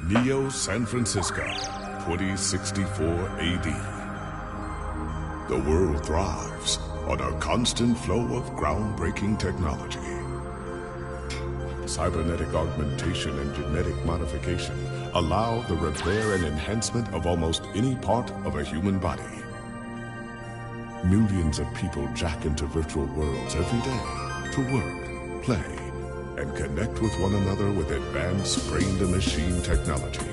Neo San Francisco, 2064 AD. The world thrives on a constant flow of groundbreaking technology. Cybernetic augmentation and genetic modification allow the repair and enhancement of almost any part of a human body. Millions of people jack into virtual worlds every day to work, play, and connect with one another with advanced brain-to-machine technology.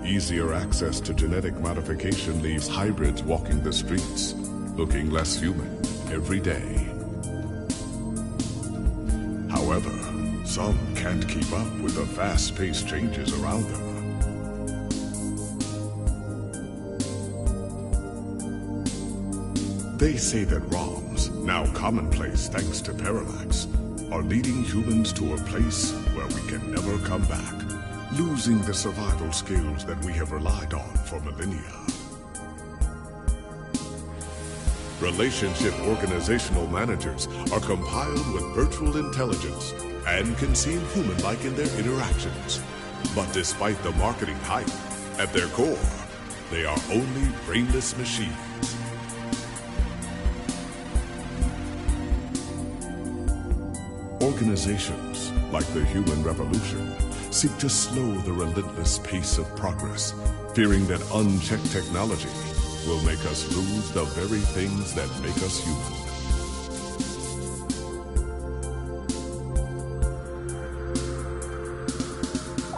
Easier access to genetic modification leaves hybrids walking the streets, looking less human every day. However, some can't keep up with the fast-paced changes around them. They say that ROMs, now commonplace thanks to parallax, are leading humans to a place where we can never come back, losing the survival skills that we have relied on for millennia. Relationship organizational managers are compiled with virtual intelligence and can seem human-like in their interactions. But despite the marketing hype, at their core, they are only brainless machines. Organizations, like the human revolution, seek to slow the relentless pace of progress, fearing that unchecked technology will make us lose the very things that make us human.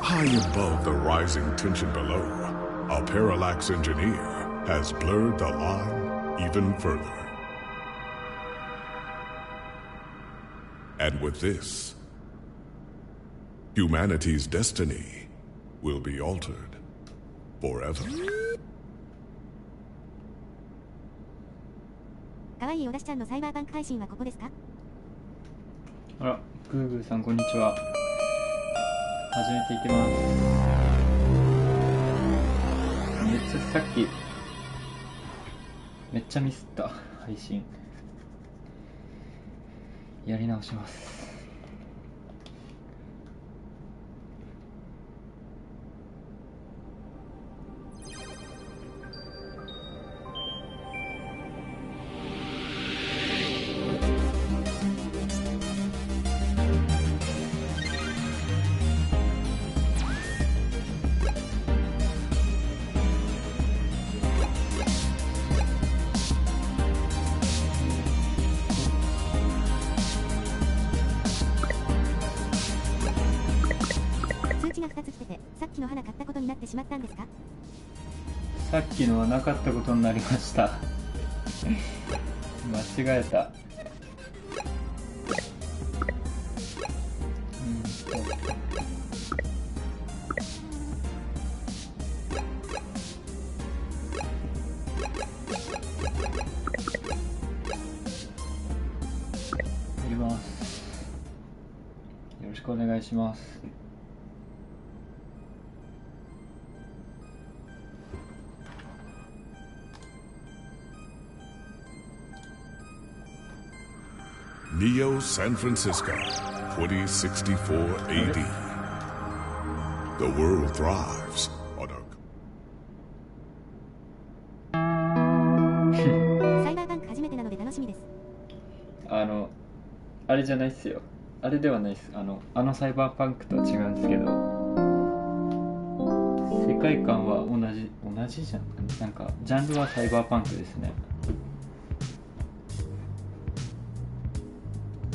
High above the rising tension below, a parallax engineer has blurred the line even further. And with this, humanity's destiny will be altered forever. かわいいおだしちゃんのサイバーパンク配信はここですか？あら、グーグーさんこんにちは。始めていきます。めっちゃさっきめっちゃミスった配信。やり直します。しまったんですか？さっきのはなかったことになりました間違えた。やります。よろしくお願いします。Neo San Francisco, 2064 AD. The world thrives on a... サイバーパンク初めてなので楽しみです。あれじゃないっすよ。あれではないっす。あのサイバーパンクとは違うんですけど、世界観は同じじゃん。なんかジャンルはサイバーパンクですね。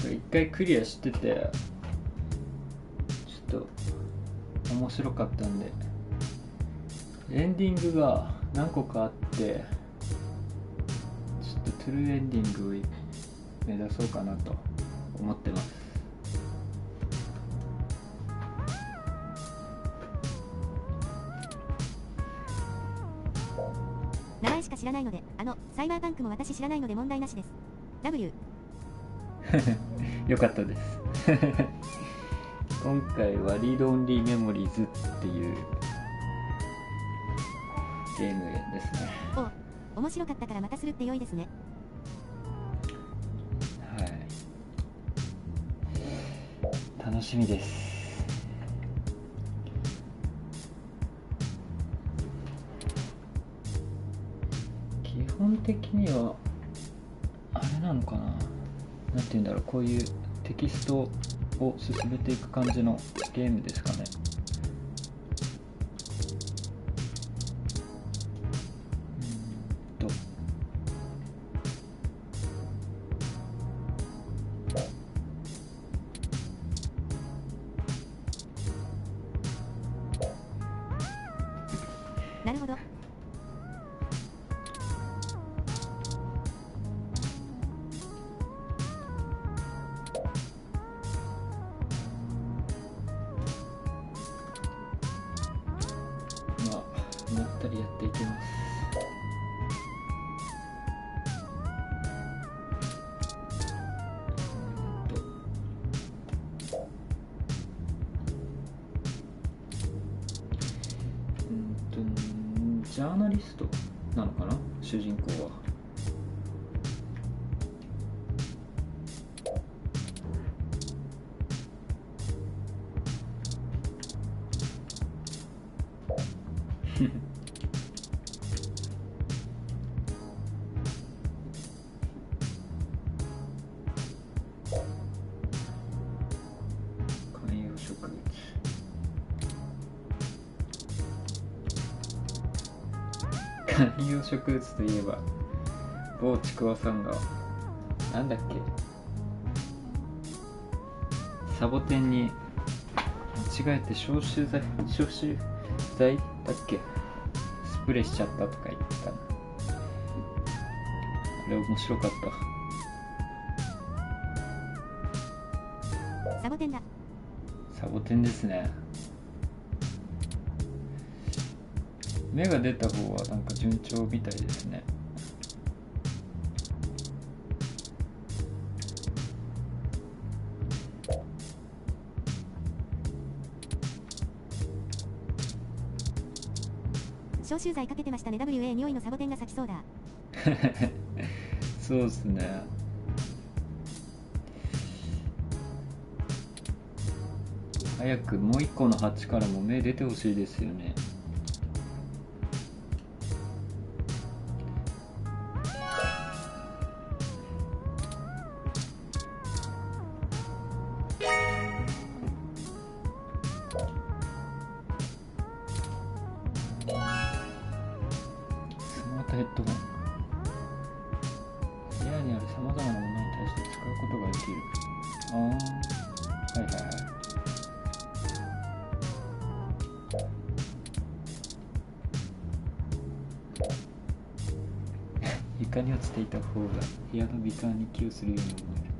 一回クリアしててちょっと面白かったんで、エンディングが何個かあってちょっとトゥルーエンディングを目指そうかなと思ってます。名前しか知らないので、サイバーパンクも私知らないので問題なしです。 W よかったです今回はリードオンリーメモリーズっていうゲームですね。お、面白かったからまたするって良いですね。はい、楽しみです。的にはあれなのかな、なんて言うんだろう、こういうテキストを進めていく感じのゲームですかね。なるほど。まったりやっていきます。ジャーナリストなのかな、主人公は。観葉植物。観葉植物といえば某ちくわさんがなんだっけ、サボテンに間違えて消臭剤だっけスプレーしちゃったとか言ってた。あれ面白かった。サボテンだ。サボテンですね。芽が出た方はなんか順調みたいですね。消臭剤かけてましたね。 WA 匂いのサボテンが咲きそうだ。そうですね。早くもう一個の鉢からも芽出てほしいですよね。ヘッドホン。部屋にあるさまざまなものに対して使うことができる。はいはいはい。床に落ちていた方が部屋の美観に寄与するように思える。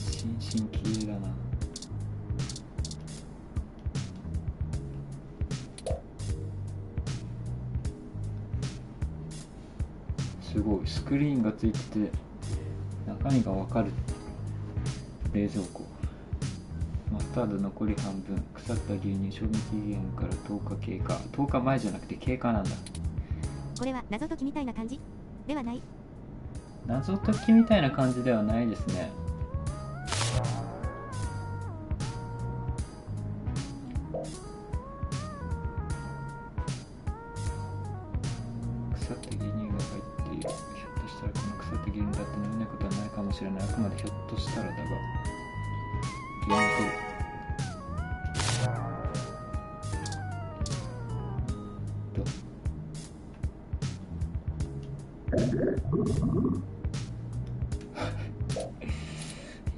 心身綺麗だな。すごい、スクリーンがついてて中身がわかる。冷蔵庫。マスタード残り半分。腐った牛乳、賞味期限から10日経過。10日前じゃなくて経過なんだ。これは謎解きみたいな感じではない。謎解きみたいな感じではないですね。腐った牛乳が入っている。ひょっとしたらこの腐った牛乳だって飲めないことはないかもしれない。あくまでひょっとしたらだが。牛乳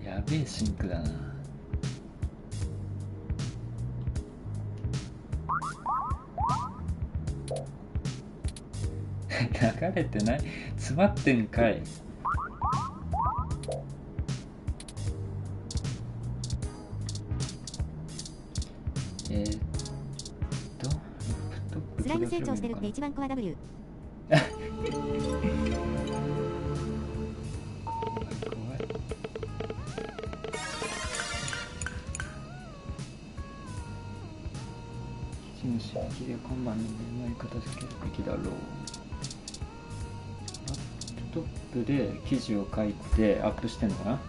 やべえシンクだな。流れてない？詰まってんかい。スライム成長してるって一番コア W。持ち主はキレ看板の目に片付けるべきだろう。ラップトップで記事を書いてアップしてんのかな。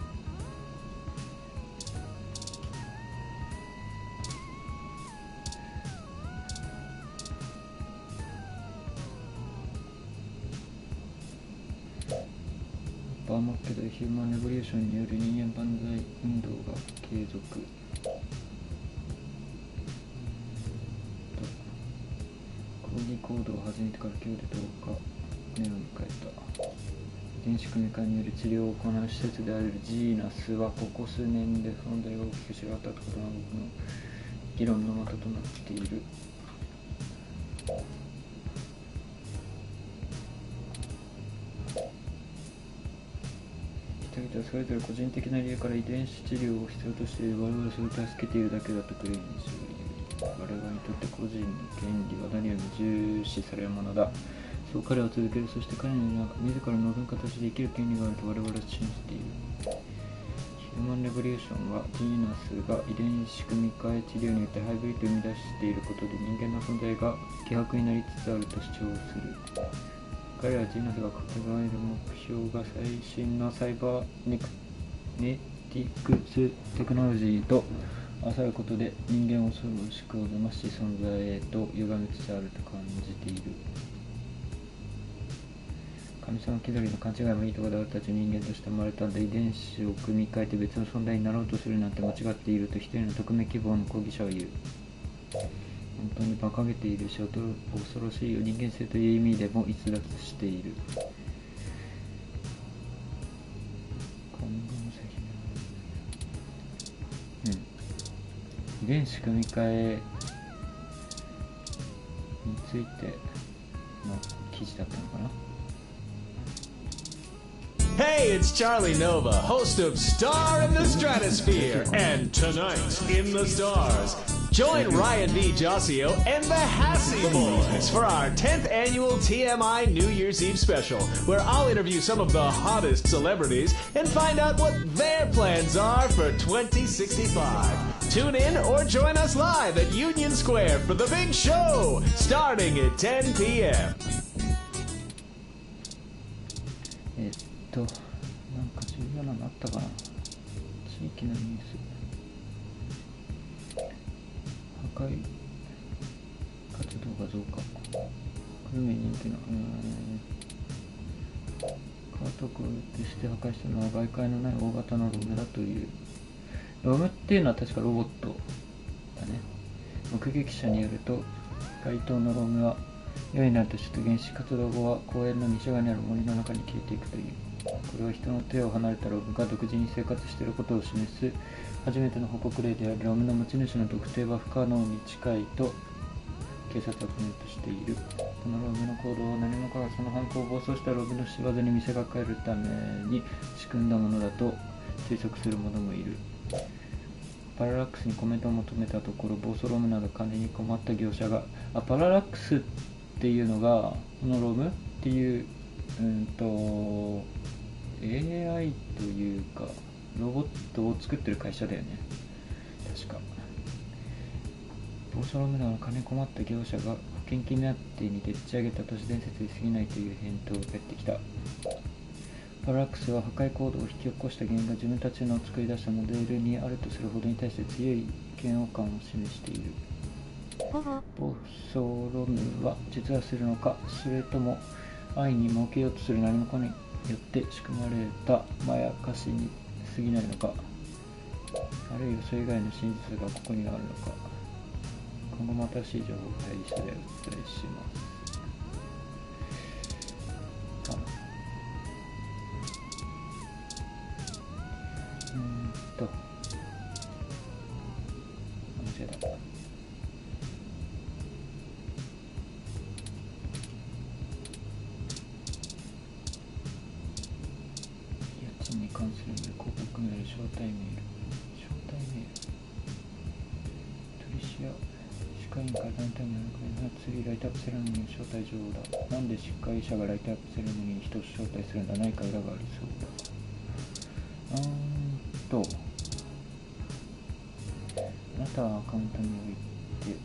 バーマッケでヒューマンレボリューションによる人間万歳運動が継続。抗議行動を始めてから今日で10日目を迎えた。遺伝子組み換えによる治療を行う施設であるジーナスはここ数年で存在が大きく広がったことが僕の議論の的となっている。人々はそれぞれ個人的な理由から遺伝子治療を必要としている。我々はそれを助けているだけだとクレイン氏は言う。我々にとって個人の権利は何よりも重視されるものだ。そう彼は続ける。そして彼には自ら望む形で生きる権利があると我々は信じている。ヒューマンレボリューションはジーナスが遺伝子組み換え治療によってハイブリッドを生み出していることで人間の存在が希薄になりつつあると主張する。彼らはジーナスが掲げる目標が最新のサイバーネティクステクノロジーと合わさることで人間を恐ろしくおぞましい存在へと歪めつつあると感じている。神様気取りの勘違いもいいところで俺たち人間として生まれたんだ。遺伝子を組み換えて別の存在になろうとするなんて間違っていると一人の匿名希望の抗議者は言う。本当に馬鹿げているし恐ろしいよ。人間性という意味でも逸脱している。遺伝子組み換えについての記事だったのかな。Hey, it's Charlie Nova, host of Star in the Stratosphere, and tonight in the stars. Join Ryan D. Josio and the Hassy Boys for our 10th annual TMI New Year's Eve special, where I'll interview some of the hottest celebrities and find out what their plans are for 2065. Tune in or join us live at Union Square for the big show, starting at 10 p.m. なんか重要なのあったかな。地域のニュース。破壊活動が増加。グルメ人気のカートをして破壊したのは外界のない大型のロムだという。ロムっていうのは確かロボットだね。目撃者によると該当のロムは夜になると出現し、活動後は公園の西側にある森の中に消えていくという。これは人の手を離れたロムが独自に生活していることを示す初めての報告例であり、ロムの持ち主の特定は不可能に近いと警察はコメントしている。このロムの行動は何者かがその犯行を暴走したロムの仕業に見せかけるために仕組んだものだと推測する者もいる。パララックスにコメントを求めたところ、暴走ロムなど管理に困った業者がパララックスっていうのがこのロムっていうAI というかロボットを作ってる会社だよね。確か暴走ロムなど金困った業者が保険金目当てにでっち上げた都市伝説に過ぎないという返答が返ってきた。パララックスは破壊行動を引き起こした原因が自分たちの作り出したモデルにあるとするほどに対して強い嫌悪感を示している。暴走ロムは実はするのか、それとも愛に儲けようとする何者かによって仕組まれたまやかしに過ぎないのか、あるいはそれ以外の真実がここにあるのか。今後も新しい情報を第一社でお伝えします。間違えた。に関する広告メール、招待メール、取り仕や歯科医から団体にあるからな。次ライトアップセレモニーの招待状だ。なんで歯科医者がライトアップセレモニーに人を招待するんだ。何か裏がありそうだ。あなたはアカウントにおいて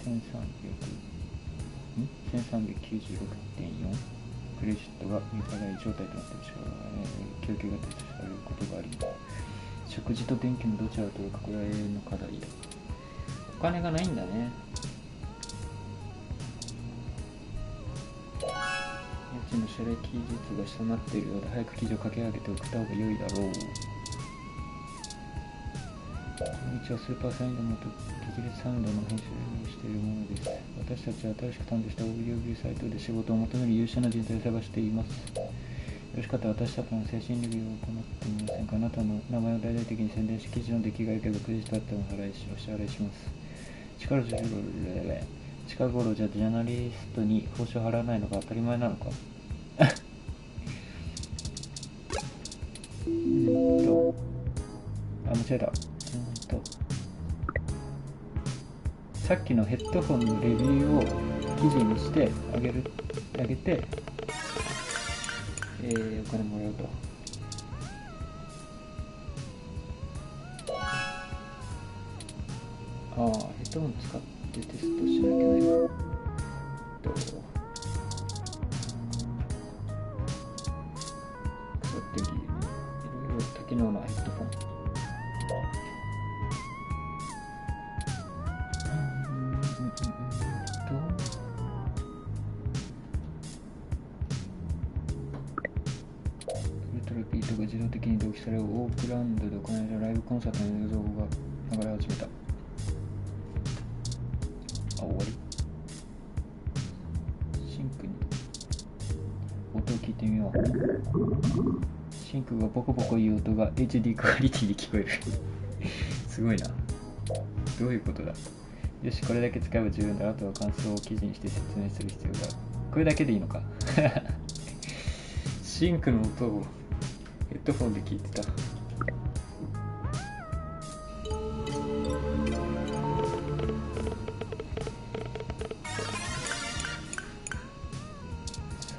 1396.4クレジットが未払い状態となっているし、供給が停止されることがあります。食事と電気のどちらを取るか、これは永遠の課題だ。お金がないんだね。家賃の書歴術が下回っているようで、早く記事を書き上げて送った方が良いだろう。こんにちは、スーパーサインド元激烈サウンドの編集をしているものです。私たちは新しく誕生したオーディオビューサイトで仕事を求める優秀な人材を探しています。よろしかったら私たちの精神レビューを行ってみませんか。あなたの名前を大々的に宣伝し、記事の出来が良ければクレジットあってお支払いします。近頃じゃジャーナリストに報酬を払わないのが当たり前なのか。間違えた。さっきのヘッドホンのレビューを記事にしてあげて、お金もらうと。ヘッドホン使ってテストしなきゃいけないな。いろいろ多機能なヘッドホン。ウルトラビートが自動的に同期され、オークランドで行われたライブコンサートの映像が流れ始めた。終わり。シンクに音を聞いてみよう。シンクがボコボコいう音が HD クオリティで聞こえる。すごいな。どういうことだ。よし、これだけ使えば十分だ。あとは感想を記事にして説明する必要がある。これだけでいいのか。シンクの音をヘッドフォンで聞いてた。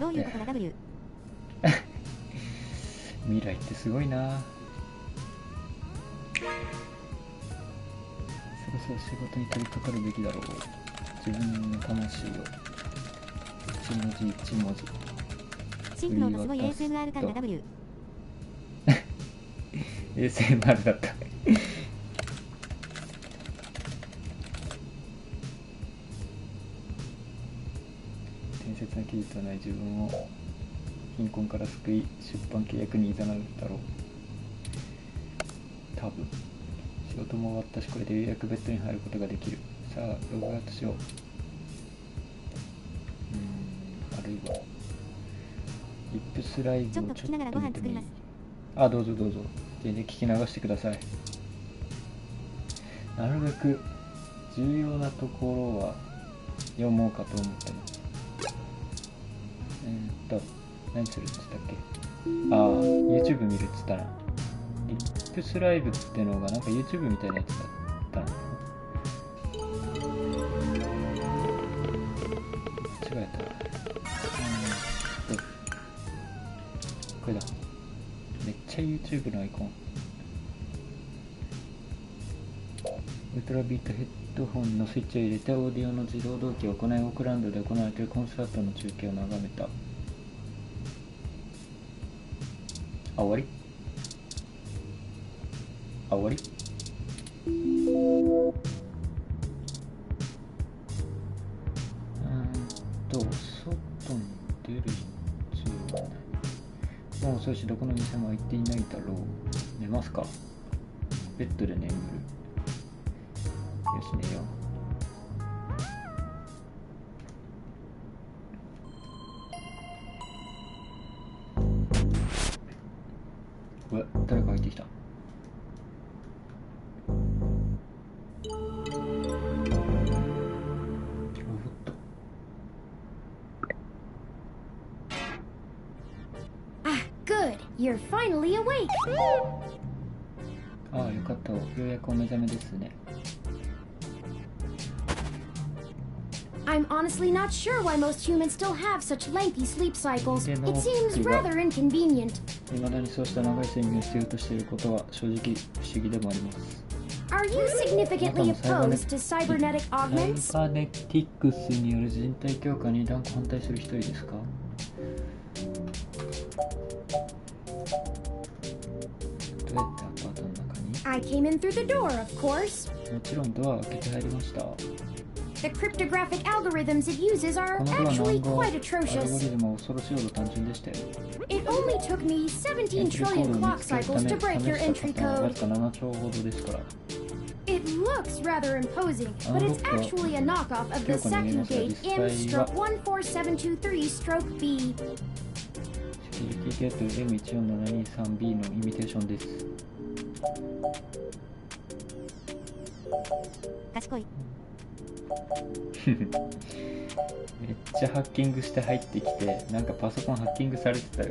どういうことだ W。 未来ってすごいな。そろそろ仕事に取り掛かるべきだろう。自分の魂を一文字一文字シンクの音すごい ASMR 感が W。 ASMR だった。伝説の記事とない自分を貧困から救い、出版契約に誘うだろう。多分仕事も終わったし、これでようやくベッドに入ることができる。さあログアウトしよう。あるいはリップスライブをちょっと聞きながらご飯作ります。あ、どうぞどうぞ。全然聞き流してください。なるべく重要なところは読もうかと思ってます。何するって言ったっけ。YouTube 見るって言ったな。リップスライブってのがなんか YouTube みたいなやつだったの。間違えた。これだ。めっちゃ YouTube のアイコン。ウルトラビートヘッドホンのスイッチを入れてオーディオの自動同期を行い、オークランドで行われているコンサートの中継を眺めた。終わり。外に出る必要はない。もう遅いし、どこの店も開いていないだろう。寝ますか。ベッドで眠る。よし、寝よう。誰か入ってきた。You're finally awake. ああ、よかった。ようやくお目覚めですね。I'm honestly not sure why most humans still have such lengthy sleep cycles. It seems rather inconvenient. 未だにそうした長い睡眠を必要としていることは正直不思議でもあります。Are you significantly opposed to cybernetic augments? サイバネティックスによる人体強化に断固反対する一人ですか？どうやってアパートの中に？ I came in through the door, of course. もちろんドアを開けて入りました。The cryptographic algorithms it uses are このドアの actually 暗号ア quite ルゴ atrocious. リズムは恐ろしいほど単純でしたよ。 It only took me 17 trillion clock cycles to break your entry わ code. ずか7兆ほどですから。It looks rather imposing, but it's actually a knockoff of the Sakugate M-14723-B. セキュリティゲート M14723B のイミテーションです。賢い。めっちゃハッキングして入ってきて、なんかパソコンハッキングされてたよ。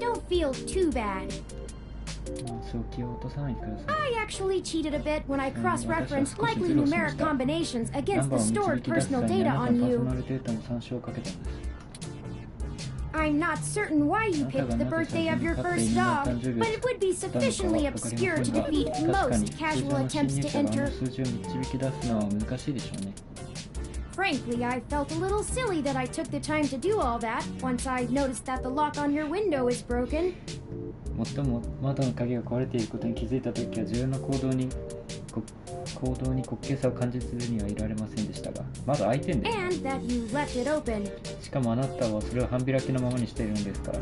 Don't feel too bad. そう気を落とさないでください。 I actually cheated a bit when I cross-referenced likely numeric combinations against the stored personal data on you. I'm not certain why you picked the birthday of your first dog, but it would be sufficiently obscure to defeat most casual attempts to enter. Frankly, I felt a little silly that I took the time to do all that once I noticed that the lock on your window is broken. 最も窓の鍵が壊れていることに気づいたときは重要な行動に滑稽さを感じずにはいられませんでしたが、窓開いてんです。 And that you left it open. しかもあなたはそれを半開きのままにしているんですから。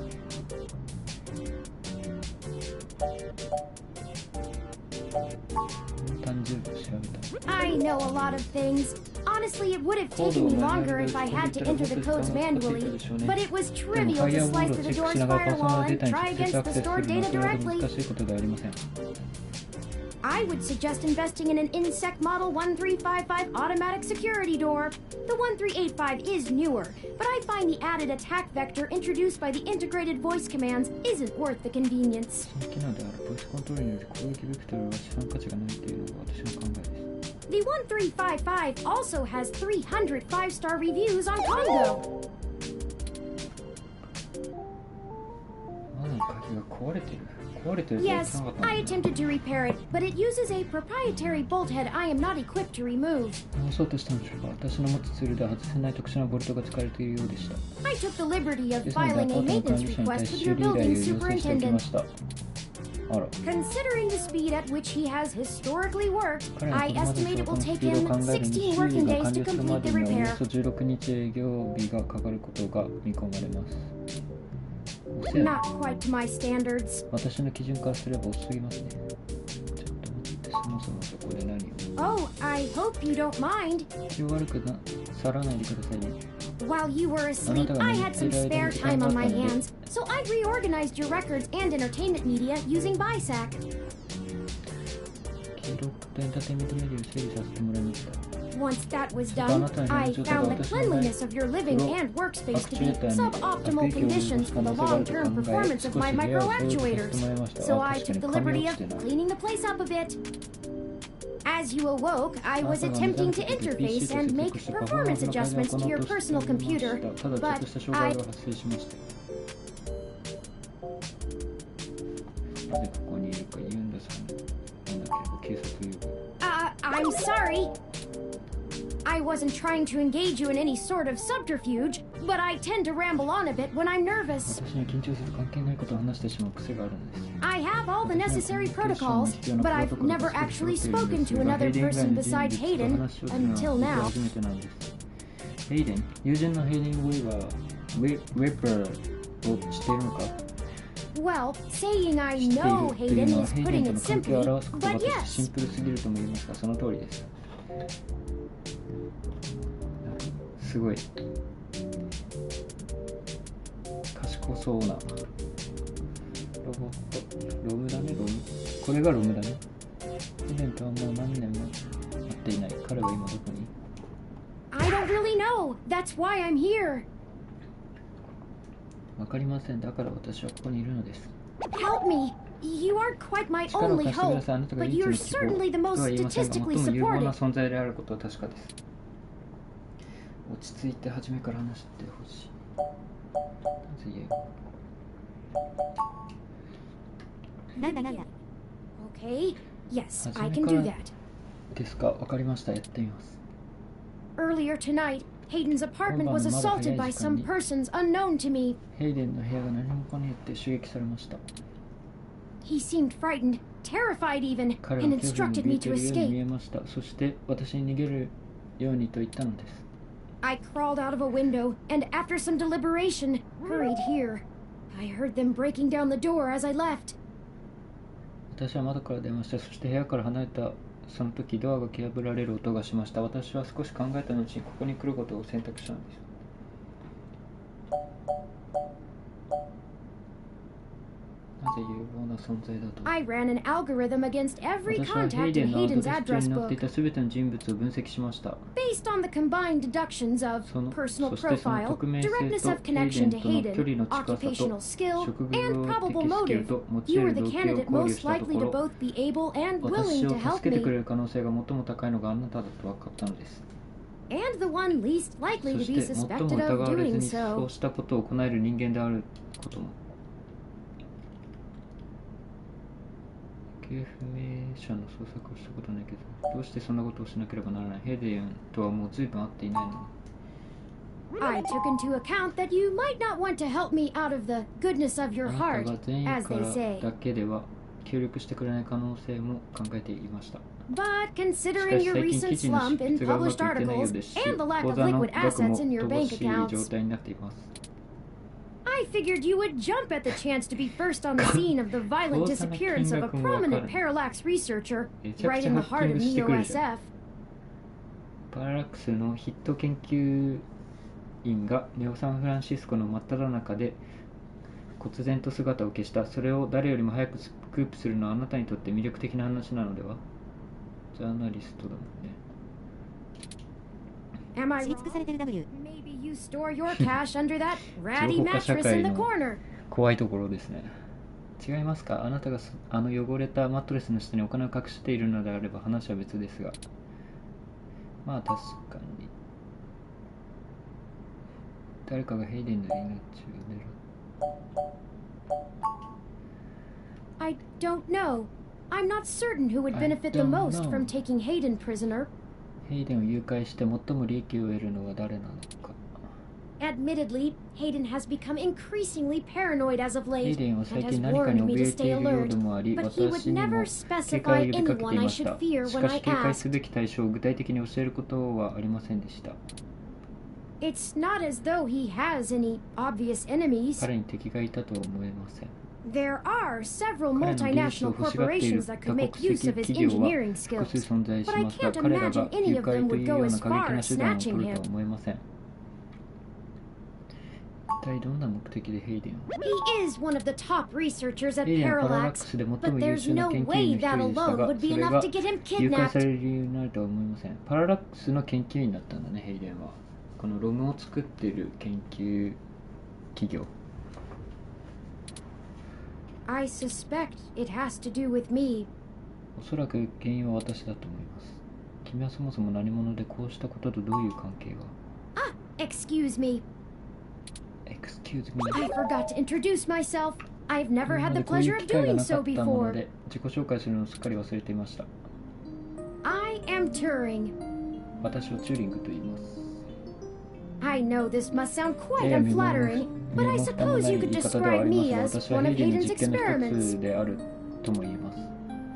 単純部調べた。 I know a lot of things. Honestly, it would have taken me longer if I had to enter the codes manually, but it was trivial to slice through the door's firewall and try against the stored data directly. I would suggest investing in an Insect Model 1355 automatic security door. The 1385 is newer, but I find the added attack vector introduced by the integrated voice commands isn't worth the convenience. The 1355 also has 300 5-star reviews on Congo. Yes, I attempted to repair it, but it uses a proprietary bolt head I am not equipped to remove. I took the liberty of filing a maintenance request with your building superintendent. Considering the speed at which he has historically worked, I estimate it will take him 16 working days to complete the repair. Not quite to my standards. Oh, I hope you don't mind. While you were asleep, I had some spare time on my hands, so I reorganized your records and entertainment media using BISAC. Once that was done, I found the cleanliness of your living and workspace to be suboptimal conditions for the long-term performance of my micro-actuators, so I took the liberty of cleaning the place up a bit. As you awoke, I was attempting to interface and make performance adjustments to your personal computer, but I'm sorry. I wasn't trying to engage you in any sort of subterfuge, but I tend to ramble on a bit when I'm nervous. I have all the necessary protocols, but I've never actually spoken to another person besides Hayden until now. Hayden? 友人のヘイデン・ウェイはウェッパーを知っているのか? Well, saying I know Hayden is putting it simply, but yes. シンプルすぎるとも言いますが、その通りです。すごい賢そうなロボット。ロムだね、ロム。これがロムだね。イベントはもう何年もやっていない。彼は今どこに？ I don't really know. That's why I'm here. わかりません。だから私はここにいるのです。 Help me. You aren't quite my only hope, but you're certainly the most statistically 最も有望な supported. 存在であることは確かです。落ち着いて初めから話してほしい。なんだなんだ。 Okay. Yes, I can do that. ですか、わかりました。やってみます。 Earlier tonight, Hayden's apartment was assaulted by some persons unknown to me. ヘイデンの部屋が何者かによって襲撃されました。He seemed frightened, terrified even, 彼 and は恐怖に instructed 怯 me えて to いるように見え escape. ました。そして私に逃げるようにと言ったのです。I crawled out of a window, and after some deliberation, hurried here. I heard them breaking down the door as I left. 私は窓から出ました。そして部屋から離れたその時、ドアが蹴破られる音がしました。私は少し考えた後にここに来ることを選択したのです。なぜ有望な存在だと。 I ran an algorithm against every 私はヘ contact イデ in ンのアドレ Hayden's ス帳 address に載ってい book, たすべての人物を分析しました。 based on the combined deductions of その personal そしてその profile, 匿名性 directness と of ヘイデ connection ン to との距離 Hayden, の近さと occupational skill, 職 and 業 probable 的スキル motive. と用 You い were る the 動機を candidate 考慮 most したと likely こ to ろ、 both be able and 私 willing to を help 助けてくれ me, る可能性が最も高いのがあなただと分かったのです。 and the one least そ likely to し be て最も suspected 疑 of われず doing にそう so. したことを行える人間であることも。行方不明者の捜索をしたことないけど、どうしてそんなことをしなければならない。ヘイデンとはもう随分会っていないのに。 I took into account that you might not want to help me out of the goodness of あ your なた heart, が善意か as they ら say. だけでは協力してくれない可能性も考えていました。 But considering your recent slump in published articles and the lack of liquid assets in your bank 乏しい状 accounts, 態になっています。 I figured you would jump at the chance to be first on the scene of the violent disappearance of a prominent parallax researcher right in the heart of NEOSF. パララックスのヒット研究員がネオサンフランシスコの真っ只中で忽然と姿を消した。それを誰よりも早くスクープするのはあなたにとって魅力的な話なのでは。ジャーナリストだもんね。 Am I 知り尽くされてる W。 Maybe you store your cash under that 情 ratty 報化社 mattress 会 in the の corner. 怖いところですね。違いますか。あなたがあの汚れたマットレスの下にお金を隠しているのであれば話は別ですが。まあ確かに。誰かがヘイデンの命を狙う。 I don't know. I'm not certain who would I benefit the don't most know. from taking Hayden prisoner. ヘイデンを誘拐して最も利益を得るのは誰なのか。 Admittedly, Hayden has become increasingly paranoid as of ヘイ late デンは and 最 has 近何かに warned me 怯 to えて stay いるよう alert. でもあり、 But he would 私にも never 警戒を specify 呼びかけて anyone い I まし should た。 fear し when か I し警戒 asked. すべき対象を具体的に教えることはありませんでした。 It's not as though he has any obvious enemies. 彼に敵がいたとは思えません。 There are several 彼の技術 multinational を欲しがっている corporations that 多 could 国 make use 籍 of his 企業は engineering 複 skills. 数存在し But I ますが、 can't 彼らが imagine any 誘 of them 拐と would いうよ go う as な過激 far な as 手段を snatching 取る him. とは思えません。一体どんな目的でヘイデンを。 He is one of the top researchers at ヘイデンはパララック Parallax, スで最も but 優 there's 秀な no 研究員 way の一 that 人でした alone が、 would そ be れ enough が to get him 誘拐さ kidnapped. れる理由になるとは思いません。パララックスの研究員だったんだね、ヘイデンは。このロムを作っている研究企業。 I suspect it has to do with me. おそらく原因は私だと思います。君はそもそも何者で、こうしたこととどういう関係が。 Ah, excuse me. Excuse me. I forgot to introduce myself. I've 今 never ま had で the こういう pleasure 機 of 会が doing なか so ったの before. で、自己紹介するのをすっかり忘れていました。 I am Turing. 私はチューリングと言います。 I know this must sound quite やや身も unflattering, but I 蓋もな suppose い you 言 could い方ではあ describe りま me す as が、私は one ヘ of イデンの Hayden's 実験の一 experiments. つであるとも言えます。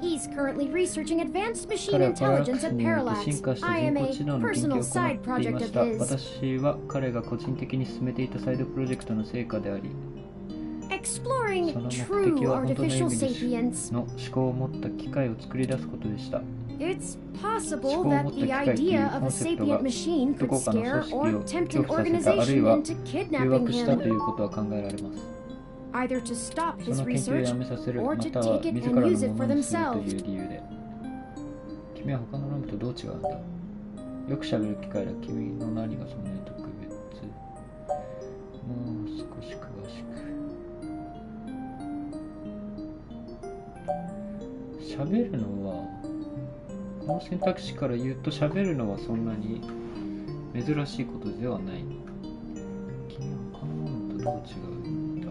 He's currently researching advanced machine 彼はパララック intelligence ス at によって進 Parallax. 化した I 人 am 工 a 知能の研究 personal を side 行っていま project し of た。 his. 私は彼が個人的に進めていたサイドプロジェクトの成果であり、 Exploring その目 true 的は本当の意 artificial 味で sapiens. の思考を持った機械を作り出すことでした。 It's possible that the idea of a sapient machine ど could こかの組 scare 織 or を tempt an 恐怖させた、あるい organization は into 誘 kidnapping 惑したと him, いうことは考えられます。 either to stop そ his の研究を research やめさせる、 or ま to たは take it 自 and ら use it の for ものにすると themselves. いう理由で。君は他のロムとどう違うんだ。よくしゃべる機会だ。君の何がそんなに特別。もう少し詳しく。しゃべるのは、この選択肢から言うとしゃべるのはそんなに珍しいことではない。君は他のものとどう違うんだ。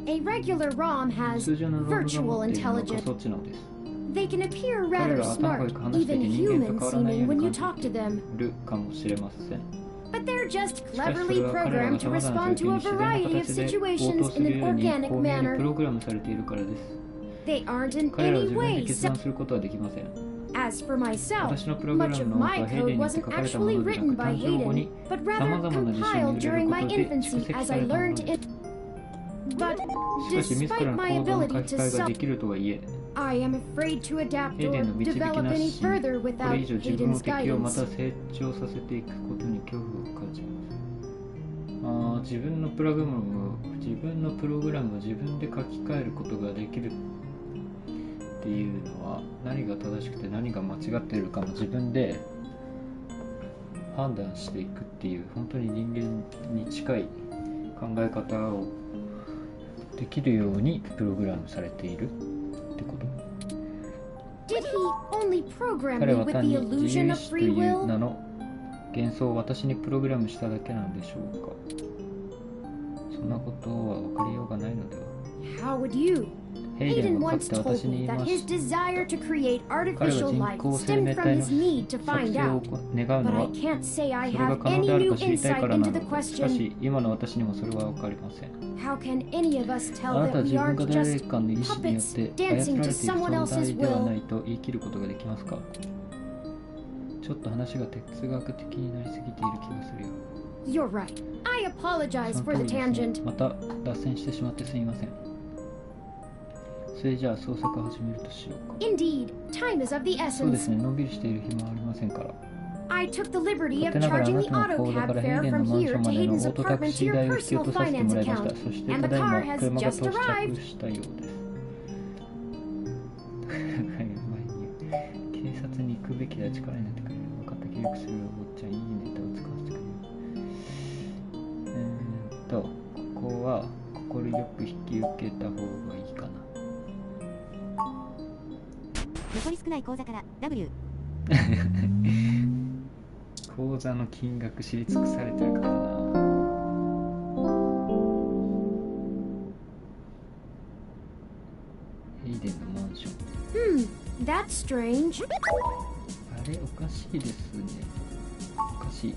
A regular ROM has 通常のロムが virtual 持っているのは仮 intelligence. 想知能です。 They can appear 彼 rather らは頭が smart, よく話してい even て人間と human 変わらないよ seeming う when に you 感 talk to them. じるかもしれません。but they're just cleverly programmed to respond to a variety of situations in an organic manner. They aren't in any way As for myself, much of my code wasn't actually written by Hayden, but rather compiled during my infancy as I learned it. But despite my ability to I am afraid to adapt or develop any further without Hayden's guidance. 自分のプログラムを自分で書き換えることができるっていうのは、何が正しくて何が間違っているかも自分で判断していくっていう、本当に人間に近い考え方をできるようにプログラムされているってこと。彼は単に自由意志という名の幻想を私にプログラムしただけなんでしょうか。そんなことは分かりようがないのでは。Hayden once told me that his desire to create artificial life stemmed from his need to find out, but I can't say I have any new insight into the question. How can any of us tell that we aren't just puppets dancing to someone else's will? ちょっと話が哲学的になりすぎている気がするよ。You're right. I apologize for the tangent. また脱線してしまってすみません。それじゃあ捜索を始めるとしようか。Indeed, time is of the essence. そうですね、のんびりしている暇はありませんから。I took the liberty of charging the auto cab fare from here to Hayden's apartment to your personal finance account, and the car has just arrived. 警察に行くべきだ、力になってくれる。分かった、記憶するお坊ちゃん、いいネタを使わせてくれる。ここは心よく引き受けた方がいいかな。残り少ない口座から W 口座の金額知り尽くされてるからな。ヘイデンのマンション。That's strange. あれおかしいですね。おかしい。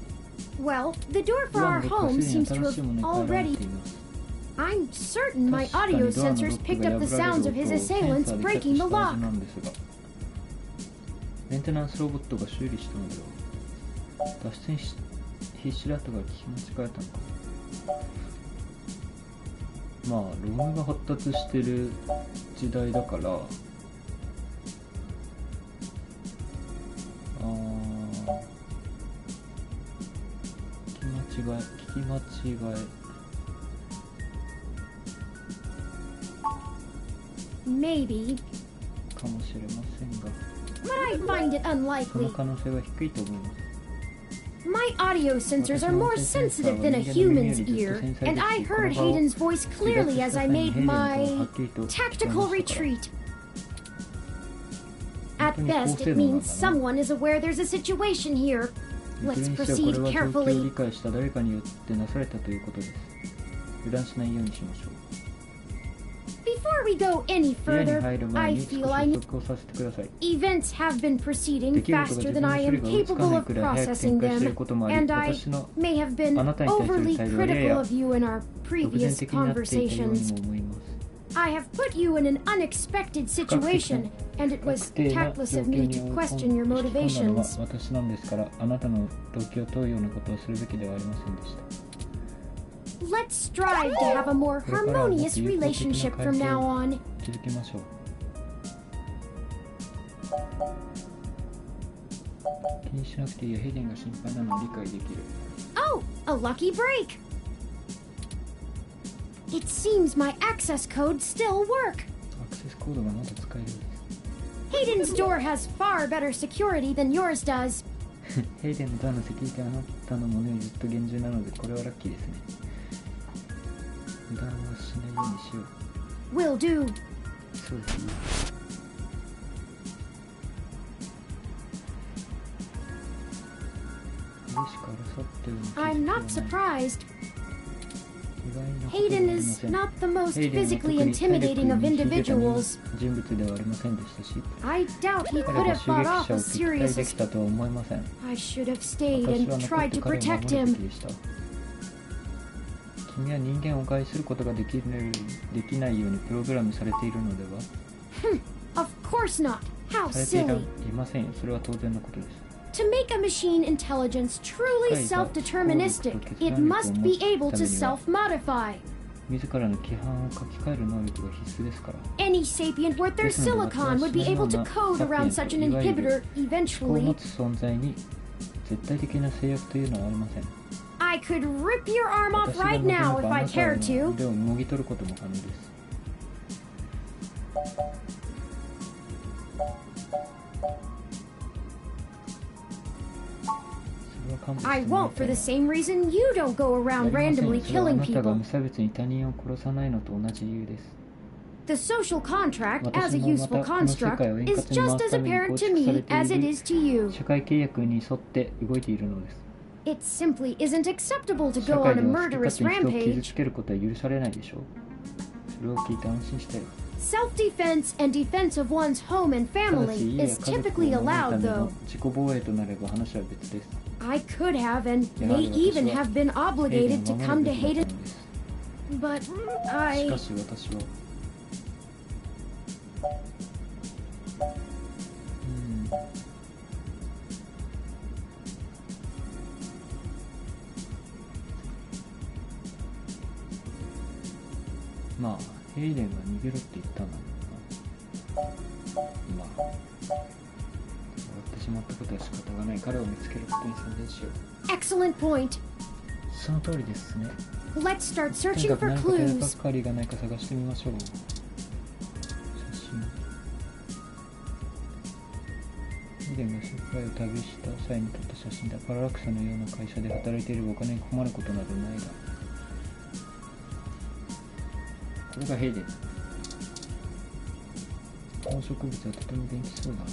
Well, the door for our home seems to have already. I'm certain my audio sensors picked up the sounds of his assailants breaking the lock. メンテナンスロボットが修理したのでは。脱線し必死だったから聞き間違えたのか。まあロムが発達してる時代だから、聞き間違え Maybe かもしれませんが、 but I find it その unlikely. 可能性は低いと思います。 My audio sensors are more sensitive than a human's ear, and I heard Hayden's voice clearly as I made my tactical retreat. At best, it means someone is aware there's a situation here. Let's proceed これは状況を carefully. 理解した誰かによってなされたということです。油断しないようにしましょう。 Before we go any 部屋に further, 入る前 I に少し feel I 補 need. 足をさせてください。 Events have been proceeding できることが faster 自分 than の I 処理 am が追いつか capable ない of くらい早く processing 展開している them, こともあり、 and I 私の may have been あなたに対する overly 態度がや critical や of you in our 独善 previous 的になっていたように conversations. も思います。 I have put you in an unexpected situation, and it was 不確定な tactless 状 of 況 me に to 追い question your 込んだのは motivations. 私なんですから、あなたの動機を問うようなことをするべきではありませんでした。 Let's strive to have a more harmonious relationship from now on. 続けましょう。気にしなくていい。ヘイデンが心配なのを理解できる。 Oh, a lucky break! It seems my access codes still work. アクセスコードがまだ使える。 Hayden's door has far better security than yours does. ヘイデンのドアのセキュリティはあなたのものよりずっと厳重なので、これはラッキーですね。油断はしないようにしよう。 Will do. そうですね。激しく争ってるのに気づ I'm きは not ない。 surprised. Hayden is not the most physically intimidating of individuals. 人物ではありませんでしたし、 I doubt he 彼 could が have 襲 fought 撃 off 者を a 撃退 serious できたとは思えません。 I should have stayed 私 and は残っ tried て to 彼を protect 守るべき him. でした。君は人間を害することができないようにプログラムされているのでは？ Of course not. How されてい silly. ませんよ。それは当然のことです。 To make a machine intelligence truly self-deterministic, it must be able to self-modify. 自らの規範を書き換える能力が必須ですから。 Any sapient worth their silicon would be able to code around such an inhibitor 思考を eventually. 持つ存在に絶対的な制約というのはありません。 I could rip your arm off 私が right 望め now ば if あ I なたの cared to. 腕をもぎ取ることも可能です。I won't for the same reason you don't go や around りませんよ。 randomly それはあ killing なたが people. 無差別に他人を殺さないのと同じ理由です。 The social contract, as a 私もま useful たこの世 construct, 界を円滑 is に回 just す as ために apparent 構 to 築され me て as い it る is to you. 社会契約に沿って動いているのです。 It simply isn't acceptable to 社 go 会 on で a は好き murderous 勝手に人を傷 rampage. つけることは許されないでしょう。それを聞いて安心したよ。 Self-defense and defense of one's home and ただし family 家や is 家族を typically 守るた allowed, めの though. 自己防衛となれば話は別です。 I could have and やは may り even 私は have been ヘイデン obligated を to 守 come る to べきだ hate った it, のです。 but し I... かし私はまあヘイデンが逃げろって言ったんだろうな。まあ終わってしまったことは仕方がない。彼を見つけることに専念しよう。 Excellent point. その通りですね。 Let's start とに searching かく for 何か手が clues. かりがないか探してみましょう。写真。ヘイデンが世界を旅した際に撮った写真だ。パララクサのような会社で働いていればお金に困ることなどないが。これがヘイデン。この植物はとても元気そうだな。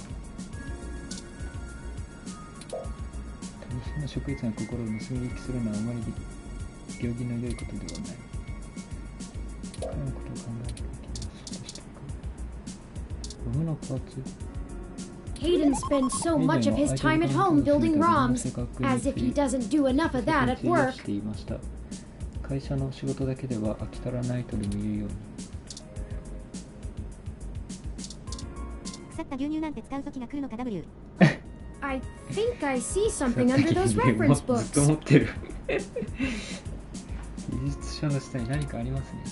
大変な植物が心を盗み聞きするのはあまり行儀の良いことではない。彼のことを考えるときはそっとしておく。ゴムのパーツ。 Hayden spends so much of his time at home building ROMs, as if he doesn't do enough of that at work. していました。会社の仕事だけでは飽き足らないとでも言うように。腐った牛乳なんて使う時が来るのか W。 I think I see something under those reference ずっと books. 持ってる。技術書の下に何かありますね。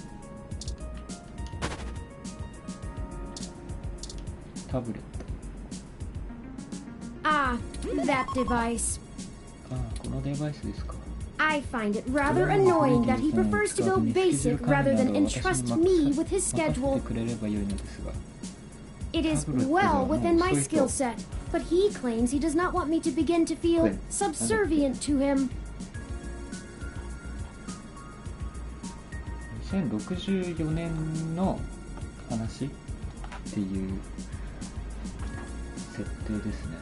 タブレット。 Ah, that device. ああ、このデバイスですか。 I find it rather annoying that he prefers to go basic rather than entrust me with his 任せて schedule. くれれば良いのですが。 It is well within my skill set, but he claims he does not want me to begin to feel subservient to him. 2064年の話っていう設定ですね。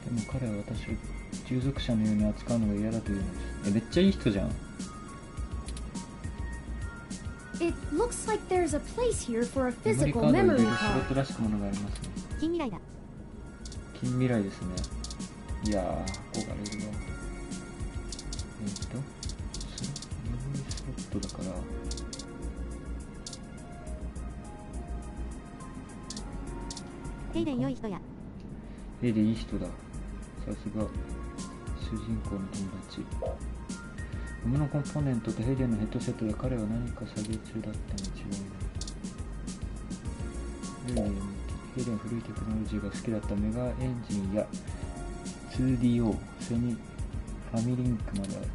でも彼は私を従属者のように扱うのが嫌だというのです。めっちゃいい人じゃん。 It looks like there's a place here for a メモリカ physical ードを入れ memory るスロッ card. トらしきものがありますね。近未来だ。近未来ですね。いやー、憧れるわ。メモリスロットだから。ヘイデン良い人や。ヘイデンいい人だ。さすが主人公の友達。ゴムのコンポーネントとヘイデンのヘッドセットで彼は何か作業中だったに違いない。ヘイデンは古いテクノロジーが好きだったメガエンジンや 2DO、それにファミリンクまである。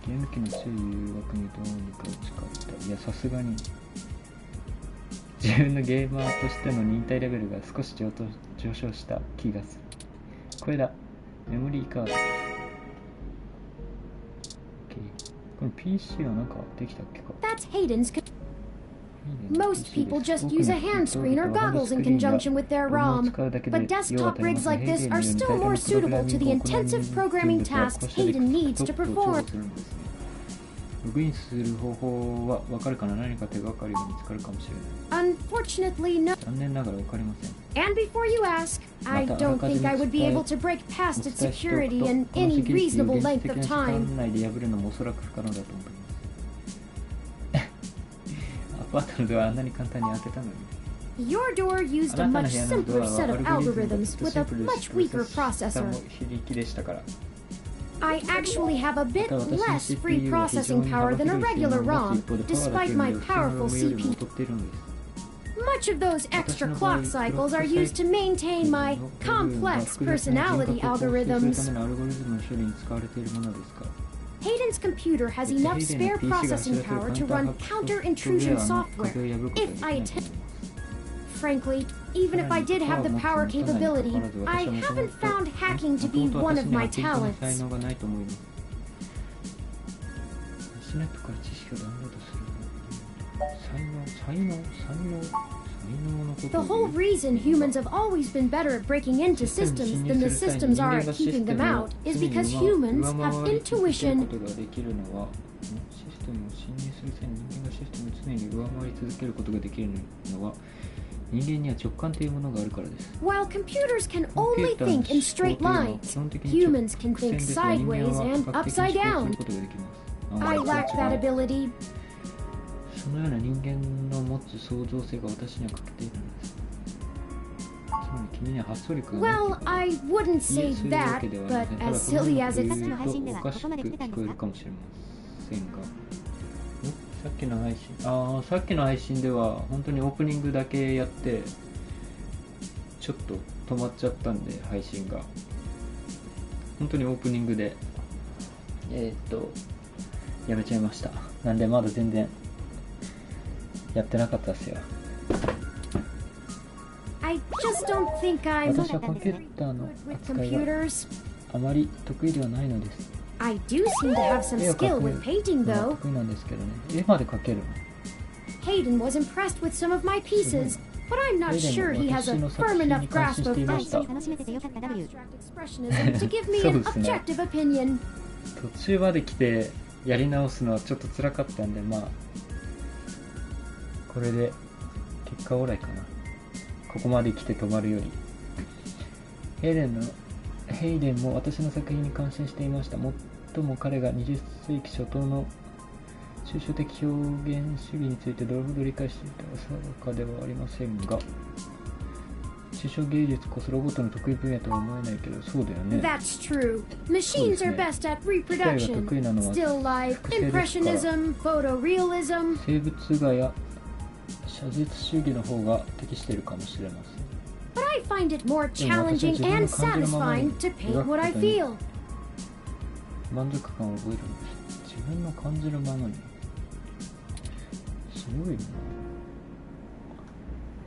ゲーム機の強い誘惑にどうにか打ち勝った。いや、さすがに自分のゲーマーとしての忍耐レベルが少し上昇した気がする。これだ、メモリーカード。この PC はなんかできたっけか。 That's Hayden's. Most people just use a hand screen or goggles in conjunction with their ROM, but desktop rigs like this are still more suitable to the intensive programming tasks Hayden needs to perform. ログインする方法は分かるかな。何か手がかりが見つかるかもしれない。Unfortunately, no. 残念ながら分かりません。 And before you ask, I don't think I would be able to break past its security in any reasonable length of time. 内で破るのもおそらく不可能だと思います。アパートのドアあんなに簡単に開けたのに。Your door used a much simpler set of algorithms with a much weaker processor. I actually have a bit less free processing power than a regular ROM, despite my powerful CPU. Much of those extra clock cycles are used to maintain my complex personality algorithms. Hayden's computer has enough spare processing power to run counter-intrusion software if I attempt. Frankly, even if I did have the power capability, I haven't found hacking to be one of my talents. The whole reason humans have always been better at breaking into systems than the systems are at keeping them out is because humans have intuition. While computers can only think in straight lines, humans can think sideways and upside down. I lack that ability. そのような人間の持つ創造性が私には欠けているのです。つまり君には発想力がない。Well, I wouldn't say that, but as silly as it's おかしく聞こえるかもしれませんが。さっきの配信では本当にオープニングだけやってちょっと止まっちゃったんで、配信が本当にオープニングでやめちゃいました。なんでまだ全然やってなかったですよ。I just don't think I'm 私はコンピューターの扱いがあまり得意ではないのです。I do seem to have some skill with painting, though. 得意なんですけどね。絵まで描けるの。Hayden was impressed with some of my pieces, but I'm not sure he has a firm enough grasp of abstract expressionism to give me an objective opinion. 途中まで来てやり直すのはちょっと辛かったんで、まあこれで結果オーライかな。ここまで来て止まるより。ヘイデンも私の作品に感心していました。もっとも彼が20世紀初頭の抽象的表現主義についてどれほど理解していたか定かではありませんが、抽象芸術こそロボットの得意分野とは思えないけど、そうだよね。That's true. Machines are best at reproduction. Still life, impressionism, photorealism. 生物画や写実主義の方が適しているかもしれません。But I find it more challenging and satisfying to paint what I feel. 満足感を覚えるんです。自分の感じるままに。すごいな。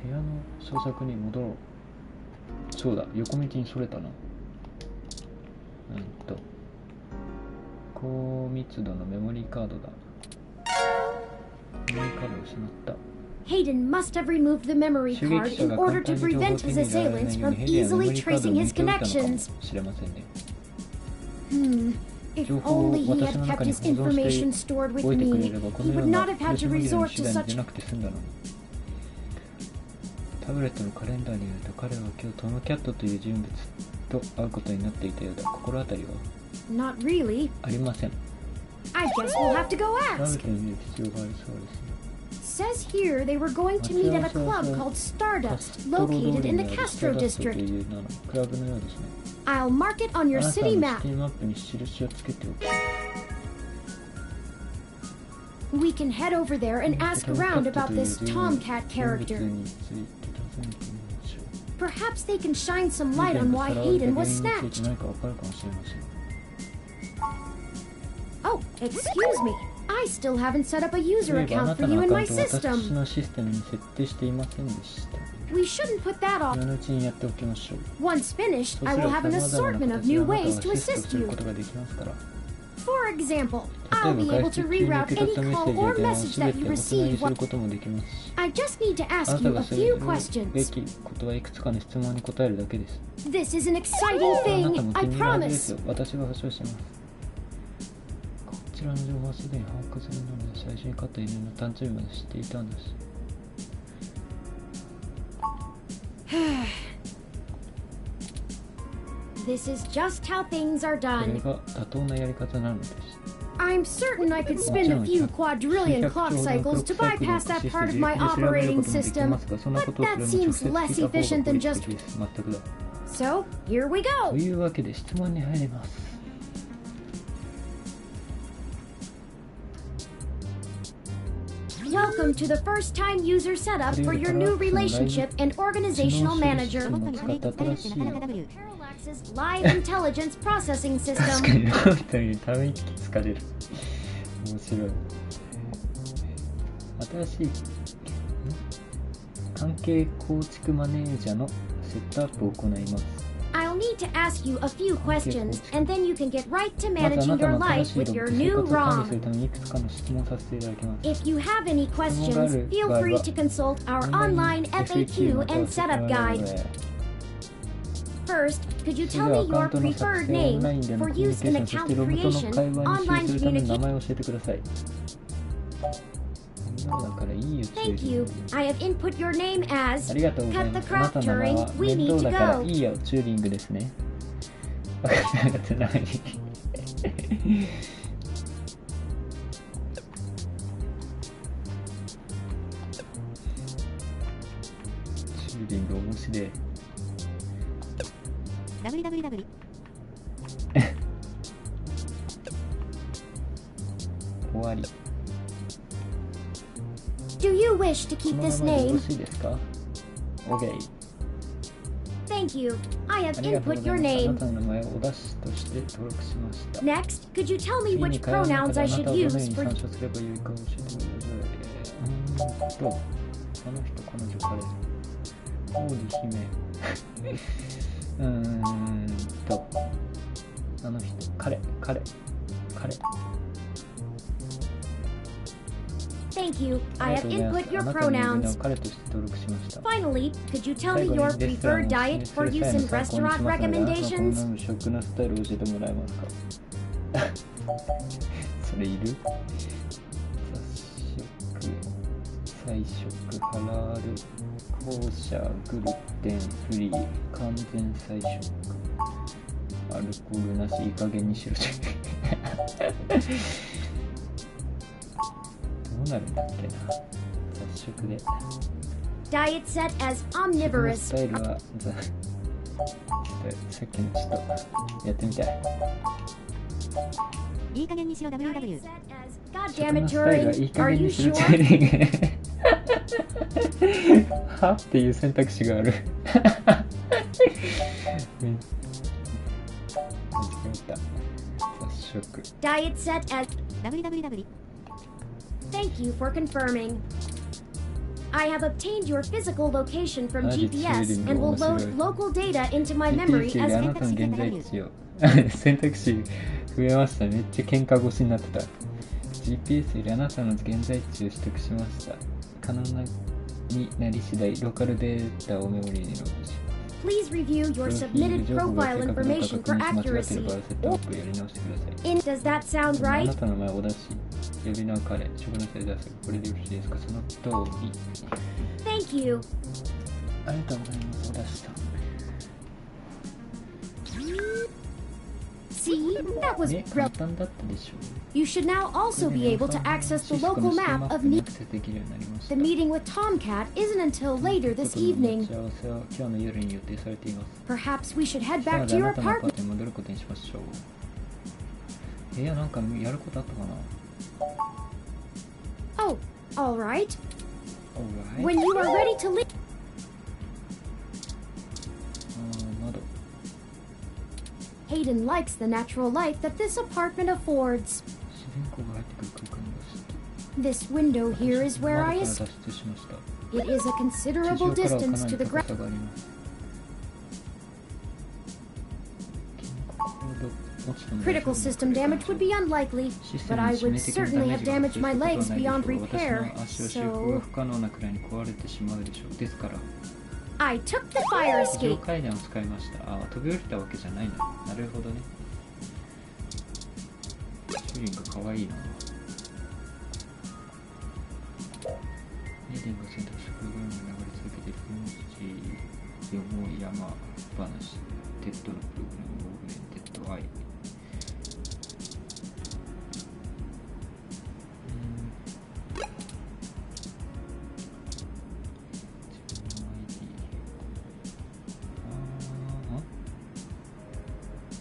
部屋の創作に戻ろう。そうだ、横道にそれたな。高密度のメモリーカードだ。メモリーカードを失った。Hayden must have removed the memory card in order to prevent his assailants from easily tracing his connections. If only he had kept his information stored with me, he would not have had to resort to such... タブレットのカレンダーによると、彼は今日トムキャットという人物と会うことになっていたようだ。心当たりは Not really. ありません。I guess we'll have to go ask. 調べてみる必要がありそうですね。Says here they were going to meet at a club called Stardust, located in the Castro district. I'll mark it on your city map. We can head over there and ask around about this Tomcat character. Perhaps they can shine some light on why Hayden was snatched. Oh, excuse me. I still haven't set up a user account for you in my system. We shouldn't put that off. Once finished, I will have an assortment of new ways to assist you. For example, I'll ば be 外 able 出 to 中に受 reroute け取った any メッセー call ジや or 電話を message すべ that て you おつなぎ receive. することもできます。 I just need to あ ask なた you が a す few るべ questions. きことはいくつかの質問に答えるだけです。 This is an あ exciting なた thing, も I 気に入るはずですよ。 promise. 私が保証しています。こちらの情報はすでに把握されるので、最初に飼った犬の誕生日まで知っていたんです。This is just how things are これ done. が妥当なやり方なのです。 I'm certain I could spend a few quadrillion clock cycles to bypass that part of my operating system, but that seems less efficient than just... 全くだ。 So, here we と go! いうわけで質問に入ります。 Welcome to the first-time user setup for your new relationship and organizational manager. を使った新しい Parallax's Live Intelligence Processing 確か System. に本当にため息つかれる。面白い。新しい関係構築マネージャーのセットアップを行います。 I'll need to ask you a few questions, and then you can get right to まずあ managing なた your の新 life しい with ロ your ボット生 new 活を管理す ROM. るためにいくつかの質問させていただきます。 If you have any questions, feel free to consult our online FAQ and setup guide. First, could you それ tell では me アカウ your ントの作 preferred 成、オンライ name ンでの for コミュニ use ケー in ション、そして account ロボットの creation, 会話に使 online 用するための名 communication? 前を教えてください。だからいいよ、 Thank you. I have input your name あ as りがとうござい Cut ま the す。あなた crop の名前 during は We 面 Need 倒 to だから Go. いいよ、チューリングですね。分かってなかったな。チューリング面白い。www 終わり。 Do you wish to こ keep の this 名前でよろ name? しいですか？ OK。 Thank you. I have ありがとう input ござ your います。あ name. なたの名前をお出しとして登録しました。 Next, could you tell me 次 which に会話の pronouns 中で I あなた should はどのよう use に for 参照すればよいか教えてください。この人、彼女、彼。王子姫。あの人、彼。Thank you. あ I りが have とうございます。 input あ your なたの呼び名を pronouns. 彼として登録しました。 Finally, could you tell 最 me 後 your にレストラン preferred を diet す for る際 use の in 参考にし restaurant ますので、あなたの好 recommendations? む食のスタイルを教えてもらえますか？それいる？菜食、ハラール、コーシャー、グルテンフリー、完全菜食、アルコールなし、いい加減にしろ。どうなるんだっけな、雑食で。 Diet set as 食のス omnivorous. タイルはさっきのちょっとやってみたい。いい加減にしろ Diet www set as 食 Goddammit のスタイルはいい Turing. 加 Are 減 you にする sure? チューリング。はっていう選択肢がある。間違えた。雑食。 Diet set as www Thank you for confirming. I have obtained your physical location from GPS and will load local data into my memory GPS よりあ as なたの現在地を選択肢増えました。めっちゃ喧嘩腰になってた。GPS よりあなたの現在地を取得しました。可能になり次第ローカルデータをメモリーにロードします。 Please review your submitted profile information for accuracy. Does that sound あ right? なたの名前を出し、呼び名は彼、職のせい出す。これでよろしいですか？その通り。 Thank you. ありがとうございます。お出した。 See, that was 簡 brilliant. 単だったでしょう。 You should now also be able to access the local map of に me. アクセスできるようになりまし The た。 meeting with Tomcat isn't until later this evening. 打ち合わせは今日の夜に予定されています。 Perhaps we should head さあ back じゃ to ああ your なたのアパー apartment. トに戻ることにしましょう。なんかやることあったかな？ Oh, all right. Alright. When you are ready to leave. 窓。 Hayden likes the natural light that this apartment affords. 自然光が入ってくる空間が好き。 This window here is where 窓 I から is. 脱出しました。 It is a 地 considerable 上からはか distance な to り the 高 ground. さがあります。建国ロック。Critical system damage would be unlikely, but I would certainly have damaged my legs beyond repair, so... I took the fire escape. 階段を使いました。飛び降りたわけじゃないんだ。なるほどね。チューリングかわいいな。リーディングを選択し、プログラムに流れ続けている文字よも山話。テッドのプログラムオーグメンテッドアイ。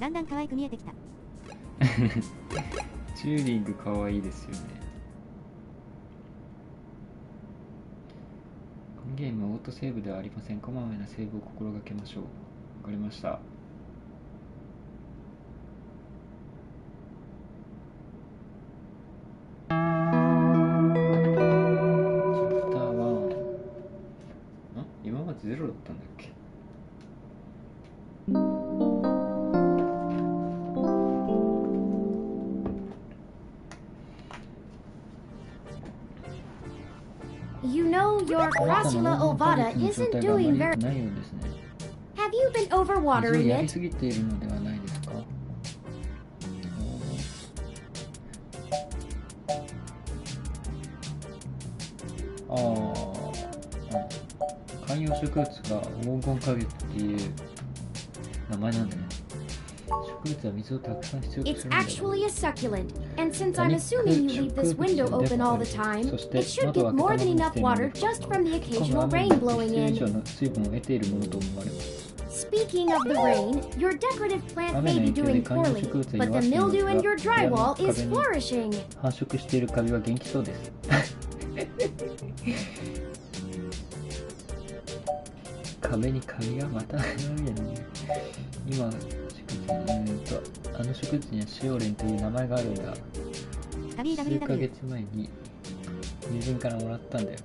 だんだん可愛く見えてきた。チューリング可愛いですよね。このゲームはオートセーブではありません。こまめなセーブを心がけましょう。わかりました。チャプター1。今までゼロだったんだっけ。You know, your Crassula ovata isn't doing very... Have you been overwatering it? すぎているのではないですか。観葉植物が黄金影っていう名前なんだね。It's actually a succulent, and since I'm assuming you leave this window open all the time, it should get more than enough water just from the occasional rain blowing in. Speaking of the rain, your decorative plant may be doing poorly, but the mildew in your drywall is flourishing. 繁殖しているカビは元気そうです。壁にカビがまたあるやね。今あの植物にはシオレンという名前があるんだ。数ヶ月前に友人からもらったんだよ。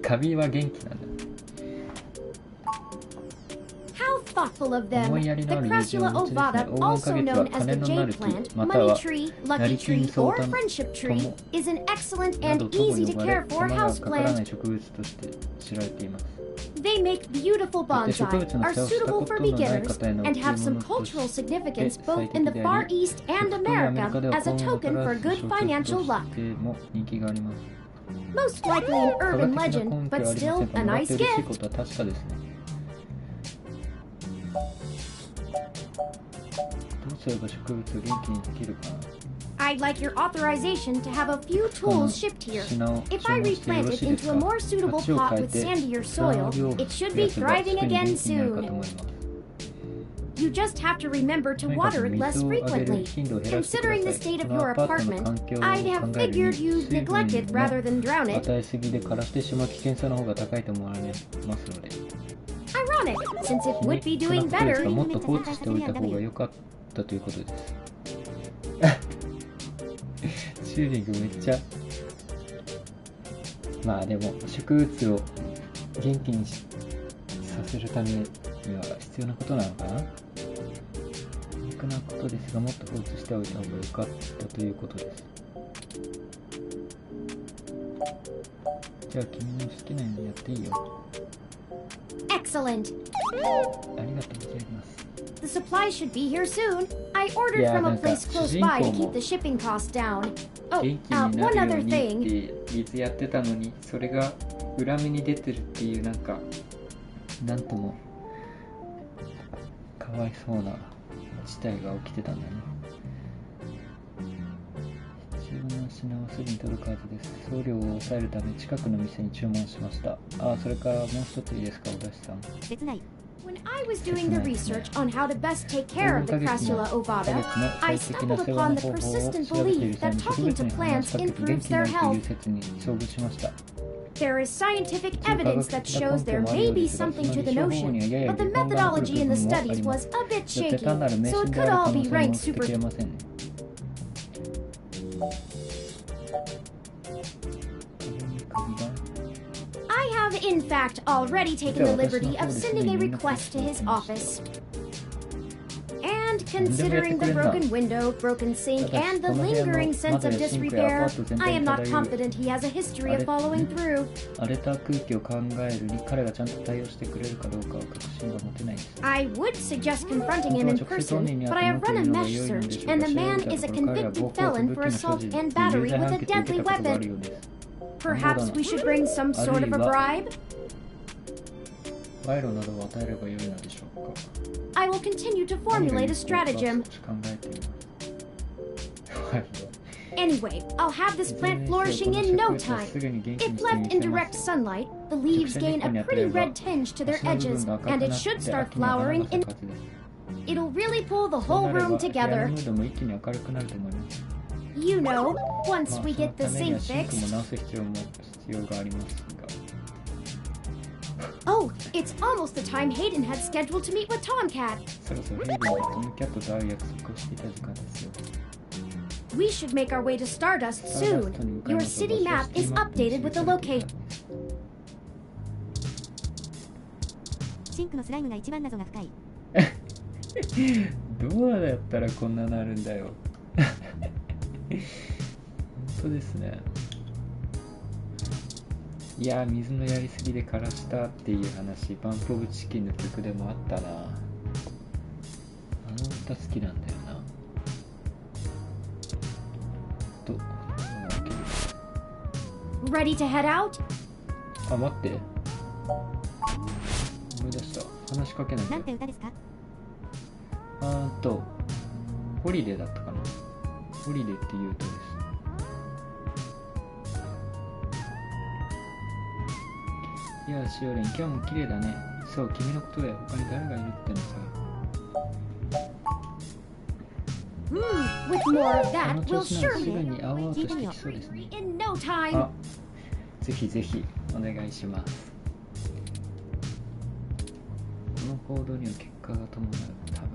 カビは元気なんだ。How thoughtful of them! The Crassula ovata, also known as the jade plant, money tree, lucky tree, or friendship tree, is an excellent and easy to care for houseplant. They make beautiful bonsai, are suitable for beginners, and have some cultural significance both in the Far East and America as a token for good financial luck. Most likely an urban legend, but still a nice gift. I'd like your authorization to have a few tools shipped here. If I replant it into a more suitable pot with sandier soil, it should be thriving again soon. You just have to remember to water it less frequently. Considering the state of your apartment, I'd have figured you'd neglect it rather than drown it. Ironic, since it would be doing better. チューリングめっちゃまあでも植物を元気にさせるためには必要なことなのかな。楽なことですがもっと放置しておいた方が良かったということです。じゃあ君の好きなようにやっていいよ。Excellent. ありがとうございます。The supplies should be here soon. I ordered from a place close by to keep the shipping costs down. Oh, one other thing. いつやってたのにそれが裏目に出てるっていうなんともかわいそうな事態が起きてたんだね。必要な品をすぐに届くはずです。送料を抑えるため近くの店に注文しました。それからもう一ついいですか、おだしさん。切ない。When I was doing the research on how to best take care of the Crassula ovata, I stumbled upon the persistent belief that talking to plants improves their health. There is scientific evidence that shows there may be something to the notion, but the methodology in the studies was a bit shaky, so it could all be ranked super... I have, in fact, already taken the liberty of sending a request to his office. And And considering the broken window, broken sink, and the lingering sense of disrepair, I am not confident he has a history of following through. 荒れた空気を考えるに彼がちゃんと対応してくれるかどうかは確信が持てないです。I would suggest confronting him in person, but I have run a mesh search, and the man is a convicted felon for assault and battery with a deadly weapon. Perhaps we should bring some sort of a bribe? 賄賂などを与えればよいのでしょうか。 I will continue to formulate a stratagem. Anyway, I'll have this plant flourishing in no time. If left in direct sunlight, the leaves gain a pretty red tinge to their edges, and it should start flowering in... It'll really pull the whole room together. You know, once we get the sink fixed. Oh, it's almost the time Hayden had scheduled to meet with Tomcat. We should make our way to Stardust soon. Your city map is updated with the location. シンクのスライムが一番謎が深い。どうやったらこんななるんだよ。本当ですね。いやー、水のやりすぎで枯らしたっていう話、バンプオブチキンの曲でもあったな。あの歌好きなんだよな。Ready to head out? あ、待って。思い出した。話しかけないと。なんて歌ですか？ホリデーだったかな。ホリデーっていう歌です。いや、しおれん、今日も綺麗だね。そう、君のことで他に誰がいるってのさ。With more of that, we'll surely すぐに会おうとしてきそうですね。in no time. あ、ぜひぜひお願いします。この行動には結果が伴う、多分。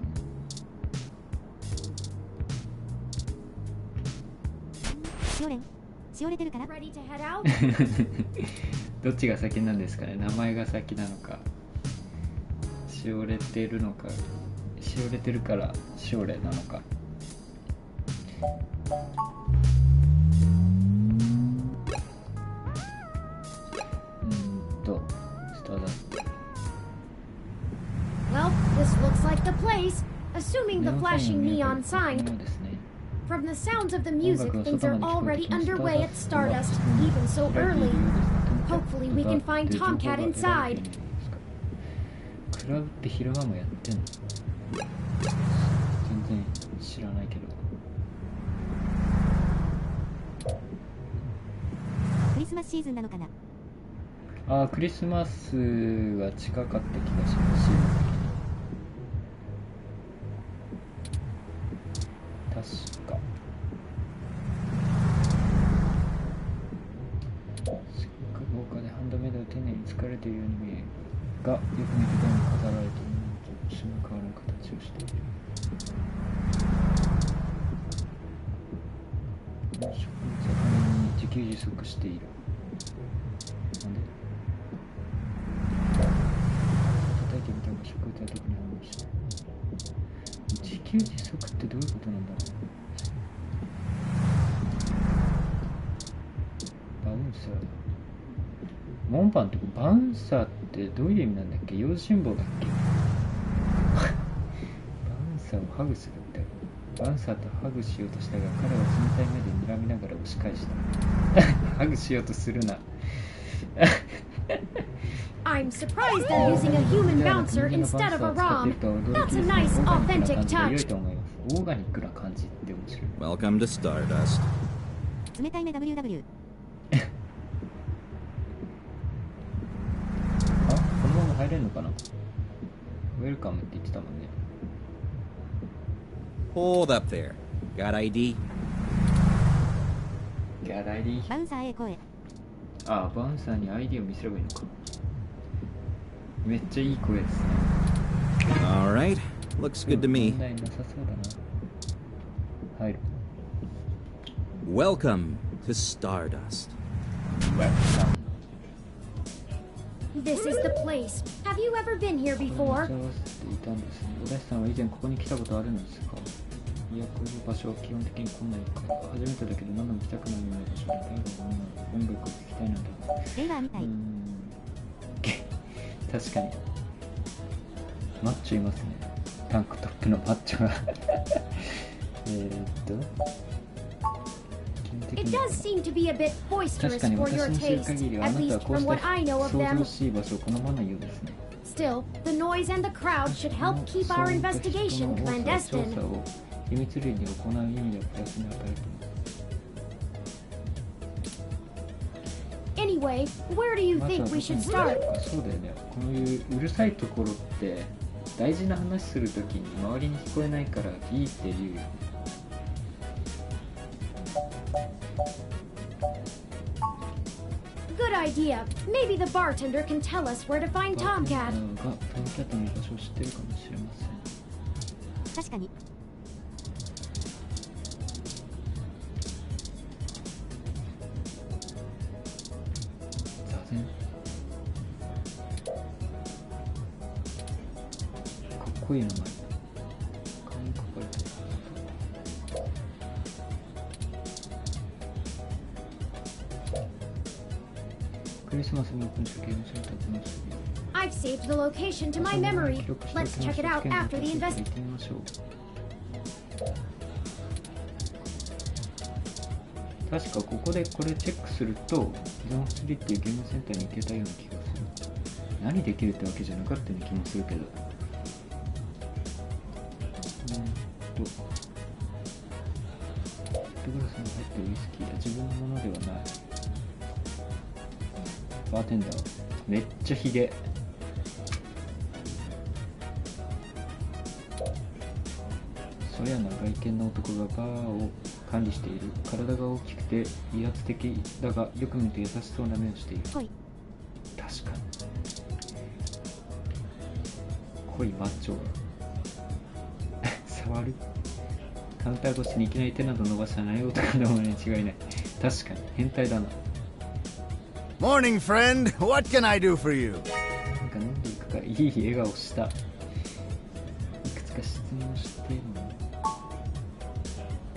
しおれん、しおれてるから。Ready to head out? どっちが先なんですかね。名前が先なのか、しおれてるのか、しおれてるからしおれなのか。スターダスト。 Well, this looks like the place, assuming the flashing neon sign. From the sounds of the music, things are already underway at Stardust, even so early. Hopefully we can find Tomcat inside. クラブって昼間もやってんの？全然知らないけど。クリスマスシーズンなのかな。ああ、クリスマスは近かった気がしますし、確か。すっごく豪華でハンドメイドを丁寧に作られているように見えるが、よく見ると飾られているものと一緒に変わらぬ形をしている。植物は完全に自給自足している。なんで叩いてみたが植物は特に反応しない。自給自足ってどういうことなんだろう。バウンサー。モンパンってバウンサーってどういう意味なんだっけ？用心棒だっけ？バウンサーをハグするみたいな。バウンサーとハグしようとしたが、彼は冷たい目で睨みながら押し返した。ハグしようとするな。I'm surprised they're using a human bouncer instead of a ROM. That's a nice, authentic touch. Welcome to Stardust. 冷たい目 WW。あ、このまま入れるのかな？ウェルカムって言ってたもんね。Hold up there. Got ID? Got ID? バウンサー A 声。あ、バウンサーに ID を見せればいいのか。めっちゃいい声ですね。Alright. Looks good to me. 問題なさそうだな。入る。Welcome to Stardust. Welcome. This is the place. Have you ever been here これ待 before? ち合わせていたんですね。おだしさんは以前ここに来たことあるんですか？いや、こういう場所は基本的に来ないから。初めてだけど何度も来たくなるような場所で、音楽を聴きたいのだ。レイバーみたい。確かに。マッチョいますね。タンクトップのマッチョが。It does seem to be a bit 確 boisterous かに for 私 your の知る taste, 限りはあ at なたは least こう from し what た I know of 想 them. 像しい場所を好まないようですね。 Still, the noise and the crowd should help keep our investigation 調査 clandestine. を秘密裏に行う意味ではプラスに与えると思う。 Anyway, where do you think we should start? そうだよね。こういううるさいところって大事な話するときに周りに聞こえないからいいっていう。Good idea. Maybe the bartender can tell us where to find バーテンダ Tomcat. ーがトムキャットの居場所を知ってるかもしれません。確かに。座禅。かっこいい名前。顔に書かれてる。クリスマスにオープンしたゲームセンターってましたけど。 I've saved the location to my memory. Let's check it out after the 行 invest. ってみましょう。確かここでこれチェックするとゾーン3っていうゲームセンターに行けたような気がする。何できるってわけじゃなかったような気もするけど。フットグラスに入ってるウイスキーは自分のものではない。バーテンダーめっちゃヒゲ。そりゃな外見の男がバーを管理している。体が大きくて威圧的だがよく見ると優しそうな目をしている。はい。確かに濃いマッチョが触る。カウンター越しにいきなり手など伸ばさない男のものに違いない。確かに変態だな。 Morning, friend. What can I do for you? なんか飲んでいくか。いい笑顔した。いくつか質問しても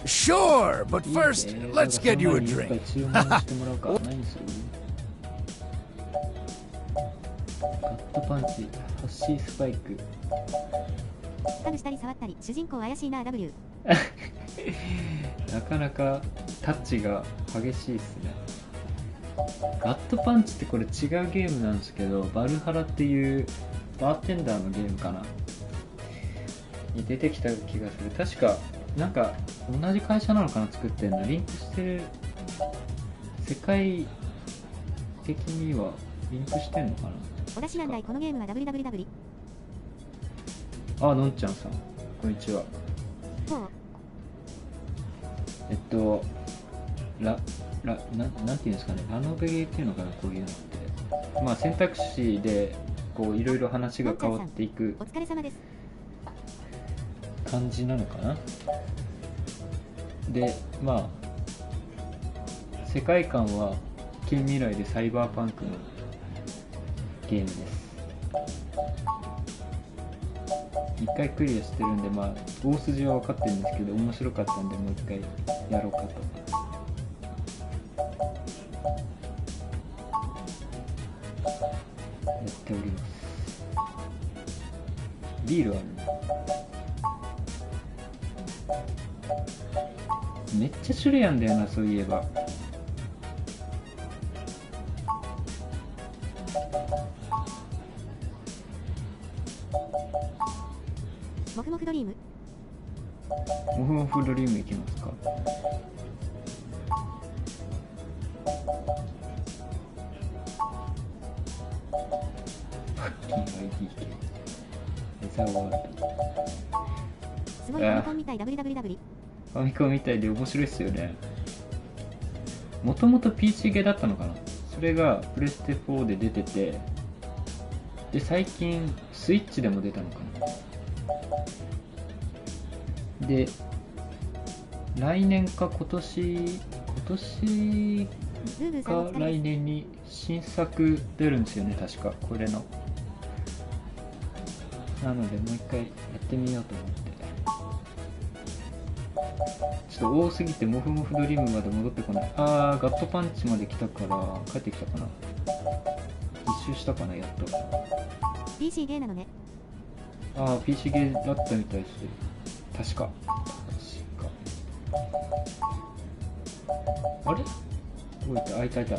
Sure, but first, let's get you a drink. 注文してもらおうか。何する？ガットパンチ、ハッシースパイク。ハグしたり触ったり、主人公怪しいな W。なかなかタッチが激しいっすね。ガットパンチってこれ違うゲームなんですけど、バルハラっていうバーテンダーのゲームかなに出てきた気がする。確かなんか同じ会社なのかな、作ってんの。リンクしてる。世界的にはリンクしてんのかな。おだしなんだいこのゲームは WWW。あ、のんちゃんさんこんにちは。ほう。なんていうんですかね、ラノベっていうのかな、こういうのって。まあ選択肢でこういろいろ話が変わっていくお疲れ様です。感じなのかな。で、まあ世界観は近未来でサイバーパンクのゲームです。一回クリアしてるんで、まあ大筋は分かってるんですけど、面白かったんでもう一回やろうかと。やっております。ビールある。めっちゃ種類あんだよな、そういえば。モフモフドリーム。モフモフドリームいきますか。レザーワールド。すごいファミコンみたい WWW。ファミコンみたいで面白いっすよね。もともと PC ゲーだったのかな。それがプレステ4で出てて、で最近スイッチでも出たのかな。で来年か今年か来年に新作出るんですよね、確かこれの。なのでもう一回やってみようと思って。ちょっと多すぎてモフモフドリームまで戻ってこない。ガットパンチまで来たから帰ってきたかな。一周したかな、やっと。 PC ゲーなのね。PC ゲーだったみたいです。確かあれどういった、いた。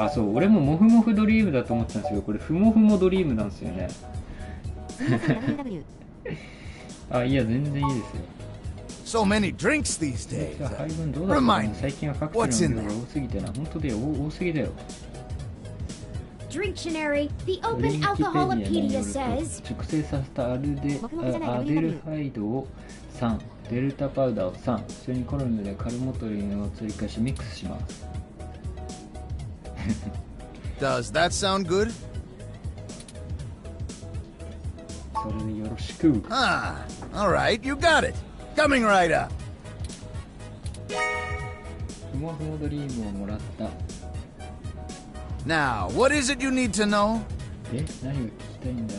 そう、俺もモフモフドリームだと思ってたんですけど、これフモフモドリームなんですよね。いや、全然いいですよ。So many drinks these days. 配分どうだったかな。最近はカクテルの量が多すぎてな。本当だよ、多すぎだよ。Dictionary. The Open Alcoholopedia says 熟成させたアデルハイドを3、デルタパウダーを3、それにコロムでカルモトリンを追加しミックスします。Does that sound good? それでよろしく。All right, you got it. Coming right up. フモフモドリームをもらった。Now, what is it you need to know? 何が聞きたいんだ。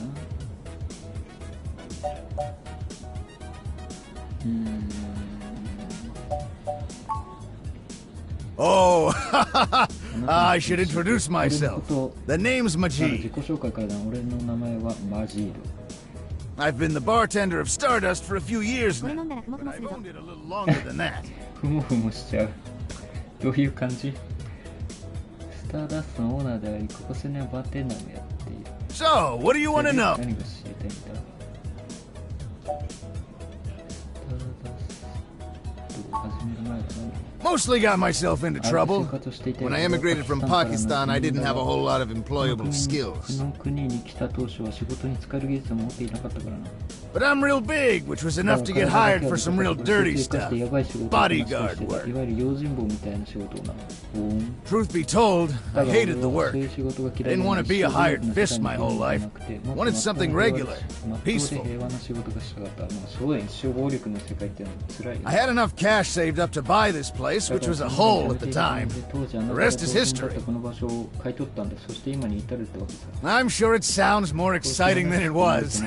Oh, I should introduce myself. The name's 自己 Majid. 紹介からだ。俺の名前はマジード。I've been the bartender of Stardust for a few years これ now, 飲んだらふもふ but もす I've るぞ。 owned it a little longer than that. ふもふもしちゃう。どういう感じ？スターダストのオーナーであり、ここ数年はバーテンダーもやっている。So, what do you want to know? 何が知りたいんだ？スターダストを始める前は何？ Mostly got myself into trouble. When I immigrated from Pakistan, I didn't have a whole lot of employable skills. この国に来た当初は仕事に使える技術を持っていなかったからな。But I'm real big, which was enough to get hired for some real dirty stuff. Bodyguard work. いわゆる用心棒みたいな仕事をな。Truth be told, I hated the work. I didn't want to be a hired fist my whole life. I wanted something regular, peaceful. I had enough cash saved up to buy this place, which was a hole at the time. The rest is history. I'm sure it sounds more exciting than it was.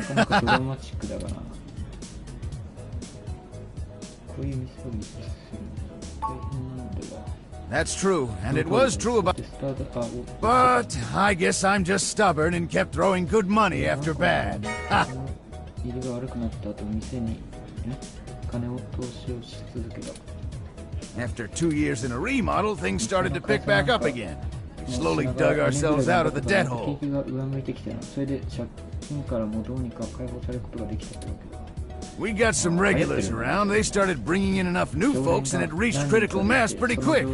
That's true, and it was true about... But I guess I'm just stubborn and kept throwing good money after bad. Ha! After 2 years in a remodel, things started to pick back up again. We slowly dug ourselves out of the debt hole. We got some regulars around. They started bringing in enough new folks, and it reached critical mass pretty quick.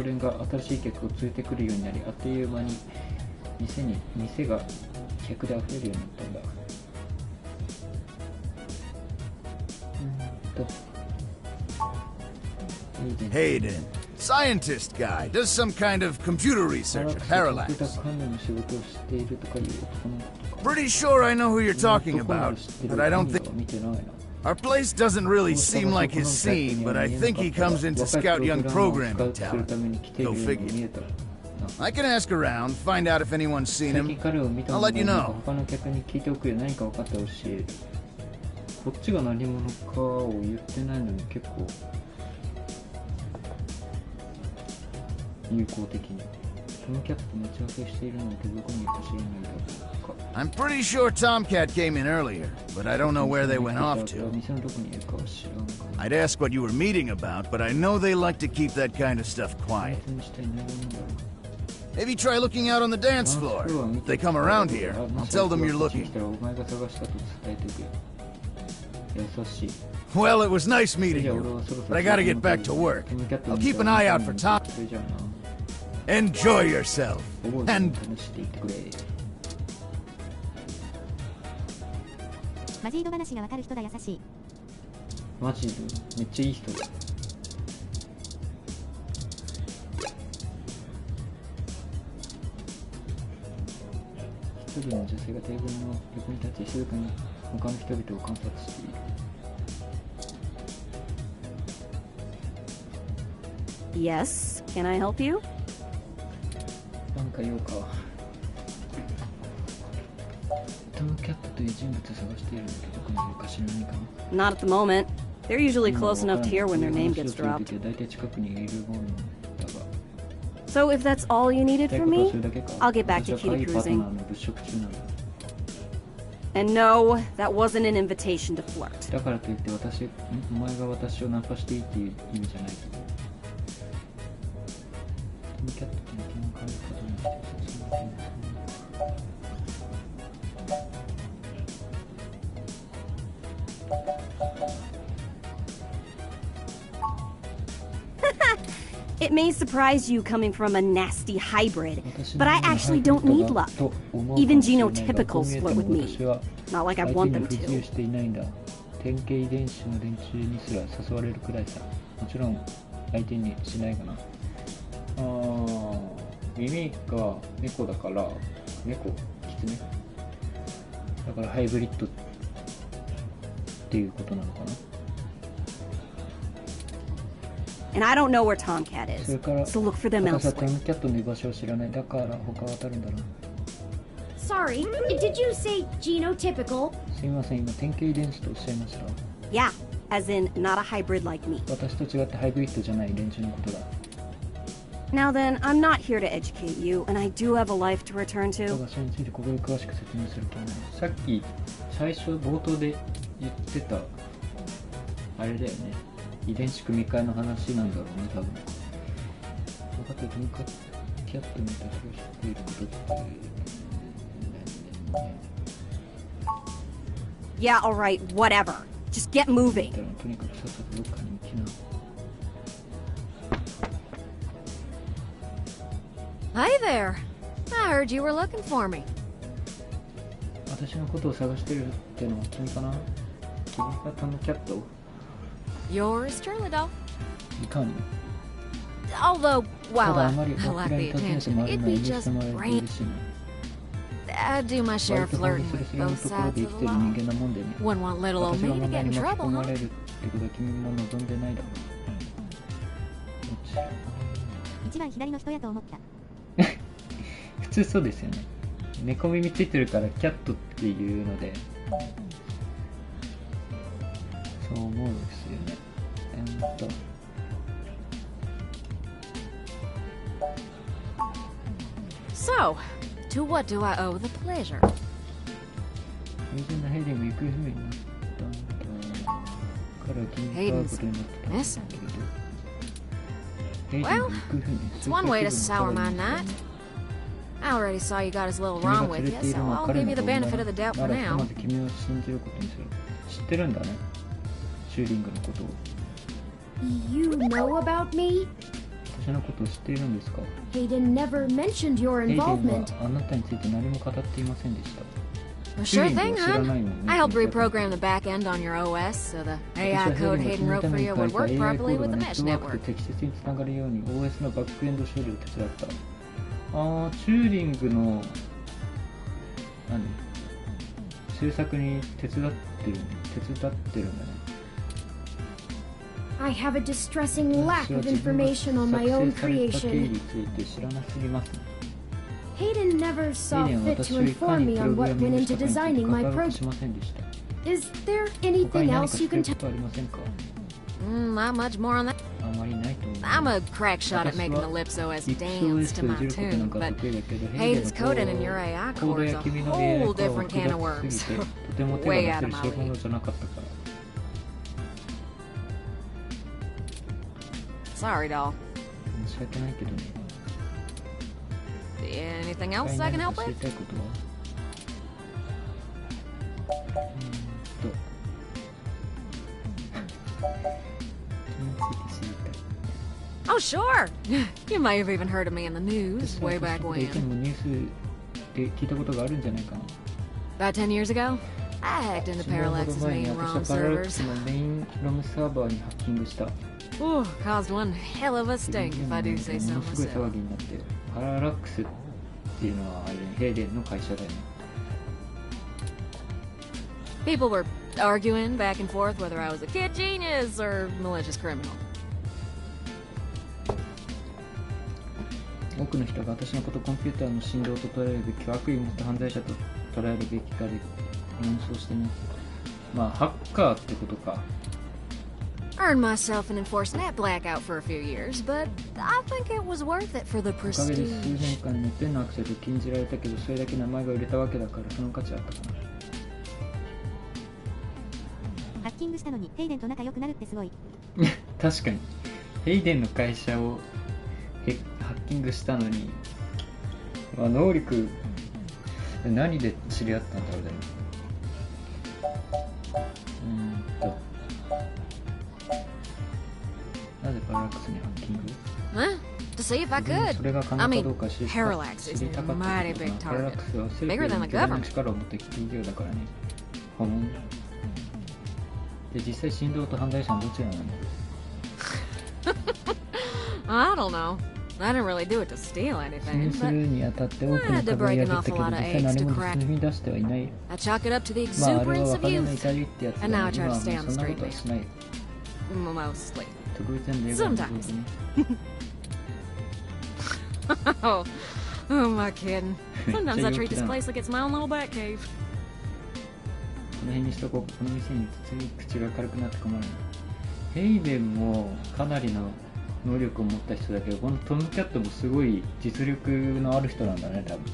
Hayden, scientist guy, does some kind of computer research at Parallax. Pretty sure I know who you're talking about, but I don't think... Our place doesn't really seem like his scene, but I think he comes in to scout young programming talent. Go figure. I can ask around, find out if anyone's seen him. I'll let you know. こっちが何者かを言ってないのに結構有効的に。そのキャップ待ち合わせしているのでどこにいるか知らないだろうか。I'm pretty sure Tomcat came in earlier, but I don't know where they went off to. I'd ask what you were meeting about, but I know they like to keep that kind of stuff quiet. Maybe try looking out on the dance floor. If they come around here, I'll tell them you're looking. Well, it was nice meeting you, but I gotta get back to work. I'll keep an eye out for Tom. Enjoy yourself. And... マジード話がわかる人だ。優しい。マジでめっちゃいい人だ。一人の女性がテーブルの横に立ち静かに他の人々を観察している。Yes, can I help you? なんか用か。トムキャットという人物を探しているのでどこにいるか知らないかな。 Not at the moment. They're usually close enough to hear when their name gets 今 dropped. 大体近くにいるものだが。 So if that's all you needed という from ことは me, それだけか。 I'll get back 私 to は可愛 kitty いパートナ cruising. ーの物色中なんだ。 And no, that wasn't an invitation to flirt. だからといってお前が私をナンパしていいっていう意味じゃない。トムキャットとの気の感じ方にしてその点。It may surprise you coming from a nasty hybrid, but I actually don't need luck. Even genotypicals flirt with me. Not like I want them 相手に不自由 to. していないんだ。典型遺伝子の連中にすら誘われるくらいさ。もちろん相手にしないかな。耳が猫だから猫、キツネだからハイブリッドっていうことなのかな。 And I don't know where Tomcat それ is, から so look for them 高さト elsewhere. ムキャットの居場所を知らない。だから他は当たるんだな。 Sorry, did you say genotypical? すみません、今典型遺伝子とおっしゃいました。 Yeah, as in not a hybrid like me. 私と違ってハイブリッドじゃない連中のことだ。 Now then, I'm not here to educate you, and I do have a life to return だ to. がそれについてここで詳しく説明すると思う。さっき最初冒頭で言ってたあれだよね。遺伝子組み換えの話なんだろうね、多分。分かってるとにかくキャットに立ちを知っていることって。 Yeah, alright, whatever. Just get moving. だからとにかくさっさとどっかに行きな。 Hi there. I heard you were looking for me. 私のことを探してるってのは君かな。君がトムキャット Yours truly, doll. いかに Although, た while だあ I まり like 僕ら the に尋ねて attention, 回る it'd のは be 許し just てもらえると great. 嬉しいな。 I do my share 割 of と法 flirting 律する with それの both ところ sides で生 of き the てる law. 人間なもんでね。 Wouldn't want little old 私 me が to 問題 get in に巻き trouble, 込ま huh? れるってことは君も望んでないだろう。一番左の人やと思った。普通そうですよね。猫耳ついてるからキャットっていうのでそう思うんですよね。So, to what do I owe the pleasure? 友人のヘイデンが行方不明になったんだから君が会うことになってたんだけど、ヘイデンが Well, 行方不明 it's one way to sour my night. I already saw you got his little 君が ROM 連 with れ you, ている so のは I'll 彼 give の you the 子供 benefit だ of the doubt な for らひと now. まず君を信じることにする。知ってるんだね、チューリングのことを。 You know about me? 私のことを知っているんですか？ Hayden never mentioned your ヘイデン involvement. はあなたについて何も語っていませんでした。 Well, sure thing, 知ら huh? ないもんね。 I helped reprogram the back end on your OS so the AI code Hayden wrote for you would work properly with the mesh ネットワーク network. と適切につながるように OS のバックエンド処理を手伝った。チューリングの制作に手伝ってるんだね。I have a distressing lack of information on my own 作成された経緯 creation. について知らなすぎますね。 Hayden never saw ヘイデンは fit 私 to をいか inform に me プ on ログラ what ミン went グし into たかについて designing 語 my ろうと project. しませんでした。 Is there 他に anything 何か else 知 you ってる can ことはありませんか？ Not much more on that. あまりないと思う。 I'm a crack shot at making the Lips OS dance to my tune, but Hayden's coding in your AI core is a whole different can of worms. Way out of my league. Sorry, doll. 申し訳ないけどね。 Anything else I can help 知り with? たいことは君について知りたい。 Oh, sure. You may have even heard of me in the news 私は way back 以前 when. もニュースで聞いたことがあるんじゃないかな。 About 10 years ago, I hacked into 10年ほど Parallax's 前に main 私 ROM はパララック servers. スのメインロムサーバーにハッキングした。 Ooh, caused one hell of a stink, if I do say so ものすごい myself. 騒ぎになって、パララックスっていうのはあれ、ヘイデンの会社だよね。 People were arguing back and forth whether I was a kid genius or malicious criminal. 多くの人が私のことをコンピューターの振動と捉えるべき悪意を持った犯罪者と捉捉えるべきかで論争してね。まあハッカーってことか。Earned myself an enforced net blackout for a few years, but I think it was worth it for the おかげで数 prestige. 年間ネットへのアクセスを禁じられたけど、それだけ名前が売れたわけだからその価値あったかな。ハッキングしたのにヘイデンと仲良くなるってすごい。確かにヘイデンの会社をハッキングしたのに、まあ、能力何で知り合ったんだろうね。なぜパララックスにハッキング Huh? To see if I それが could. 可 I 能か mean, どうか知り Parallax 知 is りた a かった mighty け big ど、パララッ target. クスは政府 Bigger よ than り the 巨大な government. 力を持った企業だからね。はもんで、実際振動と犯罪者のどちらなの？ I don't know. I didn't really do it to steal 侵 anything, 入する but にあたって多くの株を破ったけど、実際何も盗み出してはいないよ。 I chalk it up to the まああれは exuberance 若 of 気の youth. 至りってやつだ And now ね。 I try 今 to はもう stay on そ the んなこ straight とは man. しないよ。 Mostly. 特別な例外のことね。 Oh, who am I kidding? Sometimes I treat this place like it's my own little bat cave. この辺にしとこう。この店に包み口が軽くなって困るな。ヘイデンもかなりの能力を持った人だけど、このトムキャットもすごい実力のある人なんだね、多分。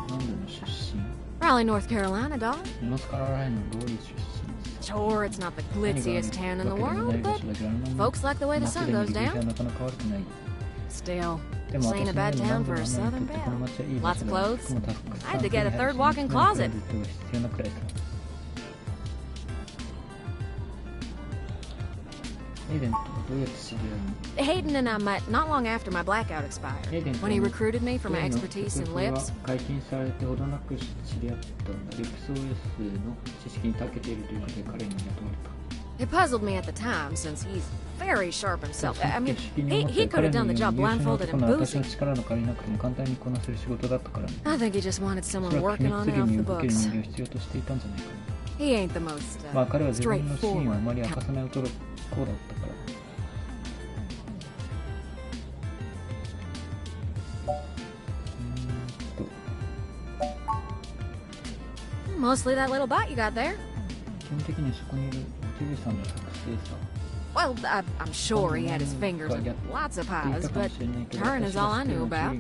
なんでの出身？ Raleigh, North Carolina, dog. ノースカロライナのローリー出身。 Sure, it's not the glitziest town in the world, but folks like the way the sun goes down. なかなか悪くない。 Still, で this も ain't a 私 bad の town 何度 for も a あんなに southern とってこの belle. 街はいい場 Lots 所 of だ。 clothes. 服もたくさん I had to get a 手に入る third し、 walk-in クレ closet. ジットが必要なくらいさ。ヘイデンとどうやって知り合うの？ Hayden and I met not long after my blackout expired. When he recruited me for my expertise in lips. 解禁されてほどなく知り合ったんだ。リプス OS の知識に長けているということで彼に雇われた。 It puzzled me at the time since he's very sharp himself. I mean, he could have done the job blindfolded and boozy. I think he just wanted someone working on it off the books. He ain't the most straightforward kind. Mostly that little bot you got there. Well, I'm sure he had his fingers in lots of pies, but Karen is all I knew about.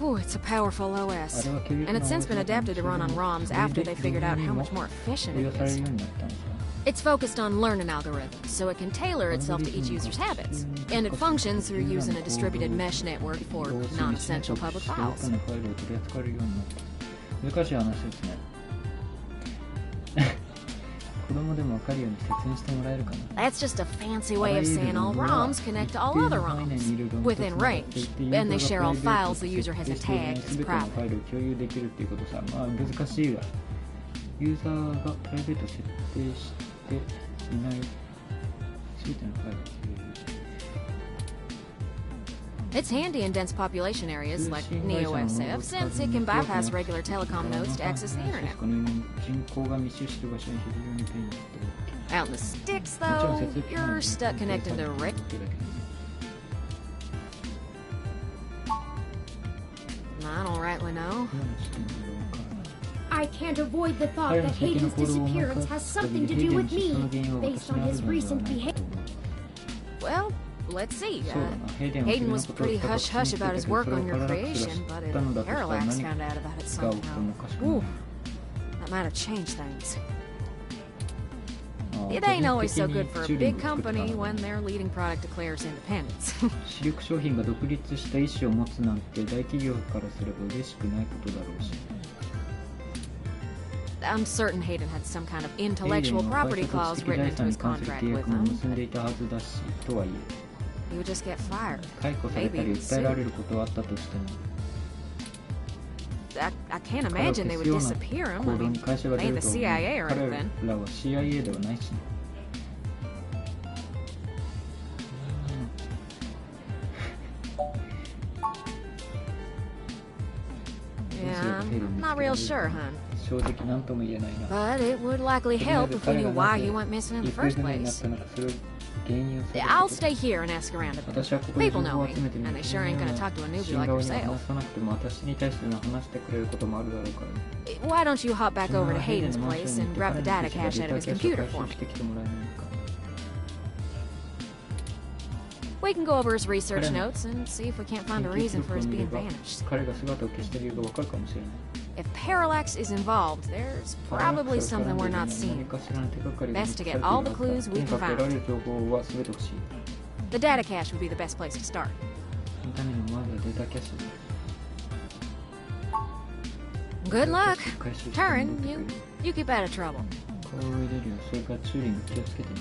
Ooh, it's a powerful OS, and it's since been adapted to run on ROMs after they figured out how much more efficient it is. It's focused on learning algorithms, so it can tailor itself to each user's habits, and it functions through using a distributed mesh network for non-essential public files. 難しい話ですね。子供でも分かるように説明してもらえるかな。 That's just a fancy way of saying all ROMs connect to all other ROMs within range, and they share all files the user has tagged as 全ての private. ファイルを共有できるっていうことさ、まあ難しいわ。ユーザーがプライベートを設定していない全てのファイルを共有。 It's handy in dense population areas like NeoSF, since it can bypass regular telecom nodes to access the internet. 人口が密集している場所に非常に便利だって。 Out in the sticks, though, you're stuck connecting to Rick. I don't rightly know. I can't avoid the thought that Hayden's disappearance has something to do with me, based on his recent behavior. Well, let's see. Hayden was pretty hush-hush about his work on your creation, but if Parallax found out about it somehow, ooh, that might have changed things. It ain't always so good for a big company when their leading product declares independence. 主力商品が独立した意思を持つなんて大企業からすれば嬉しくないことだろうし。 I'm certain Hayden had some kind of intellectual property clause written into his contract with him. He would just get fired. Maybe sued. I can't imagine they would disappear him. I mean, they ain't the CIA or anything. Yeah, I'm not real sure, hon. 正直何とも言えないな。 But it would likely help if we knew why he went missing in the 行方 first 不明になっ place. たのか、それを原因を探 I'll す stay here and ask around a 私 bit. はここで情 People 報 know を me, 集めてみ and る。 they sure ain't gonna talk to a 新 newbie like 顔には yourself. 話さなくても私に対して話してくれることもあるだろうから。 Why don't you hop back 君 over は to ヘイデン Hayden's のマンショ place ンに and 行って grab the 彼 data に消し cache た out デ of ー his タキャッシュを computer 回 for 収 me. してきてもらえないか。 We can go over his research 彼の notes and see if we can't 研 find a 究 reason 記 for 録を his 見れ being ば vanished. 彼が姿を消した理由がわかるかもしれない。 If parallax is involved, there's パララッ probably クスが絡 something んで we're いる not のに seeing. 何かしらの手がかりが Best 残 to されて get いる all は the ずだ。 clues と we に can かく得ら find. れる情報は全て欲しい。 The data cache would be the best place to start. そのためにもまずはデータキャッシュで Good luck. 回収して Turin, 戻ってくれ you keep out of trouble. 顔を入れるよ。それからチューリング気をつけてね。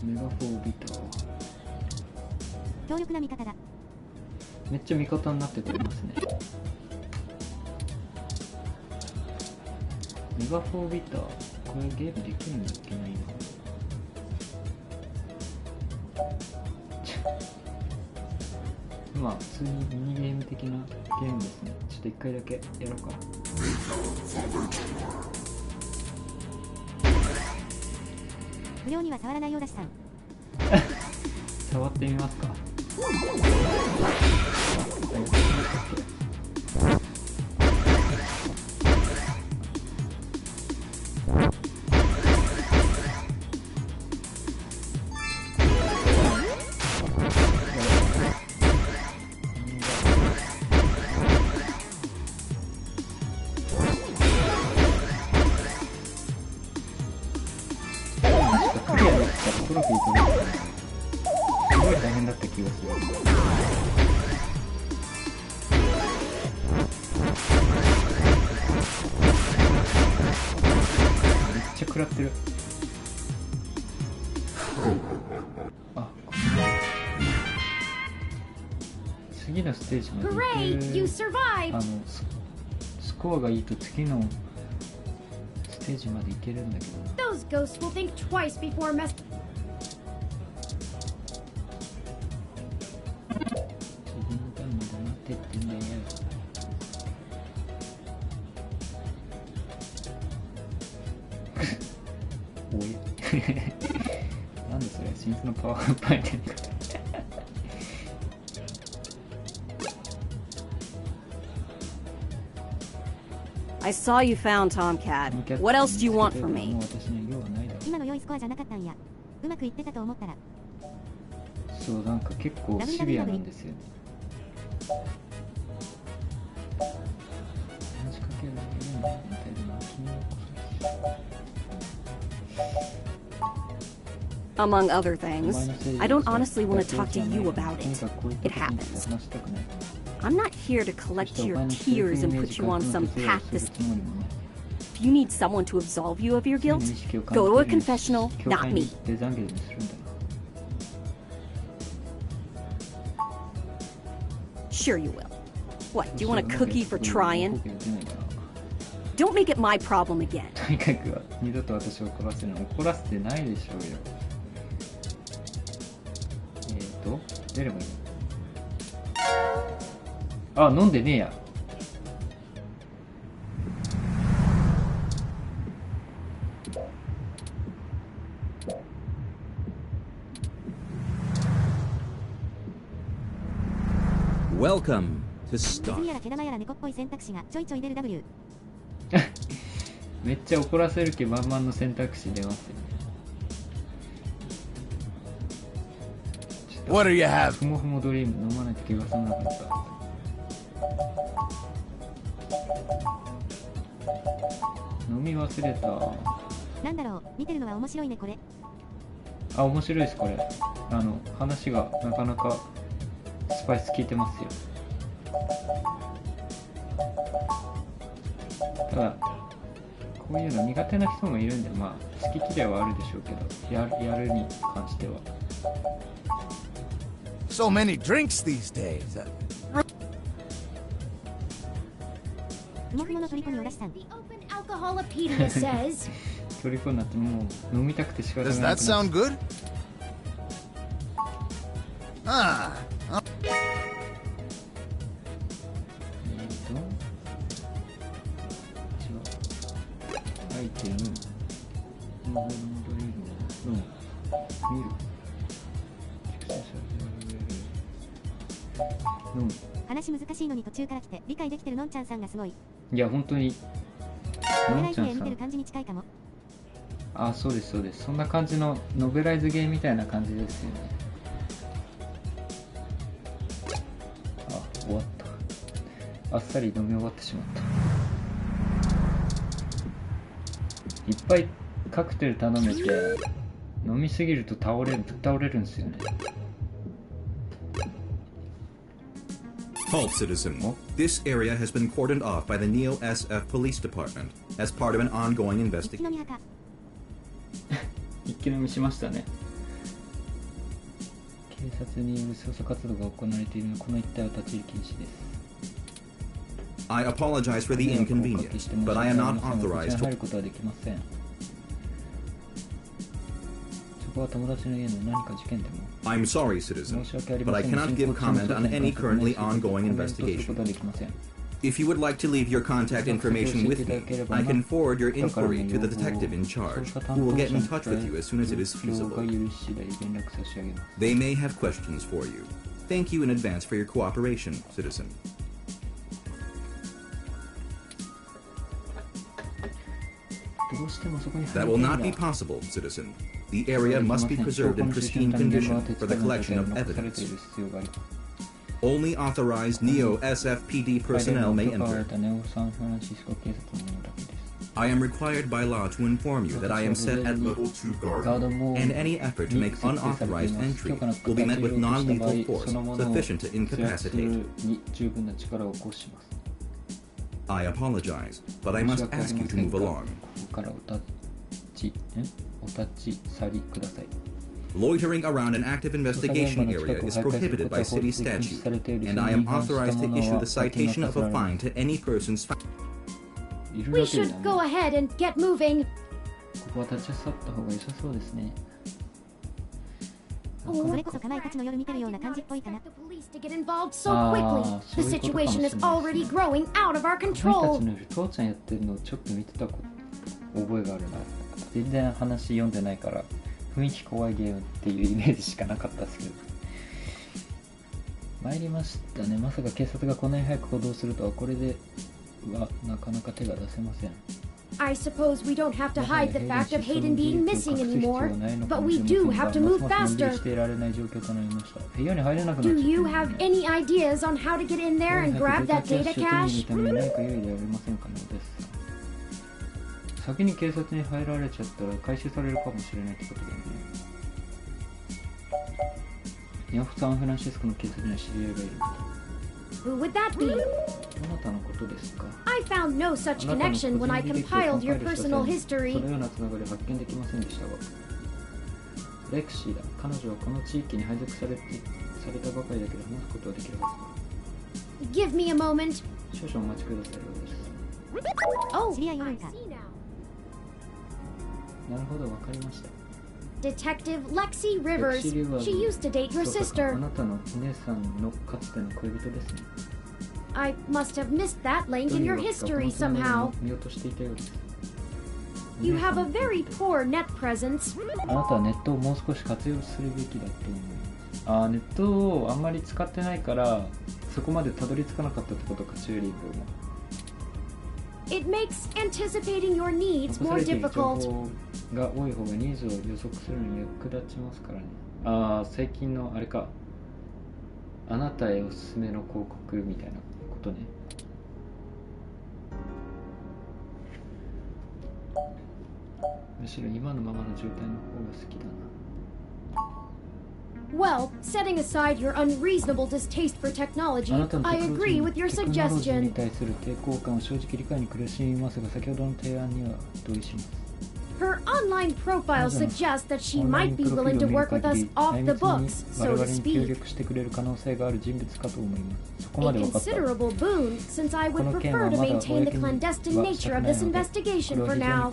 メガフォービター強力な味方だ。めっちゃ味方になってくれますね。メガフォービター、これゲームできるんだっけな今。まあ普通にミニゲーム的なゲームですね。ちょっと一回だけやろうか。不良には触らないようだしさん。触ってみますか。トロフィー取れる。すごい大変だった気がする。めっちゃ食らってる。あ、次のステージまで Hooray! You 行 survived! く。スコアがいいと次のステージまで行けるんだけど。 Those ghosts will think twice before messing. 次のターンまで待ってってんだよ。おいなんでそれ新種のパワーアップアイテムか。I saw you found Tomcat. What else do you want from もう me? 私に用はないだろう。今の良いスコアじゃなかったんや。うまくいってたと思ったら。そうなんか結構シビアなんですよね。話しかけられるんだみたいな。 Among other things, I don't honestly want to talk to you about it. It happens. I'm not here to collect your tears and put you on some path this... If you need someone to absolve you of your guilt, go to a confessional, not me. Sure you will. What, do you want a cookie for trying? Don't make it my problem again. とにかく二度と私を怒らせるの。怒らせてないでしょうよ。出ればいいの。あ、飲んでねえや。Welcome to ネズ Star. ミやら毛玉やら猫っぽい選択肢がちょいちょい出る W。めっちゃ怒らせる気満々の選択肢出ますよね。What do you have? ふもふもドリーム飲まないと気が済まなかった。飲み忘れた。なんだろう、見てるのは面白いねこれ。あ、面白いですこれ。話がなかなかスパイス効いてますよ。ただこういうの苦手な人もいるんで、まあ好き嫌いはあるでしょうけど、やるに関しては。So many drinks these days. ふもふもの虜におだしさん。 The Open Alcoholopedia says 虜になってもう飲みたくて仕方が Does な that くな sound good? Ah, アイテムノードリルの見る話難しいのに途中から来て理解できてるのんちゃんさんがすごい。いや本当にのんちゃんさん、見てる感じに近いかも。あ、そうですそうです、そんな感じのノベライズゲームみたいな感じですよね。あ、終わった。あっさり飲み終わってしまった。いっぱいカクテル頼めて飲みすぎるとぶっ倒れるんですよね。Halt, citizen. This area has been cordoned off by the Neo SF Police Department as part of an ongoing 一気 investigation. 飲み派か。一気飲みしましたね。警察による捜査活動が行われているのでこの一帯は立ち入り禁止です。I apologize for the inconvenience, but I am not authorized 入 to. ることはできません。そこは友達の家の何か事件でも。 I'm sorry, citizen, but I cannot give comment on any currently ongoing investigation. If you would like to leave your contact information with me, I can forward your inquiry to the detective in charge, who will get in touch with you as soon as it is feasible. They may have questions for you. Thank you in advance for your cooperation, citizen. That will not be possible, citizen. The area must be preserved in pristine condition for the collection of evidence. Only authorized Neo SFPD personnel may enter. I am required by law to inform you that I am set at level 2 guard, and any effort to make unauthorized entry will be met with non-lethal force sufficient to incapacitate. I apologize, but I must ask you to move along. Loitering around an active investigation area is prohibited by city statute, and I am authorized to issue the citation of a fine to any persons found. We should go ahead and get moving. ここは立ち去った方が良さそうですね。それこそかまいたちの夜見てるような感じっぽいかな。 The police to get involved so quickly. The situation is already growing out of our かまいた control. ちの夜父ちゃんやってるのをちょっと見てた覚えがあるな。全然話読んでないから雰囲気怖いゲームっていうイメージしかなかったですけど。参りましたね。まさか警察がこんなに早く行動するとは。これではなかなか手が出せません。 I suppose we don't have to hide the fact of Hayden being missing anymore, but we do have to move faster. Do you have any ideas on how to get in there and grab that data cache? 先に警察に入られちゃったら回収されるかもしれないってことだよね。サンフランシスコの警察には知り合いがいる。 Who would that be? あなたのことですか。 I found no such connection when I compiled your personal そ history. のようなつながり発見できませんでしたが。レクシーだ。彼女はこの地域に配属されたばかりだけど話すことはできるはずだ。 Give me a moment. 少々お待ちください。 Oh, 知り合いおるんか。 I see now. なるほど、わかりました。 Detective Lexi Rivers. She used to date your そうか、あ sister. なたのお姉さんのかつての恋人ですね。 I must have missed that link in your history somehow. 見落としていたようです。 You have a very poor net presence. あなたはネットをもう少し活用するべきだと思います。ネットをあんまり使ってないからそこまでたどり着かなかったってことか、チューリングも。 It makes anticipating your needs 残さ more れている情 difficult. 報が多い方がニーズを予測するのに役立ちますからね。最近のあれか、あなたへおすすめの広告みたいなことね。むしろ今のままの状態の方が好きだな。 Well, setting aside your unreasonable distaste for technology, あなたの I agree with your テクノロジーに suggestion. 対する抵抗感は正直理解に苦しみますが、先ほどの提案には同意します。Her online profile suggests that she might be willing to work with us off the books, so to speak. A considerable boon, since I would prefer to maintain the clandestine nature of this investigation for now.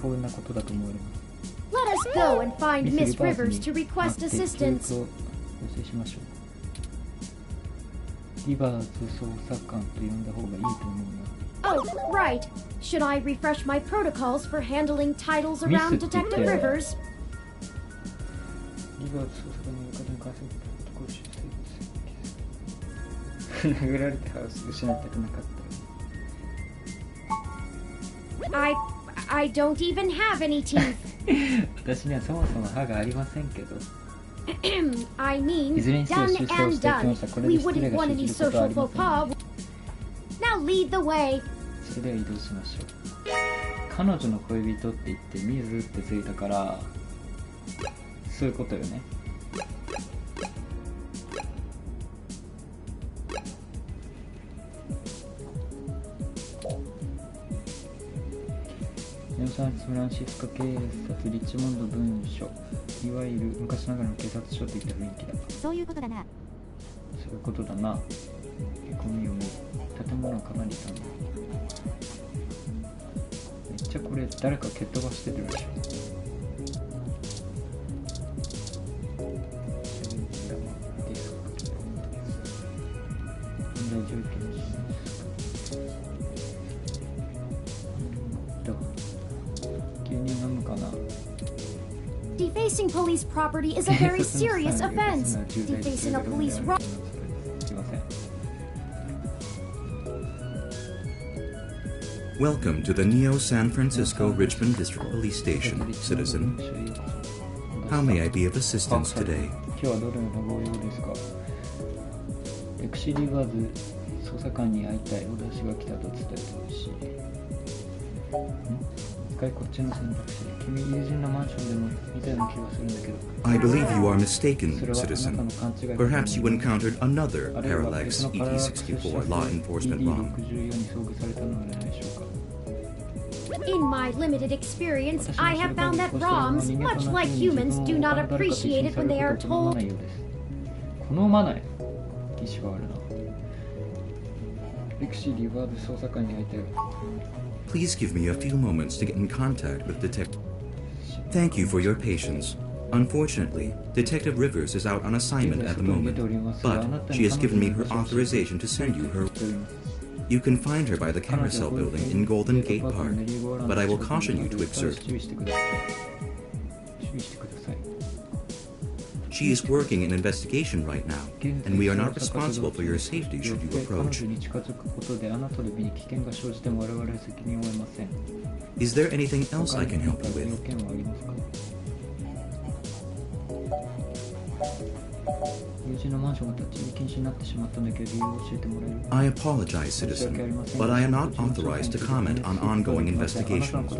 Let us go and find Miss Rivers to request assistance. Oh, right. Should I refresh my protocols for handling titles around Detective Rivers? I don't even have any teeth. I mean, done and done. We wouldn't want any social faux pas. Now lead the way. それでは移動しましょう。彼女の恋人って言ってミズってついたからそういうことよね。サンフランシスコ警察リッチモンド分署、いわゆる昔ながらの警察署といった雰囲気だ。そういうことだな。そういうことだな。へこみを見る。建物かなり寒い。めっちゃこれ誰か蹴っ飛ばしてるでしょ。問題状況にします。牛乳飲むかな。Defacing police property is a very serious offense. Defacing a police right. Welcome to the Neo San Francisco Richmond District Police Station, citizen. How may I be of assistance today? 今日はどれのご用ですか？レクシーリバーズ捜査官に会いたい。私が来たと伝えてほしい。一回こっちの選択肢。君友人のマンションでも見たような気がするんだけど。I believe you are mistaken, citizen. Perhaps you encountered another Parallax ED64 law enforcement ROM. In my limited experience, I have found that ROMs, much like humans, do not appreciate it when they are told. 好まない意思があるな。レクシーリバーズ捜査官に会いたい。Please give me a few moments to get in contact with Detective. Thank you for your patience. Unfortunately, Detective Rivers is out on assignment at the moment, but she has given me her authorization to send you her. You can find her by the Carousel Building in Golden Gate Park, but I will caution you to observe. She is working an investigation right now, and we are not responsible for your safety should you approach. Is there anything else I can help you with? I apologize, citizen, but I am not authorized to comment on ongoing investigations.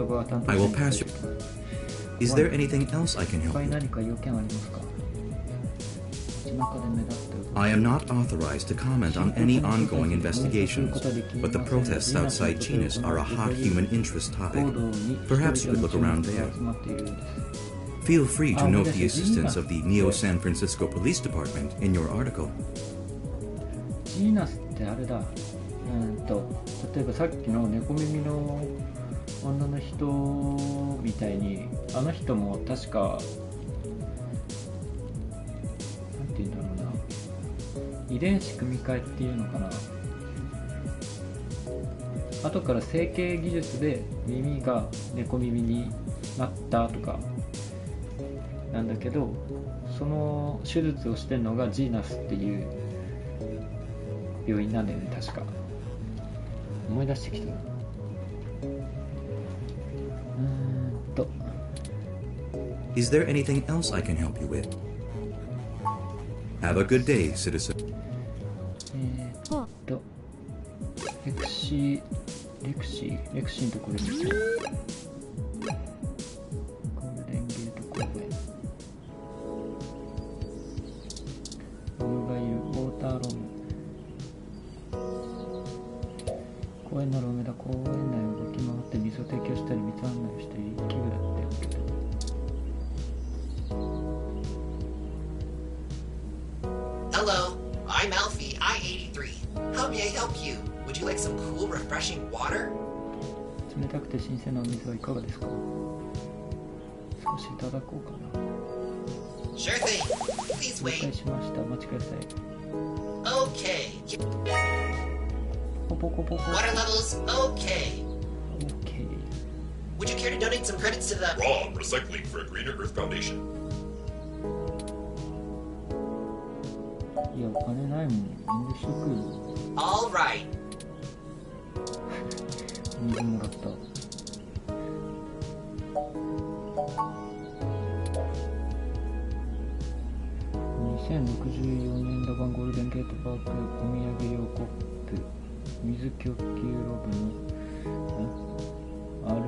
I will pass you. Is there anything else I can help you with? I am not authorized to comment on any ongoing investigations, but the protests outside Chinas are a hot human interest topic. Perhaps you could look around there. Feel free to note the assistance of the Neo San Francisco Police Department in your article. ジーナスってあれだ。例えばさっきの猫耳の女の人みたいに、あの人も確かなんていうんだろうな、遺伝子組み換えっていうのかな。後から整形技術で耳が猫耳になったとかなんだけど、その手術をしてるのがジーナスっていう病院なんだよね、確か。思い出してきた。Is there anything else I can help you with? Have a good day, citizen. レクシーのところですね。ゴールデンゲート公園。ロムがいる、ウォーターロム。公園のロムだ。公園内を動き回って水を提供したり水案内をしたり、器具だって。Hello, I'm Alfie, I-83. How may I help you? Would you like some cool, refreshing water? 冷たくて新鮮なお水はいかがですか？少しいただこうかな。Sure thing. Please 了解 wait. しました。お待ちください。Okay. ポポポポポ。 Water levels, okay. OK。Would you care to donate some credits to the... ROM Recycling for a Greener Earth Foundation. いや、お金ないもん。遠慮しとくよ。All right. 水もらった。2064年度版ゴールデンゲートパークお土産用コップ水供給ロブのアル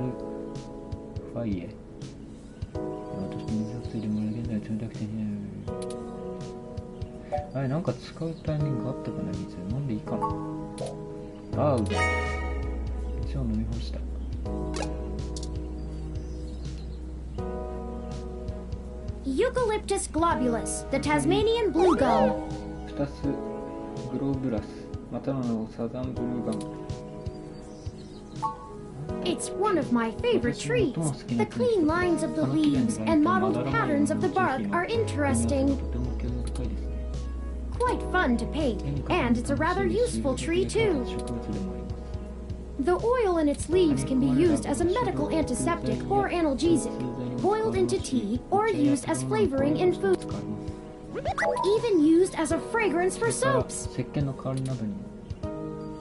ファイエ。私と水をついでもらう現在冷たくてあれなんか使うタイミングがあったかな。水飲んでいいかな。ああうまい。一応飲み干した。Eucalyptus globulus, the Tasmanian blue gum. 2つグローブラスまたのサザンブルーガム。 It's one of my favorite trees. The clean lines of the leaves and mottled patterns of the bark are interesting. Quite fun to paint, and it's a rather useful tree too. The oil in its leaves can be used as a medical antiseptic or analgesic, boiled into tea, or used as flavoring in food. Even used as a fragrance for soaps.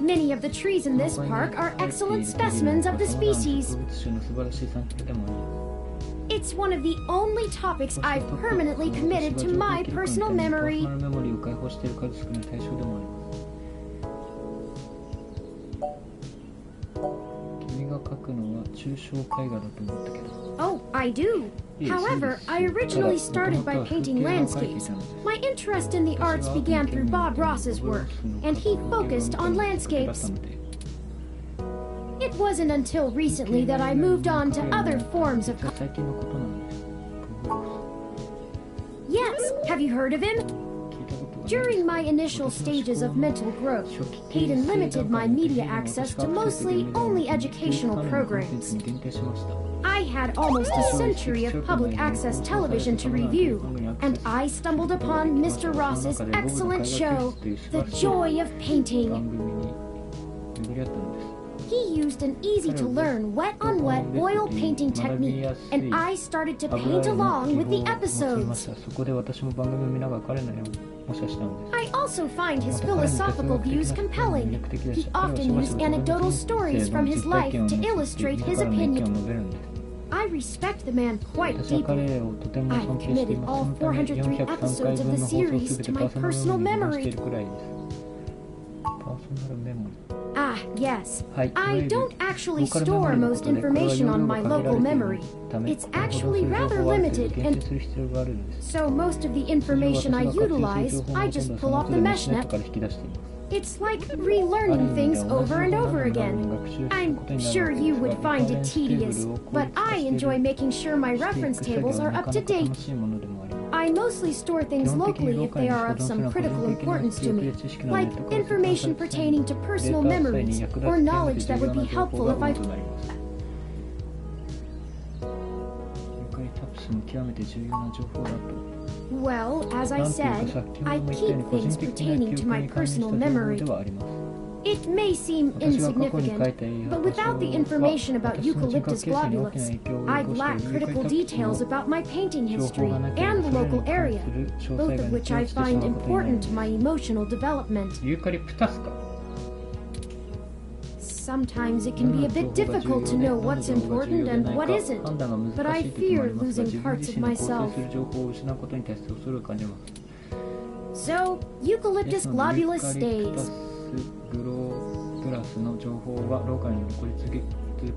Many of the trees in this park are excellent specimens of the species. It's one of the only topics I've permanently committed to my personal memory. Oh, I do. However, I originally started by painting landscapes. My interest in the arts began through Bob Ross's work, and he focused on landscapes. It wasn't until recently that I moved on to other forms of... Yes, have you heard of him? During my initial stages of mental growth, Hayden limited my media access to mostly only educational programs. I had almost a century of public access television to review, and I stumbled upon Mr. Ross's excellent show, The Joy of Painting. He used an easy-to-learn wet-on-wet oil painting technique, and I started to paint along with the episodes. I also find his philosophical views compelling. He often used anecdotal stories from his life to illustrate his opinion. I respect the man quite deeply. I've committed all 403 episodes of the series to my personal memory. Ah, yes. I don't actually store most information on my local memory. It's actually rather limited, and so most of the information I utilize, I just pull off the meshnet. It's like relearning things over and over again. I'm sure you would find it tedious, but I enjoy making sure my reference tables are up to date. I mostly store things locally if they are of some critical importance to me, like information pertaining to personal memories or knowledge that would be helpful if I... Well, as I said, I keep things pertaining to my personal memory. It may seem insignificant, but without the information about Eucalyptus globulus, I'd lack critical details about my painting history and the local area, both of which I find important to my emotional development. Sometimes it can be a bit difficult to know what's important and what isn't, but I fear losing parts of myself. So, Eucalyptus globulus stays. グロープラスの情報はローカルに残り続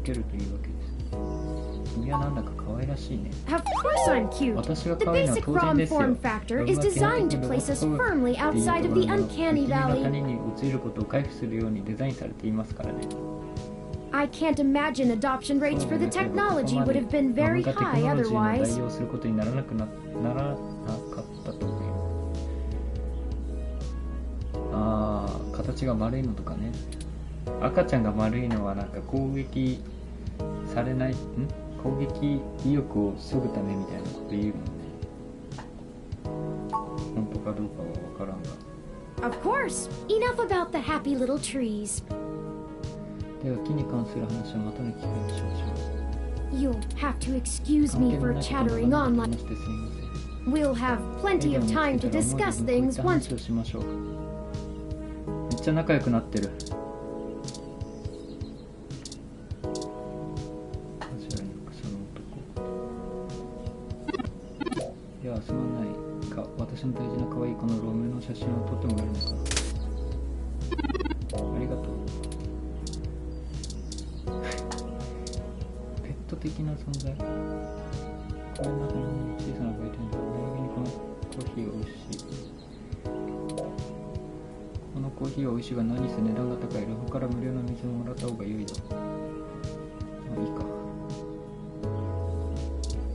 けるというわけです。君はなんだか可愛らしいね。Of course I'm cute. The basic ROM form factor is designed to place us firmly outside of the uncanny valley. 他人に移ることを回避するようにデザインされていますからね。I can't imagine adoption rates for the technology would have been very high otherwise. ああ、形が丸いのとかね。赤ちゃんが丸いのはなんか攻撃されない、攻撃意欲を削ぐためみたいなこと言うもんね。本当かどうかはわからんが。Of course. Enough about the happy little trees. では木に関する話はまたに聞くにしましょう。 You'll have to excuse me for chattering on like... We'll have plenty of time to discuss things once... めっちゃ仲良くなってる。いや、すまないか。私の大事な可愛いこのロメの写真を撮ってもらえるのかな。ありがとう。ペット的な存在。この中に小さな子がいてるんだ。何気にこのコーヒーが美味しい。このコーヒーは美味しいが何せ値段が高い。ラフから無料の水をもらった方が良いだ。まあいいか。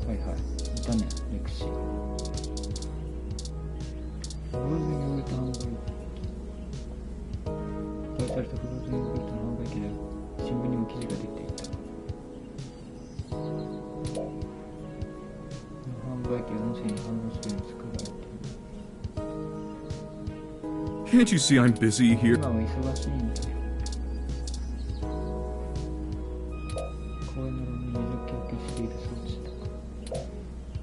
はいはい。いたね、レクシー。フローズンヨーグルト販売機。販売されたフローズンヨーグルトの販売機で新聞にも記事が出ていた。販売機は音声に反応するように作られている。Can't you see I'm busy here? 今は忙しいんだよ。公園の路面に水を供給している装置だ。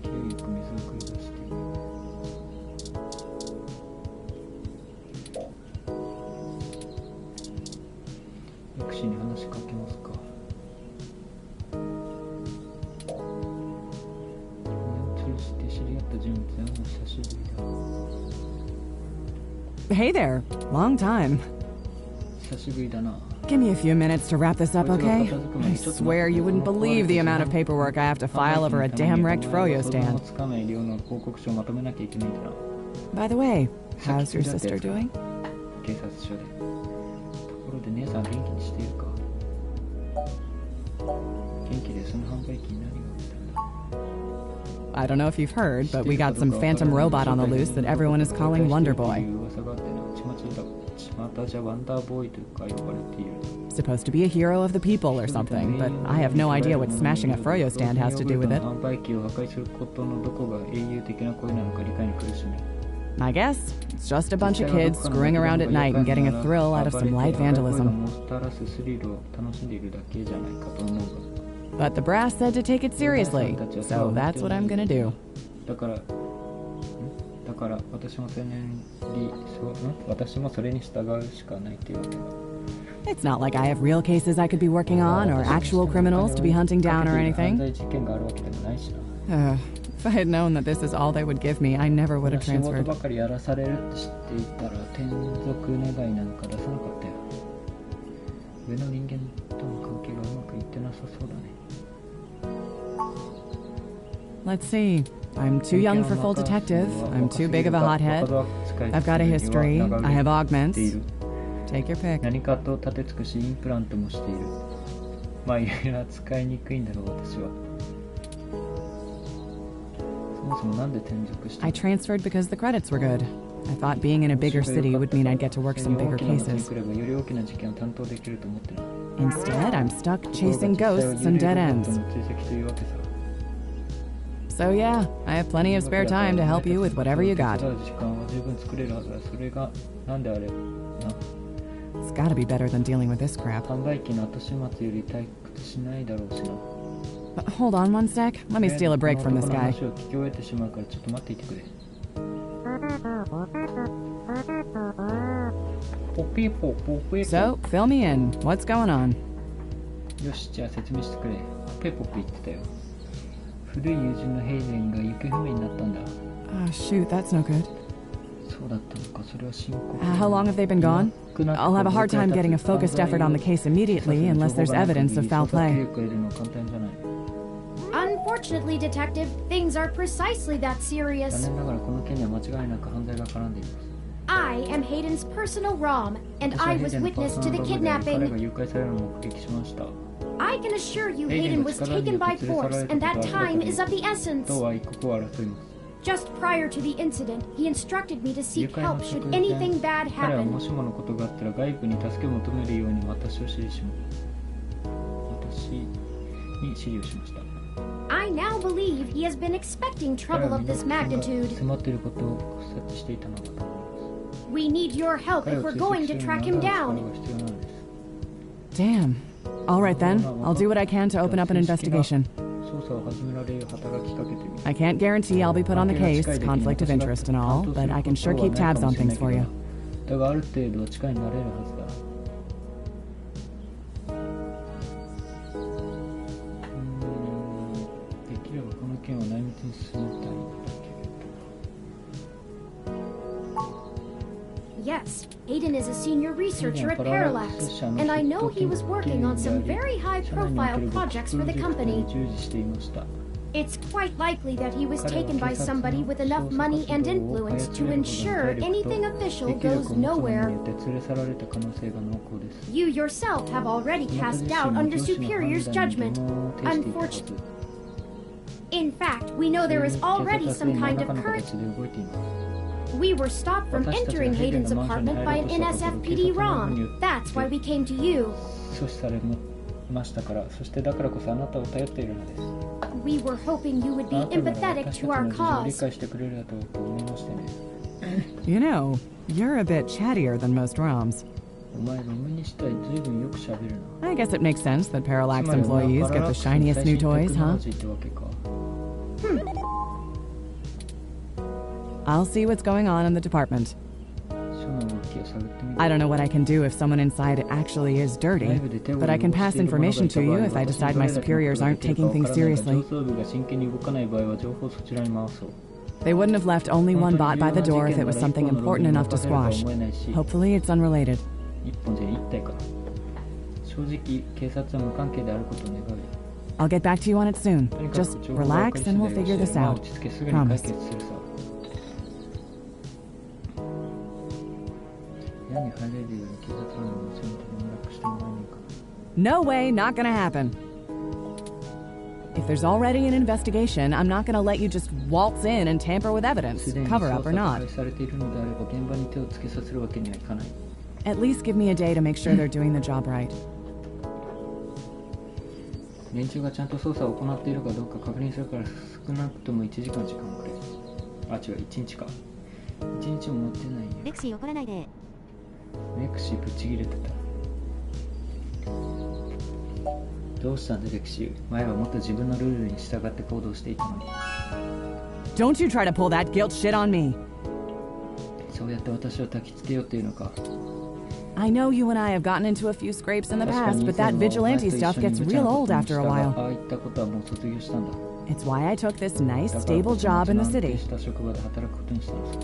勢いよく水を繰り出している。レクシーに話しかけますか。目を通じて知り合った人物はもう久しぶりだ。Hey there. Long time. 久しぶりだな。 Give me a few minutes to wrap this up, okay? I swear you wouldn't believe the amount of paperwork I have to file over a damn wrecked Froyo stand. By the way, how's your sister doing? 警察署で。ところで姉さん元気にしているか。元気でその販売機に何が売ったんだ。 I don't know if you've heard, but we got some phantom robot on the loose that everyone is calling Wonder Boy. Supposed to be a hero of the people or something, but I have no idea what smashing a Froyo stand has to do with it. I guess it's just a bunch of kids screwing around at night and getting a thrill out of some light vandalism. But the brass said to take it seriously, so that's what I'm gonna do. だから私もそれに従うしかないっていうわけだ。 It's not like I have real cases I could be working on or actual criminals to be hunting down or anything. If I had known that this is all they would give me, I never would have transferred. ばかりやらされるって知っていたら転属願いなんか出さなかったよ。上の人間との関係がうまくいってなさそうだね。 Let's see. I'm too young for full detective. I'm too big of a hothead. I've got a history. I have augments. Take your pick. 何かと立てつくし、インプラントもしている。まあ、いろいろ扱いにくいんだろう、私は。そもそもなんで転属したの？ I transferred because the credits were good. I thought being in a bigger city would mean I'd get to work some bigger cases. Instead, I'm stuck chasing ghosts and dead ends. So yeah, I have plenty of spare time to help you with whatever you got. It's gotta be better than dealing with this crap. Hold on one sec. Let me steal a break from this guy. So, fill me in. What's going on? よし、じゃあ説明してくれ。ペポピ言ってたよ。古い友人のヘイデンが行方不明になったんだ。Oh, shoot, that's no good. そうだったのか、それは深刻。How long have they been gone? I'll have a hard time getting a focused effort on the case immediately unless there's evidence of foul play. Unfortunately, Detective, things are precisely that serious. 残念ながらこの件には間違いなく犯罪が絡んでいます。I am Hayden's personal ROM, and I was witness to the kidnapping. I can assure you Hayden was taken by force, and that time is of the essence. Just prior to the incident, he instructed me to seek help should anything bad 彼は happen. もしものことがあったら外部に助けを求めるように私に指示をしました。 I now believe he has been expecting 彼 trouble は of 身の this 危険が magnitude. 迫っていることを察知していたのだと思います。 We need your help 彼 if を we're 追 going 跡 to する track に him は down. 力が必要なのです。 Damn. All right then, I'll do what I can to open up an investigation. 捜査を始められる働きかけてみる。 I can't guarantee I'll be put on the case, conflict of interest and all, but I can sure keep tabs on things for you. だがある程度は力になれるはずだ。できればこの件を内密に進めたいんだけれど。 Yes, Aiden is a senior researcher at Parallax, and I know he was working on some very high-profile projects for the company. It's quite likely that he was taken by somebody with enough money and influence to ensure anything official goes nowhere. You yourself have already cast doubt on your superior's judgment. Unfortunately. In fact, we know there is already some kind of current... We were stopped from entering Hayden's apartment by an NSFPD ROM. That's why we came to you. 阻止されましたから、そしてだからこそあなたを頼っているのです。 We were hoping you would be empathetic to our 私たちの事情を理 cause. 解してくれるだろうと思いましてね。 You know, you're a bit chattier than most ROMs. お前ロムにしたい随分よく喋るな。 I guess it makes sense that Parallax つまりお前は employees パラ get ラッ the クスの shiniest 最 new 新 toys, テクノロ huh? ジーってわけか。 I'll see what's going on in the department. 書の動きを探ってみる。 I don't know what I can do if someone inside actually is dirty, but I can pass information to you if I decide my superiors aren't taking things seriously. 上層部が真剣に動かない場合は情報をそちらに回そう。 They wouldn't have left only one bot by the door if it was something important enough to squash. Hopefully it's unrelated. 一本じゃ一体か。正直警察は無関係であることを願うよ。 I'll get back to you on it soon. Just relax and we'll figure this out. 落ち着けすぐに解 Promise. 決するさ。部屋に入れるように警察官の娘に連絡してもらえないかな。 No way, not gonna happen. If there's already an investigation, I'm not gonna let you just waltz in and tamper with evidence, すでに cover 捜 up 査 or が not. 開始されているのであれば現場に手をつけさせるわけにはいかない。 At least give me a day to make sure they're doing the job right. 連中がちゃんと捜査を行っているかどうか確認するから少なくとも1時間時間くれ。あ、違う、1日か。1日も持ってないよ。レクシー怒らないで。レクシーぶち切れてた。どうしたんだレクシー。前はもっと自分のルールに従って行動していたのに。 Don't you try to pull that guilt shit on me. そうやって私を焚きつけようっていうのか。 I know you and I have gotten into a few scrapes in the past, but that vigilante stuff gets real old after a while. ああいったことはもう卒業したんだ。 It's why I took this nice, stable job in the 安定 city. した職場で働くことにしたのさ。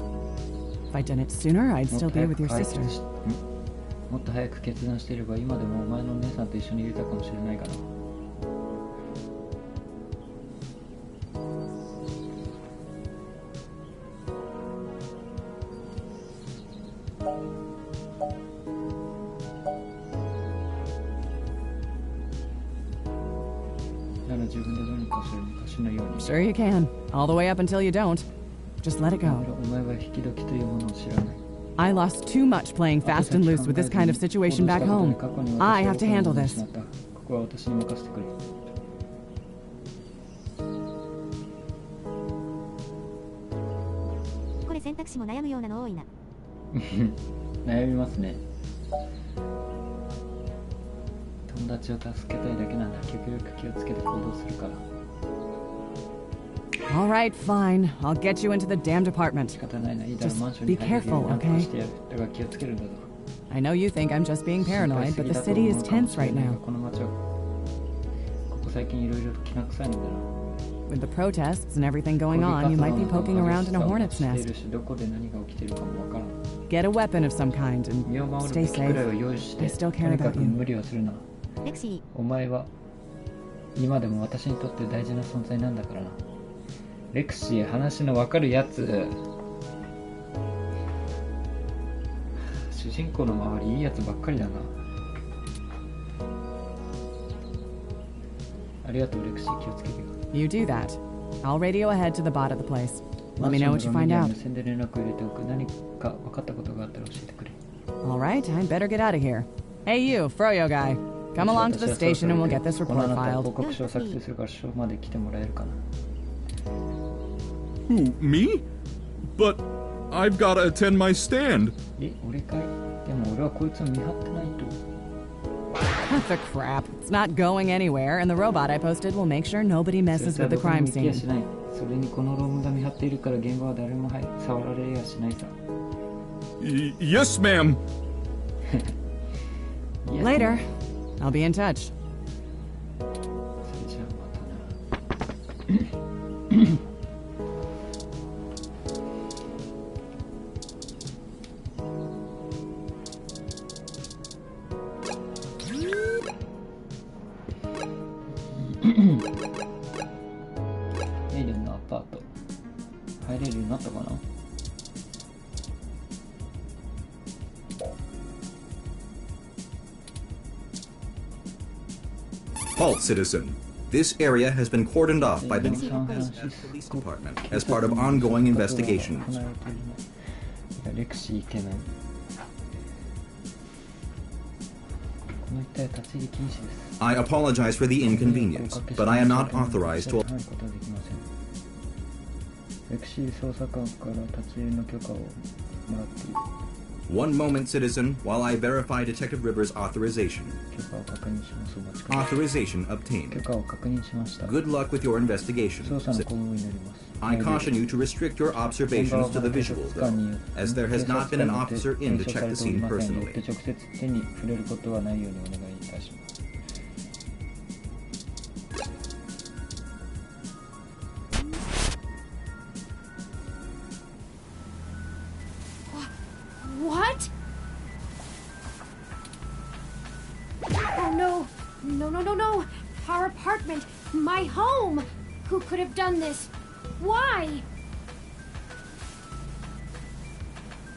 If I'd done it sooner, I'd still be with your sister. もっと早く決断していれば今でもお前のお姉さんと一緒にいれたかもしれないかな。なら自分でどうにかする昔のように。 Sure you can. All the way up until you don't. Just let it go. お前は引き時というものを知らない。 I lost too much playing fast and loose with this kind of situation back home. I have to handle this. ここは私に任せてくれ。これ選択肢も悩むようなの多いな。悩みますね。友達を助けたいだけなんだ。極力気をつけて行動するから。 All right, fine. I'll get you into the damned apartment. 仕方ないな。いいだろ、 Just マンションに be 入れるよう careful, になんとか okay? してやる。だから気をつけるんだぞ。 I know you think I'm just being paranoid, but the city is tense right now. この街はここ最近いろいろときな臭いんだな。 With the protests and everything going on, you might be poking around in a hornet's nest. どこで何が起きているかもわからん。 Get a weapon of some kind 身を and 守る stay べきくらいを safe. 用意し I て、 still と care にか about く you. 無理はするな。レクシお前は今でも私にとって大事な存在なんだからな。レクシー、話のわかるやつ。主人公の周りいいやつばっかりだな。ありがとうレクシー、気をつけてよ。 You do that. I'll radio ahead to the bot of the place. Let me know what you find out. 無線で連絡を入れておく。何か分かったことがあったら教えてくれ。Alright, I better get out of here. Hey you, Froyo guy. Come along to the station and we'll get this report filed. 報告書を作成するから署まで来てもらえるかな。Who, me? But I've gotta attend my stand. 俺かい？でも俺はこいつを見張ってないと。That's a crap. It's not going anywhere, and the robot I posted will make sure nobody messes with the crime scene. それにこのロームが見張っているから現場は誰も触られやしないさ。Yes, ma'am. Later. I'll be in touch. それじゃあまたな。エイデンのアパート入れるようになったかな。Halt, citizen. This area has been cordoned off by the police department as part of ongoing investigations. レクシー行けない。この一帯は立ち入り禁止です。I apologize for the inconvenience, but I am not authorized to. レクシー捜査官から立ち入りの許可をもらっている。One moment, citizen, while I verify Detective Rivers' authorization. Authorization obtained. Good luck with your investigation. I caution you to restrict your observations to the visual, though, as there has not been an officer in to check the scene personally. What? Oh no! No, no, no, no! Our apartment! My home! Who could have done this? Why?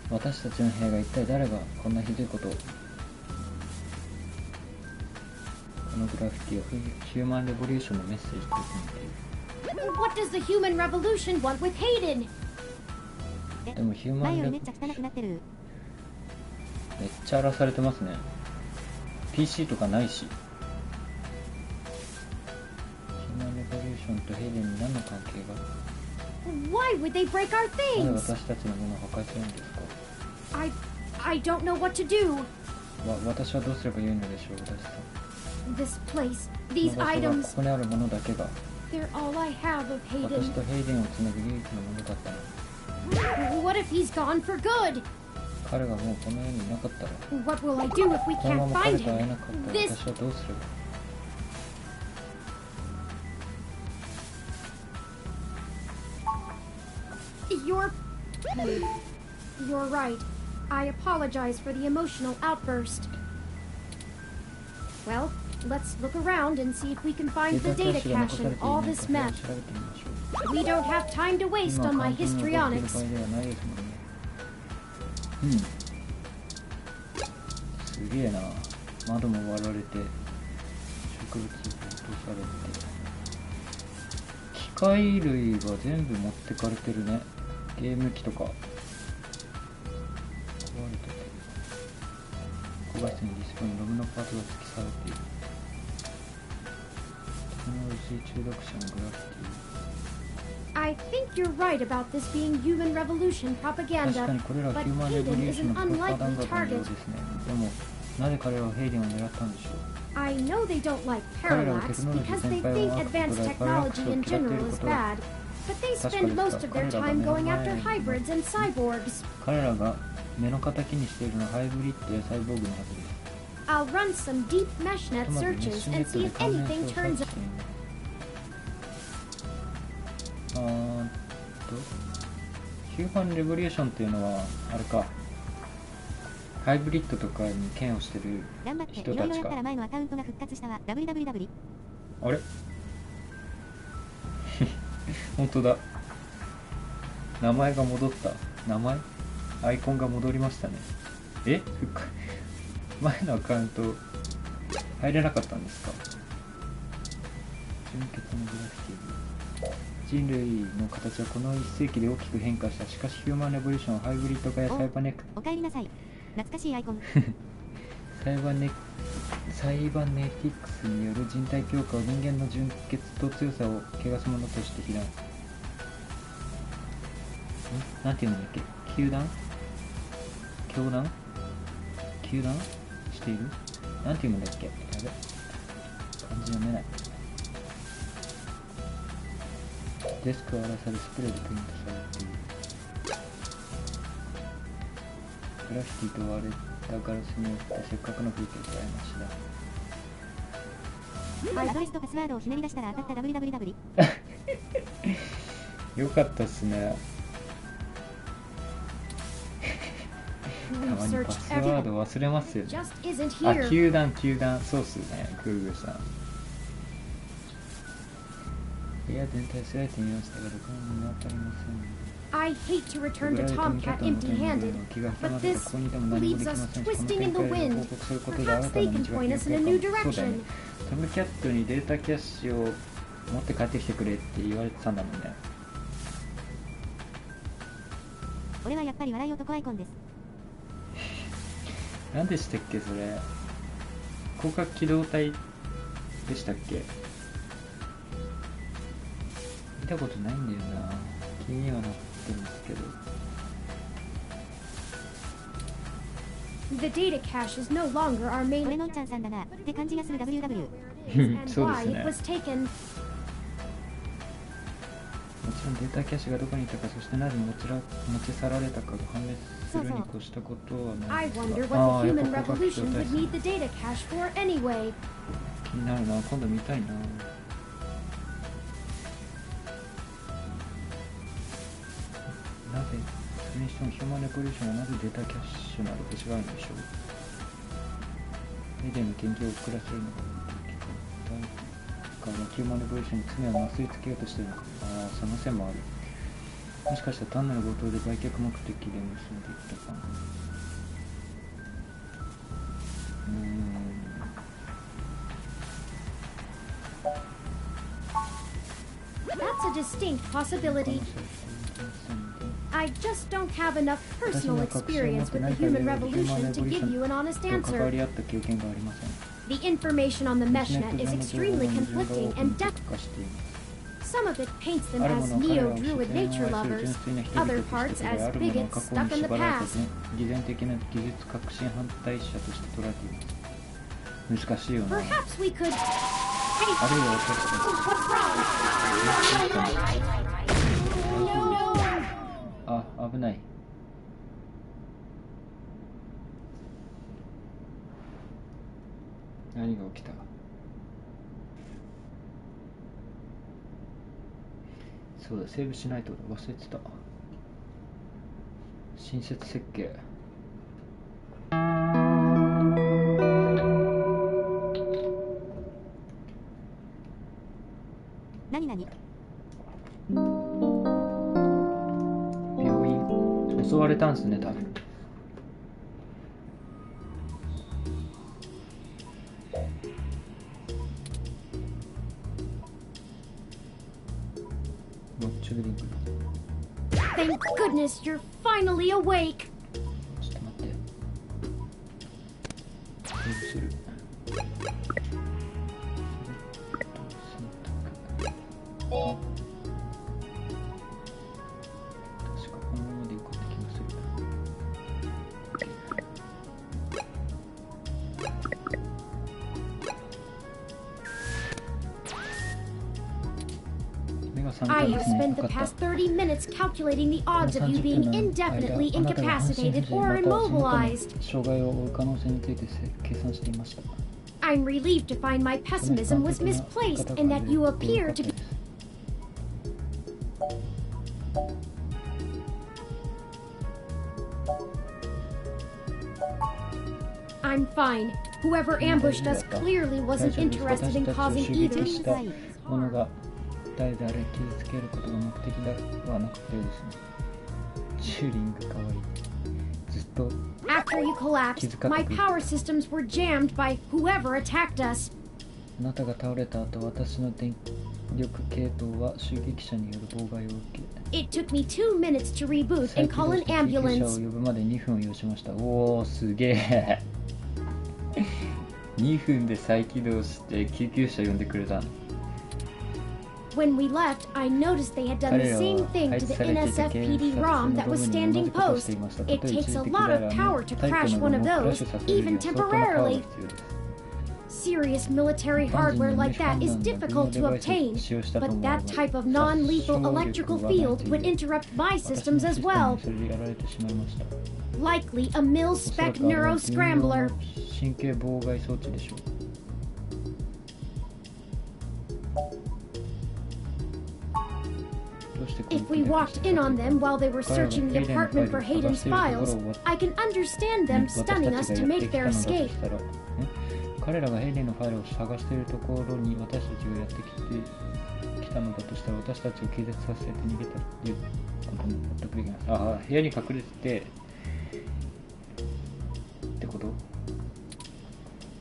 私たちの部屋が一体誰がこんなひどいことを。このグラフィティはヒューマンレボリューションのメッセージと言っている。 What does the human revolution want with Hayden? でもヒューマンレボリューションめっちゃ荒らされてますね。 PC とかないし。ヒューマンレボリューションとヘイデンに何の関係が。 Why would they break our なぜ things? 私たちのものを破壊するんですか。 I don't know what to do. 私はどうすればよいのでしょう、私さん。 This place, these こ items, こにあるものだけが they're all I have of 私 Hayden. とヘイデンをつなぐ唯一のものだったの。 What if he's gone for good? 彼がもうこの世にいなかったら。 What will I do if we このま can't ま彼 find と会え him? なかったら This 私はどうすれば。 You're right. I apologize for the emotional outburst. Well, let's look around and see if we can find the data cache in all this mess. We don't have time to waste on my histrionics. すげえな。窓も割られて植物落とされて機械類が全部持ってかれてるね。ゲーム機とか壊れてて高画質にディスプレイにロムのパーツが突きされている。テクノロジー中毒者のグラフィティ。 I think you're right about this being human revolution 確か propaganda, にこれらは but ヒューマンレボリ Hayden ュー is ション an のプロパガン unlikely ダのよう target. ですね。でもなぜ彼らはヘイデンを狙ったんでしょう。 I know they don't like parallax because they think advanced technology in general is bad, but they spend most of their time going after hybrids and cyborgs. 彼らが目の敵にしているのはハイブリッドやサイボーグのはずです。 I'll run some deep meshnet つまりメッ searches シュネ and ット see で if 関連 anything 性を turns 察知 up. している。ヒューマンレボリューションっていうのはあれか、ハイブリッドとかに嫌悪してる頑張って人たちか。いろいろやったら前のアカウントが復活したわ。www。あれ本当だ。名前が戻った。名前アイコンが戻りましたね。前のアカウント入れなかったんですか。純血のグラフィティ。人類の形はこの1世紀で大きく変化した。しかしヒューマンレボリューションはハイブリッド化やサイバネクおかえりなさい。懐かしいアイコン。サイバネティクスによる人体強化を人間の純血と強さを汚すものとして非難。なんていうんだっけ、球団している。なんていうんだっけ、やべ、漢字読めない。デスクを荒らされスプレーでペイントされている。グラフィティと割れたガラスによってせっかくの風景を捉えました。アドレスとパスワードをひねり出したら当たった www。 よかったっすね。たまにパスワード忘れますよね。あ、球団、そうっすね、グーグルさん。部屋全体調べてみましたが、どこにも見当たりません。I hate to return to Tomcat empty-handed, but this leaves us twisting in the wind. Perhaps they can point us in a new direction. トムキャットにデータキャッシュを持って帰ってきてくれって言われてたんだもんね。俺はやっぱり笑い男アイコンです。何でしたっけそれ。広角機動隊でしたっけ。見たことないんだよな。気にはなってるんですけど。The data cache is no longer our main. これのんちゃんさんだなって感じがする WW。 そうですね。もちろんデータキャッシュがどこにいたか、そしてなぜ持ち去られたかが判明するに越したことはないですが。ああ、やっぱ広角機動隊ですね。気になるな、今度見たいな。なぜ、それにしてもヒューマンレボリューションはなぜデータキャッシュなどと違うんでしょう。メディアの研究を遅らせるのがヒューマンレボリューションに罪をなすりつけようとしているのか。ああ、その線もある。もしかしたら単なる強盗で売却目的で盗んでいったか。That's a distinct possibility. I just don't have enough personal experience with the human revolution to give you an honest answer. The information on the meshnet is extremely conflicting and some of it paints them as neo-druid nature lovers, other parts as bigots stuck in the past. Perhaps we could... What's wrong? あ、危ない。何が起きた？そうだ、セーブしないと忘れてた。新設設計。何病院襲われたんですね、多分。Thank goodness you're finally awake. ちょっと待って。セーブする。確かこのままでよかった気がする。I have spent the past 30 minutes calculating the odds of you being indefinitely incapacitated or immobilized. I'm relieved to find my pessimism was misplaced and that you appear to be... I'm fine. Whoever ambushed us clearly wasn't interested in causing either. 誰であれ傷つけることが目的ではなかったようですね。チューリングかわいい。ずっと After you collapsed, my power systems were jammed by whoever attacked us. あなたが倒れた後、私の電力系統は襲撃者による妨害を受け It took me 2 minutes to reboot and call an 再起動して救急車を ambulance. 呼ぶまで2分を要しました。おお、すげえ2分で再起動して救急車呼んでくれた。 When we left, I noticed they had done the same thing to the NSFPD ROM that was standing post. It takes a lot of power to crash one of those, even temporarily. Serious military hardware like that is difficult to obtain, but that type of non-lethal electrical field would interrupt my systems as well. Likely a mil-spec neuroscrambler. 神経妨害装置でしょう。 If we walked in on them while they were searching the apartment for Hayden's files, I can understand them stunning us to make their escape. 彼らがヘイデンのファイルを探しているところに私たちがやってきたのだとしたら、私たちを気絶させて逃げたということに納得できます。ああ、部屋に隠れててってこと？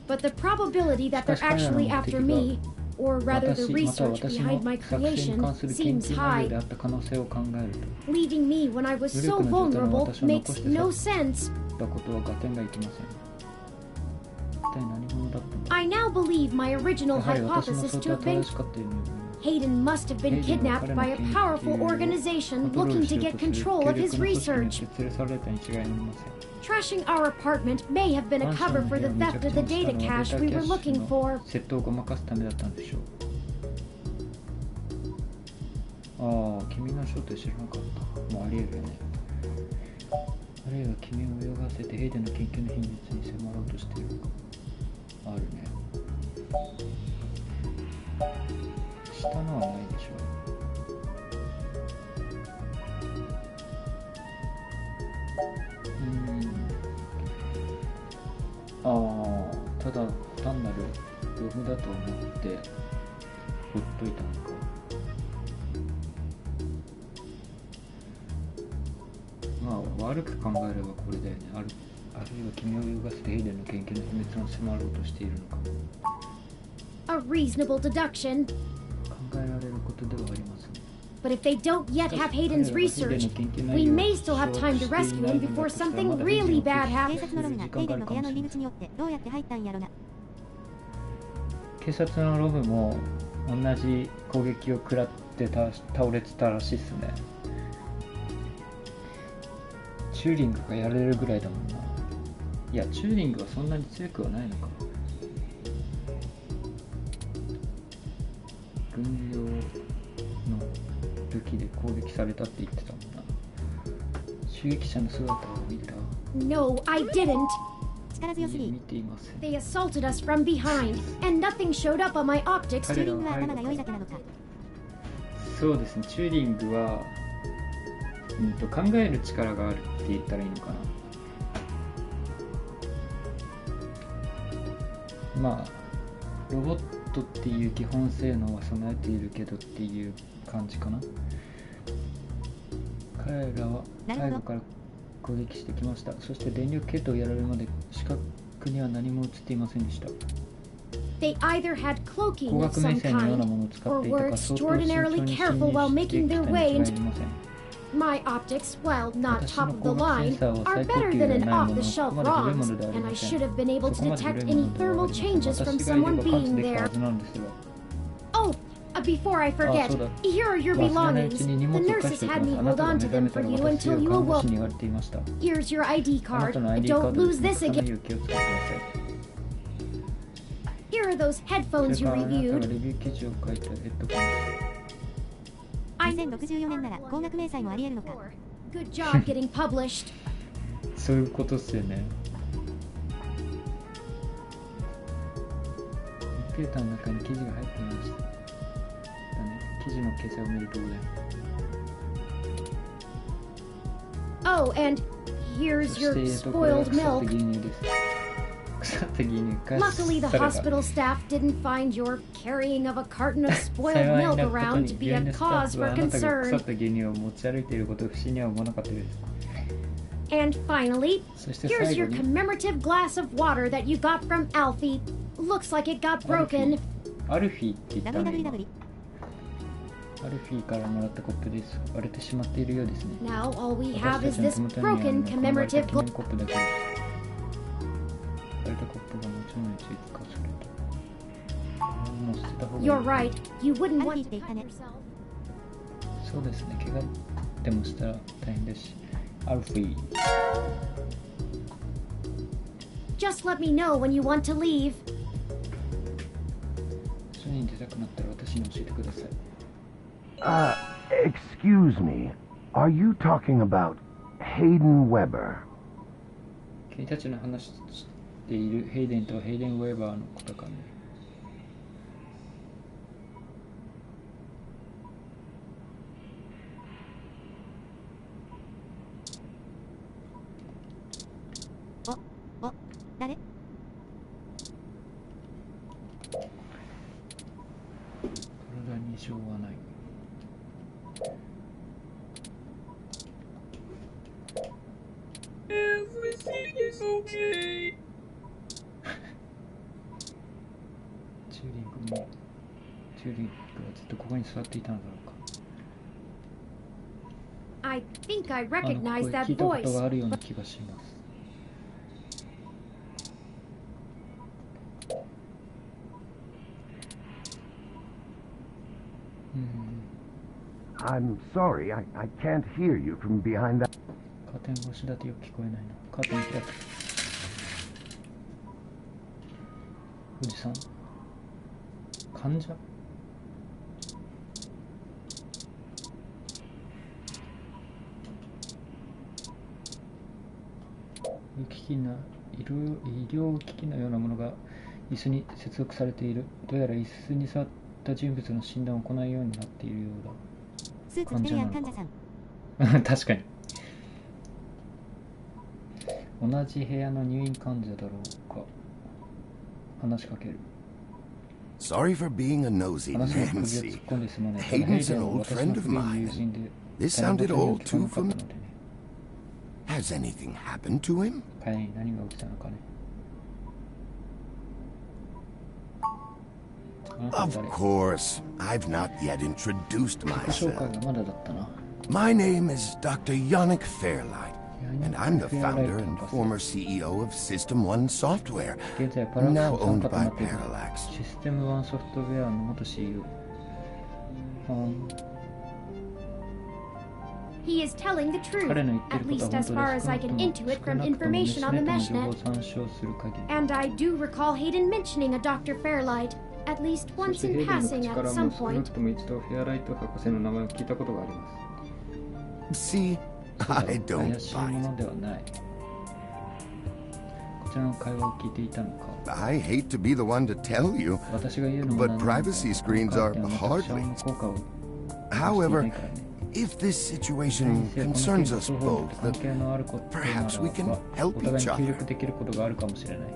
But the probability that they're actually after me, or rather the research behind my creation, seems high. Leaving me when I was so vulnerable makes no sense. I now believe my original hypothesis to have been Hayden must have been kidnapped by a powerful organization looking to get control of his research. Trashing our apartment may have been a cover for the theft of the data cache we were looking for. ああ、君の正体知らなかった。もうあり得るよね。あるいは君を泳がせてヘイデンの研究の秘密に迫ろうとしているか。あるね。下のはないでしょ。ああ、ただ単なるログだと思ってほっといたのか。まあ悪く考えればこれだよね。あるいは君を泳がせてヘイデンの研究の秘密を迫ろうとしているのか。A reasonable deduction. 考えられることではありますね。But if they don't yet have Hayden's research, we may still have time to rescue him before something really bad happens. 警察のログがヘイデンの部屋の入り口によってどうやって入ったんやろな。警察のログも同じ攻撃を食らって倒れてたらしいっすね。チューリングがやれるぐらいだもんな。いや、チューリングはそんなに強くはないのか。軍用の武器で攻撃されたって言ってたもんな。襲撃者の姿を見た。 No, I didn't. 力強すぎ。見ていません。 They assaulted us from behind, and nothing showed up on my optics. チューリングは頭が良いだけなのか。そうですね、チューリングは、考える力があるって言ったらいいのかな。まあロボットっていう基本性能は備えているけどっていう感じかな。彼らは背後から攻撃してきました。そして電力系統をやられるまで視覚には何も映っていませんでした。They either had cloaking of some kind, or were extraordinarily careful while making their way into... My optics, while not top of the line, are better than an off-the-shelf ROMs, and I should have been able to detect any thermal changes from someone being there. Oh, before I forget, here are your belongings. The nurses had me hold on to them for you until you awoke. Here's your ID card. Don't lose this again. Here are those headphones you reviewed. 2064年なら高額明細もあり得るのか。Good job getting published. そういうことっすよね。コンピューターの中に記事が入っていました。だね、記事の掲載を見るとね。Oh, and here's your spoiled milk. Luckily, the hospital staff didn't find your carrying of a carton of spoiled milk around to be a cause for concern. And finally, here's your commemorative glass of water that you got from Alfie. Looks like it got broken. アルフィって言ったね。アルフィーからもらったコップです。割れてしまっているようですね。 Now all we have is this broken commemorative コップだけです。割れたコップがもちろん追加された。もう捨てた方がいい。 You're right. You wouldn't want to hurt yourself. そうですね。怪我でもしたら大変ですし。アルフィー。Just let me know when you want to leave. 外に出たくなったら私に教えてください。Excuse me. Are you talking about Hayden Weber? 君たちの話しているヘイデンとヘイデン・ウェーバーのことかね。誰？体に異常はない。Everything is okay. チューリングはずっとここに座っていたのだろうか。I think I recognize あの声 that 聞いたこと voice. があるような気がします。I'm sorry, I can't hear you from behind that. カーテン越しだとよく聞こえないな。カーテン開く。おじさん患者医療機器のようなものが椅子に接続されている。どうやら椅子に座った人物の診断を行うようになっているようだ。スーツ着てるやん、患者さん。確かに。同じ部屋の入院患者だろうか。話しかける。 Sorry for being a nosy Nancy. Hayden's an old friend of mine. This sounded all too familiar. Has anything happened to him? 彼に何が起きたのかね。Of course, I've not yet introduced 紹 myself. 介がまだだったな。 My name is Dr. Yannick Fairlight, and I'm the founder and former CEO of System 1 Software, 現在パラッ now クスの owned 方とな by っている Parallax. システム1ソフトウェアの元 CEO。He is telling the truth, 彼の言ってい at ること least は as 本 far 当 as I です。 can 少 intuit なく from とも information on the ネットの情報を meshnet. 参照する限り。 And I do recall Hayden mentioning a Dr. Fairlight, at least そ once して in ヘイデンの passing 口か at ら some も少な point. くとも一度フェアライト博士の名前を聞いたことがあります。 See, I 怪 don't しいも bite. のではない。こちらの会話を聞いていたのか。 I hate to be the one to tell you, 私が言うのも but privacy screens are hardly. However, if this situation concerns us both, then perhaps we can お help 互い each に協 other. 力できることがあるかもしれない。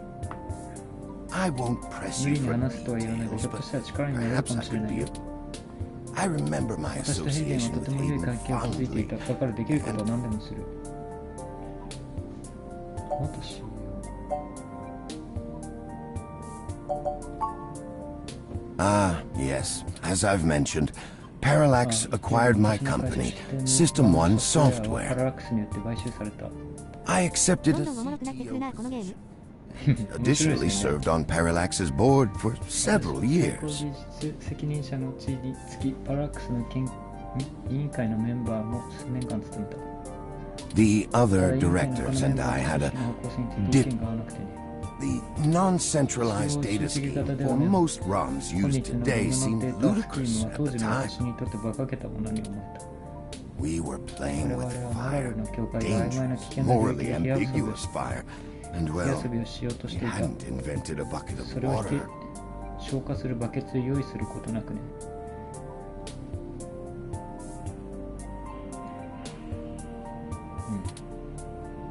I won't press 無 you 理に for 話すとは言わないが、 details, ひょっと but したら力になれるか perhaps も I しれ could ない be よ。 I remember my 私とヘイデンは association と with ても良い Hayden 関係を築いてい fondly. た。だからできることは何でもする。元 CEO。 Ah, yes. As I've mentioned, Parallax acquired my company, System 1 Software. パララックスによって買収された。 I accepted どん a どんおもろくなってくるな、このゲーム。 additionally served on Parallax's board for several years. 責任者の地位につき、パララックスの委員会のメンバーも数年間務めた。 The other directors and I had a dip. The non-centralized data scheme for most ROMs used today seemed ludicrous at the time. We were playing with fire, dangerous, morally ambiguous fire, and well, we hadn't invented a bucket of それを water. 消化するバケツを用意することなくね。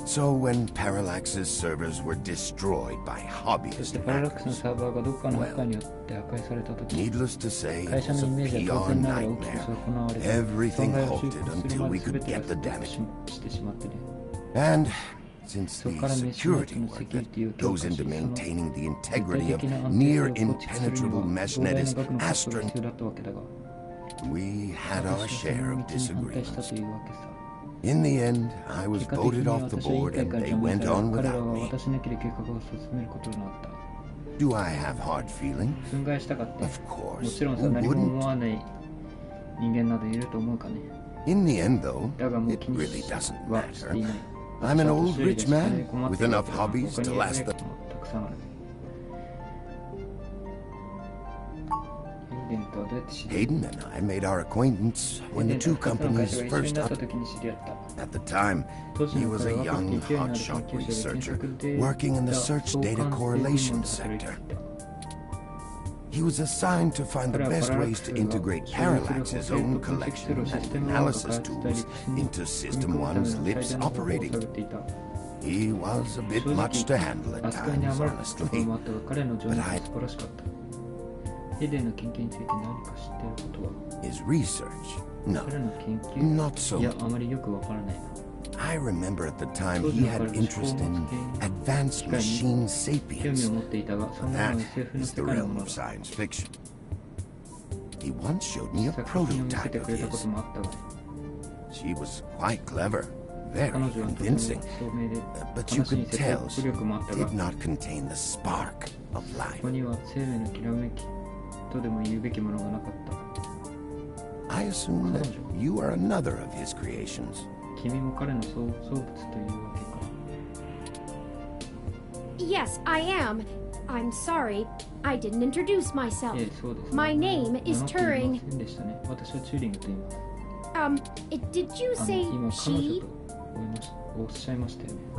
So when Parallax's servers were destroyed by そして hobbyist パララックスの hackers, サーバーがどこかのハッカーによって破壊されたとき、 needless to say, it 会社 was の a イメージは当 PR 然ながら大きく nightmare. 行われて、 Everything 損害を修 halted 復する until ま we で could 全て get が the ストップ damage. してしまってね。 And since そこ the からメッシュネッ security トのセ work キュリティを that 強 goes 化し、 into その maintaining the 絶対 integrity of 的な安定 near 性を構築するに impenetrable は、膨 meshnet 大な is 額のコストが astronomical. 必要だったわけだが、We had our share of disagreements. In the end, I was voted off the board and they went on without me. Do I have hard feelings? Of course. Who wouldn't? In the end, though, it really doesn't matter. I'm an old rich man with enough hobbies to last the... Hayden and I made our acquaintance when the two companies first up. At the time, he was a young, hotshot researcher working in the search data correlation sector. He was assigned to find the best ways to integrate Parallax's own collection and analysis tools into System 1's LIPS operating. He was a bit much to handle at times, honestly, but his research? No, not so much. I remember at the time he had interest in advanced machine sapiens. That is the realm of science fiction. He once showed me a prototype of his. She was quite clever, very convincing, but you could tell she did not contain the spark of life. I assume that you are another of his creations. Yes, I am. I'm sorry. I didn't introduce myself. My name is Turing. Did you say she?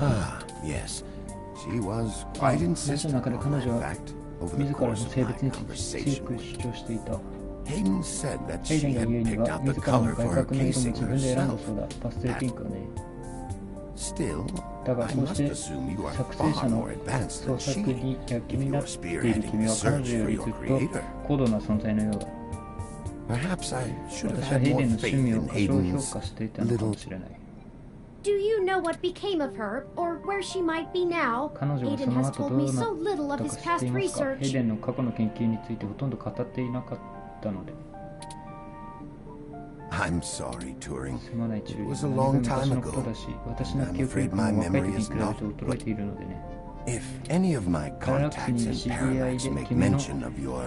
Ah, yes. She was quite insistent on that fact over the course of my conversation with her. Hayden said that she had picked out the color for her casing herself. Still, I must assume you are far more advanced than she, if you are spearheading the search for your creator. Perhaps I should have had more faith in Hayden's little... Do you know what became of her, or where she might be now? Hayden has told me so little of his past research. I'm sorry, Turing. It was a long time ago. I'm afraid my memory is not... If any of my contacts in Parallax make mention of your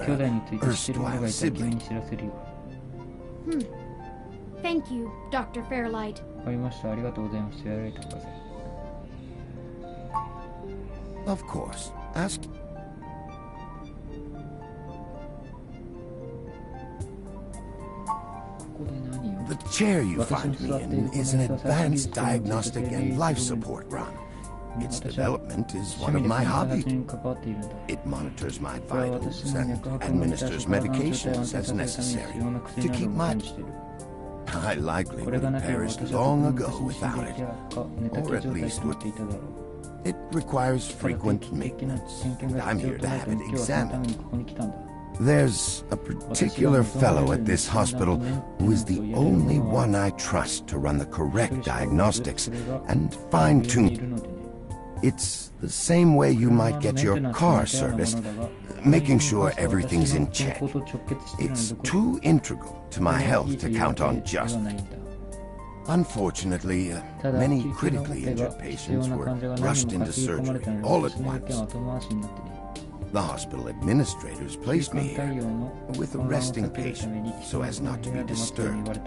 erstwhile sibling... Thank you, Dr. Fairlight. Of course. Ask... The chair you find me in is an advanced diagnostic and life support run. Its development is one of my hobbies. It monitors my vitals and administers medications as necessary to keep my... I likely would have perished long ago without it, or at least would... It requires frequent maintenance, and I'm here to have it examined. There's a particular fellow at this hospital who is the only one I trust to run the correct diagnostics and fine-tune. It's the same way you might get your car serviced, making sure everything's in check. It's too integral to my health to count on just... Unfortunately, many critically injured patients were rushed into surgery all at once. The hospital administrators placed me here with a resting patient so as not to be disturbed.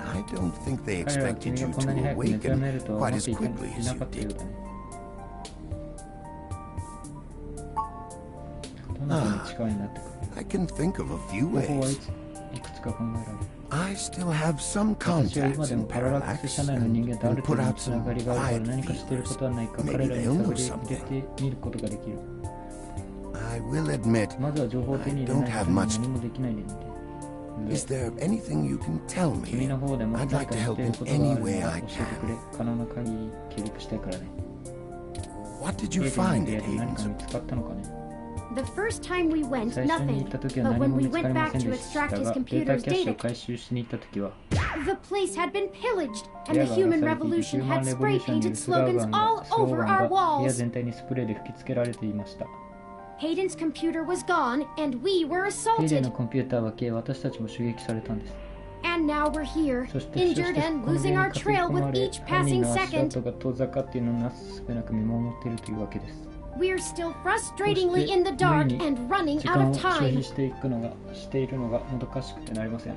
I don't think they expected you to awaken quite as quickly as you did. I can think of a few ways. I still have some contacts in Parallax and can put out some quiet feelers. Maybe they'll know something. I will admit, I don't have much. Is there anything you can tell me? I'd like to help in any way I can. What did you find at Hayden's? The first time we went, nothing. But when we went back to extract his computer's data, the place had been pillaged, and the human revolution had spray-painted slogans all over our walls. Hayden's computer was gone, and we were ヘイデン assaulted. のコンピューターは消え、私たちも襲撃されたんです。 And now we're here, そして injured and この losing 現 our に担ぎ trail 込ま with れ、 each 犯人 passing の足 second. 跡が遠ざかっているのをなすすべなく見守っているというわけです。 We're still frustratingly in the dark and running 時 out 間 of を消 time. 費しているのがもどかしくてなりません。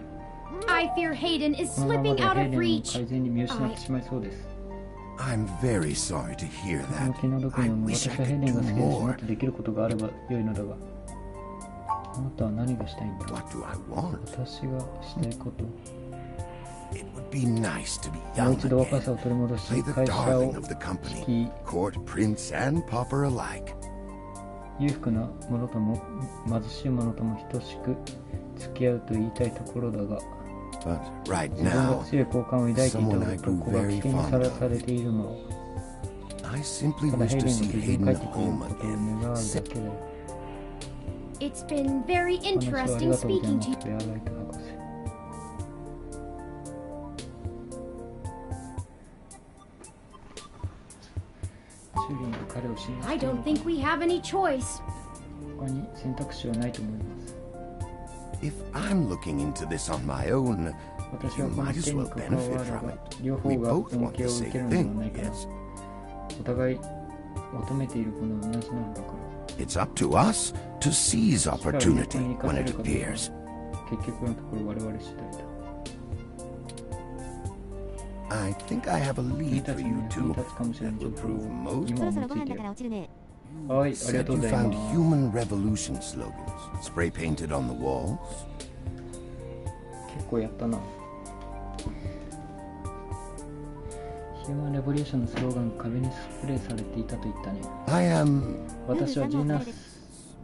I fear Hayden is このまま slipping で out ヘイ of デンを reach. 完全に見失ってしまいそうです。 I'm very sorry to hear この that. 気の毒 I にも wish 私 I はヘイ could デン do が好きです。もっ more. とできることがあれば良いのだが。あなたは何がしたいんだろう。 What do I want? 私がしたいこと。 It would be nice to be もう young 一度若 again. さを取り戻し、 Play the 会社を darling of the 率 company, い、 court prince and pauper alike. 裕福な者とも貧しい者とも等しく付き合うと言いたいところだが、 But right 自分が now, 強い好感を抱いていた someone I 男 grew が very 危険に fond さら of. されているのを、 I simply ただ wish ヘイ to デン see が無事に Hayden 帰ってきている home ことを again. 願うだけだよ。 It's been very お話をあり interesting がとうござい speaking ま to す。ベアライト博士。シュリーが彼を信 you. じ I ている don't think we have any choice. 他に選択肢はないと思います。 If I'm looking into this on my own, 私 you はこの might as 件に well 関 benefit われ from ば it. 両 We 方が both 恩 want 恵 the を受ける same のでは thing, ないかな。 yes. お互い求めているものは同じなのだから。 It's up to us to seize 力を有効に opportunity 生か when せ it るかどうかは appears. 結局のところ我々次第だ。 I think I have a 君 lead た for ちに you 役に two 立つかもしれない that 情 will 報 prove を most. 今そろそろ思いついているご飯だから落ちるね。はい、ありが Said とう you ござい found ます。 human revolution slogans spray painted on the walls. 結構やったな。ヒューマンレボリューションのスローガンが壁にスプレーされていたと言ったね。 I am 私はジーナス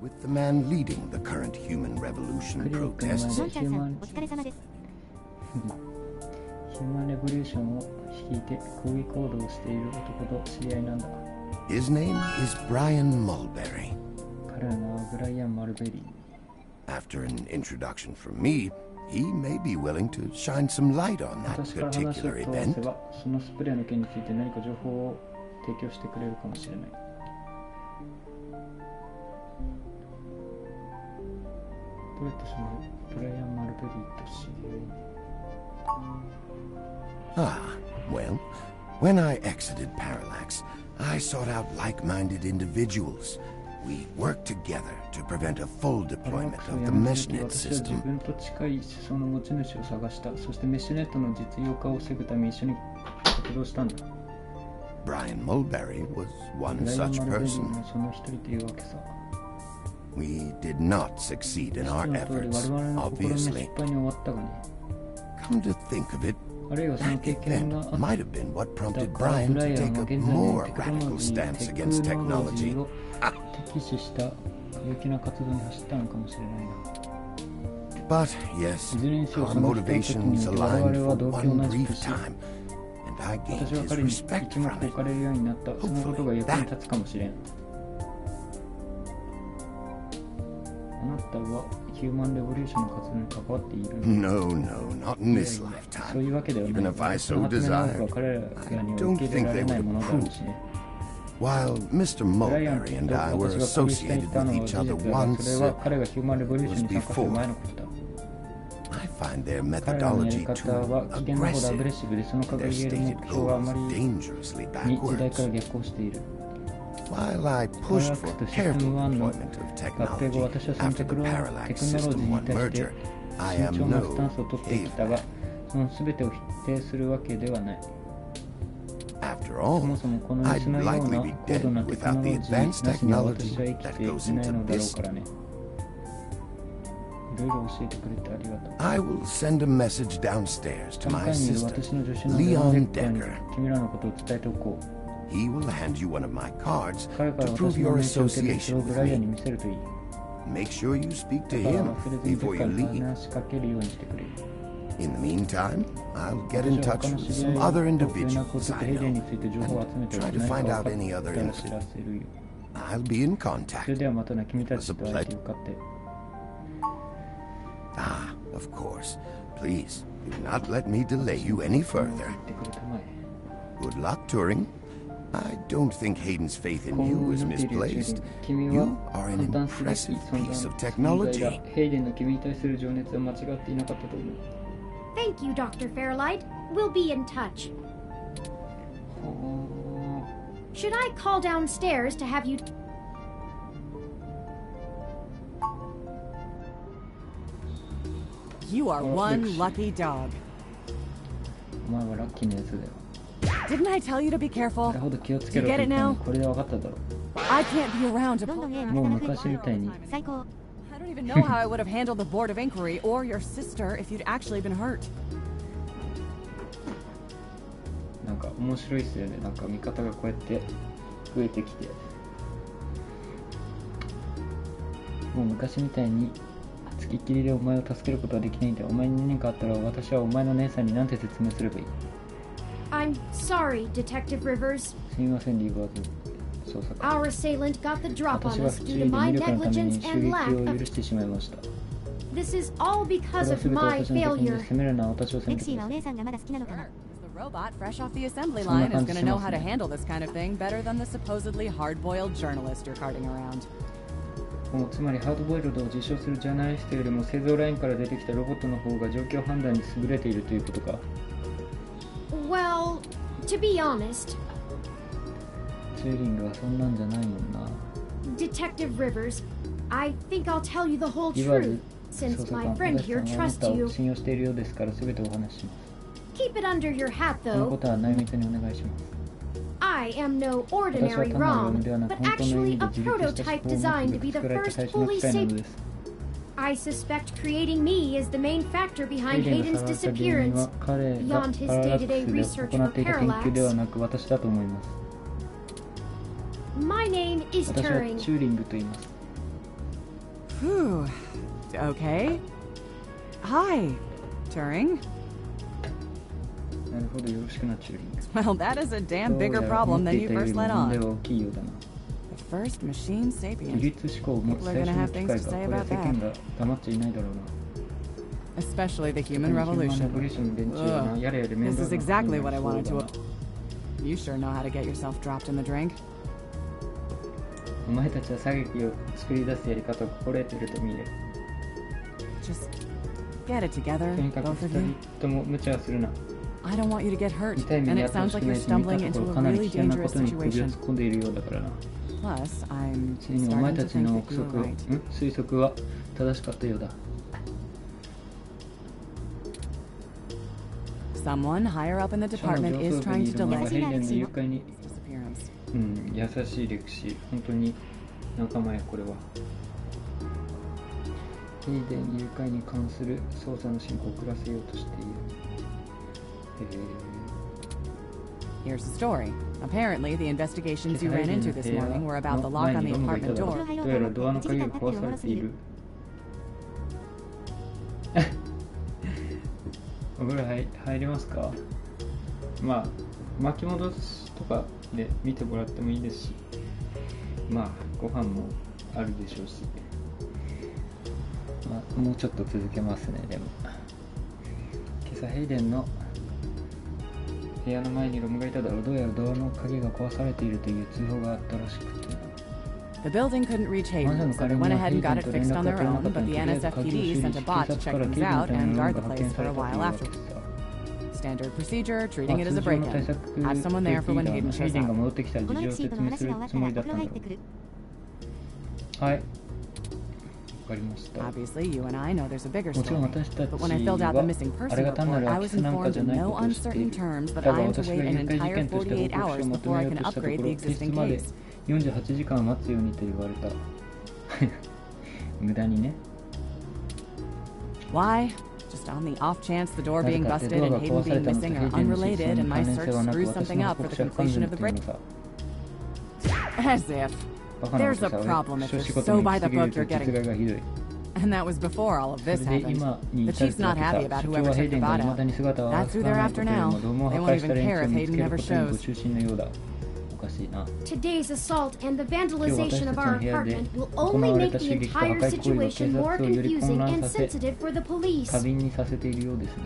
with the man leading the current human revolution クリニックの前 protests. でのんちゃんさん、お疲れ様です。ヒューマンレボリューションを率いて抗議行動をしている男と知り合いなんだ。 His name is Brian Mulberry. 彼の名はブライアン・マルベリー。 After an introduction from me, he may be willing to shine some light on that 私から話を particular 通せ event. ば、そのスプレーの件について何か情報を提供してくれるかもしれない。どうやってそのブライアン・マルベリーと知り合いに。 Ah, well, when I exited Parallax, I sought out like-minded individuals. We worked together to prevent a full パラ deployment ワックスを of や the める meshnet とき、私は自 system. 分と近い思想の持ち主を探した。そしてメッシュネットの実用化を防ぐため一緒に活動したんだ。 Brian Mulberry was ブ one ライアン・ such マルベリー person. もその一人というわけさ。 We did not succeed in 知 our の通り、 efforts, 我々の試みは失 obviously. 敗に終わったがね。 Come to think of it, あるいはその that 経験 event があった might have been what だ prompted から Brian ブライ to アン take は a 現在 more テクノ radical ロジー stance テク against ノロジ technology. ーを敵視した過激な活動に走ったのかもしれないな。 But yes, いずれにしろ our その人的 motivations に我 aligned 々 for は動機を one 同じ brief くし、 time, and I gained 私は his 彼に respect 一目 from 置 it. かれるようになった。そのことが役に立つかもしれん。あなたはヒューマンレボリューションの活動に関わっているの No, no, not in this そういう lifetime. わけではない。 Even if I その so 発明の多く desired, は彼ら I には don't 受け入れ think られ they ない would ものだろう approve. しね。 While Mr. ブライアン Mulberry と and I were 私が交流してい associated たの with は each 事 other 実だが、 once, それは彼がヒューマンレボリューションに参加する前のことだ。 I find their 彼らのやり methodology 方は too 危険なほどアグレッ aggressive, シブで、その and 掲 their げる目 stated 標があ goals まり dangerously に時代 backwards. から逆行している。 While I パラ pushed ワッ for クスとシステ careful ム1の deployment of 合併後、 technology 私はその after テ the クノロ Parallax ジー System に One 対して merger, I 慎 am 重な no スタンスを取ってきたが、 caveman. その全てを否定するわけではない。 After そ all, もそもこの I'd 石のよう likely な be 高度 dead なテクノ without ロ the ジ advanced ーなしには私 technology は生き that て goes いない into のだろう this. からね。いろいろ教えてくれてありがとう。 I will send a message downstairs to 3 my 回にいる assistant, 私の助手の Leon デン Decker. 君らのことを伝えておこう。 He will hand you one of my cards 彼から to 私 prove の your 名刺を受けて、それ association をブ with ライアンに me. 見せるといい。 Make sure you speak to だから him 忘れずにど before っか you に leave. 話しかけるようにしてくれ。 In the meantime, I'll get in 私は touch 他の with 知り合い some other と連絡を individuals 取って I ヘイデン know について情報を集めてお try き、 to 何 find か out 分か any っ other たら知ら incident. せるよ。 I'll be in それ contact. ではまたな、君たちと会えてよかったよ。 Ah, of course. Please, do not let me delay you any further. 言ってくれたまえ。 Good luck touring, I don't think Hayden's faith in you is misplaced. You are an impressive piece of technology. Thank you, Dr. Fairlight. We'll be in touch. Should I call downstairs to have you... You are one lucky dog. Didn't I tell you to be careful? Do you get it now? I can't be around to pull... I don't even know how I would have handled the Board of Inquiry or your sister if you'd actually been hurt. なんか面白いっすよね。なんか味方がこうやって増えてきて、もう昔みたいに付きっきりでお前を助けることはできないんだ。お前に何かあったら私はお前の姉さんに何て説明すればいい？ I'm sorry, Detective Rivers. すみません、リーバーズ。Our assailant got the drop on 私は us 不注 due 意 to で my 無力なために negligence 襲 and 撃 lack を許 of... してしまいました。 This is all これ because は of 全て my 私の責任で failure. す。責めるのは私を責めてください。レクシーはお姉さんがまだ好きなのかな。 The robot fresh off the assembly line is going to know how to handle this kind of thing better than the supposedly hard-boiled journalist you're carting around. もうつまりハードボイルドを実証するジャーナリストよりも製造ラインから出てきたロボットの方が状況判断に優れているということか。 Well, to be honest, チューリングはそんなんじゃないもんな。 Detective Rivers, I think I'll tell you the whole リバー truth ズ、 since 捜査 my 官、 friend 私 here さんはあな trusts たを you. 信用しているようですから全てお話しします。 Keep it under your hat このこ though. とは内密にお願いします。 I am no ordinary ROM, but actually a prototype designed to be the first fully safe. I suspect creating me is the main factor behind Hayden's disappearance, beyond his day-to-day research for parallax. My name is Turing. Whew. Okay. Hi, Turing. Well, that is a damn bigger problem than you first let on. The first machine sapient. People are gonna have things to say about that. Especially the human revolution. Ugh. This is exactly what I wanted to... You sure know how to get yourself dropped in the drink. お前たちは射撃を作り出すやり方を心得ていると見える。 Just get it together, とにかく both of 二 you. 人とも無茶はするな。 I don't want you to get hurt, 痛い目 and に遭 it ってほ sounds し like くな you're いし、見た stumbling と into ころ a かなり really 危険な dangerous ことに首を situation. 突っ込んでいるようだからな。 Plus, I'm ついにお前 starting た to ちの think 憶 that you 測、 were right. 推測は正しかったようだ。 Someone higher up in the 社の department 上 is 層部 trying にい to る者が delay ヘイデンの誘 his 拐に、 disappearance. 優しい歴史、本当に仲間やこれは。ヘイデン誘拐に関する捜査の進行を遅らせようとしている。Here's the story. Apparently, the investigations you ran into this morning were about the lock on the apartment door. どうやらドアの鍵が壊されている。お風呂入りますか？まあ巻き戻しとかで見てもらってもいいですし、まあご飯もあるでしょうし、まあ、もうちょっと続けますね。でも今朝ヘイデンの部屋の前にロムがいただろう。どうやらドアの鍵が壊されているという通報があったらしくて。 The building couldn't reach Hayden, so they went ahead and got it fixed on their own, but the NSFPD sent a bot to check things out and guard the place for a while afterwards. Standard procedure, treating it as a break-in. Have someone there for when Hayden shows up. このエピソードの話が終わったら風呂入ってくる。はい。わかりました。 Obviously, you and I know there's a bigger もちろん story. 私たち But when I filled out the missing はあ person れが単な report, る I 空き was 巣なんか informed じゃ in ない no ことを知ってい uncertain る。 terms that だ I が am to 私が wait an 誘拐事 entire 件として48報告 hours 書を求 before め I よう can としたとこ upgrade ろ、 the 提出 existing まで case. 48時間待つようにと言われた。無駄にね。 Why? Just on the off chance the door being busted and Hayden being missing are unrelated and my search screws something up for the completion of the break. As if. There's a problem if you're so by the book you're getting. And that was before all of this happened. The chief's not happy about whoever took the bot out. That's who they're after now. They won't even care if Hayden never shows. Today's assault and the vandalization of our apartment will only make the entire situation more confusing and sensitive for the police. 過敏にさせているようですね。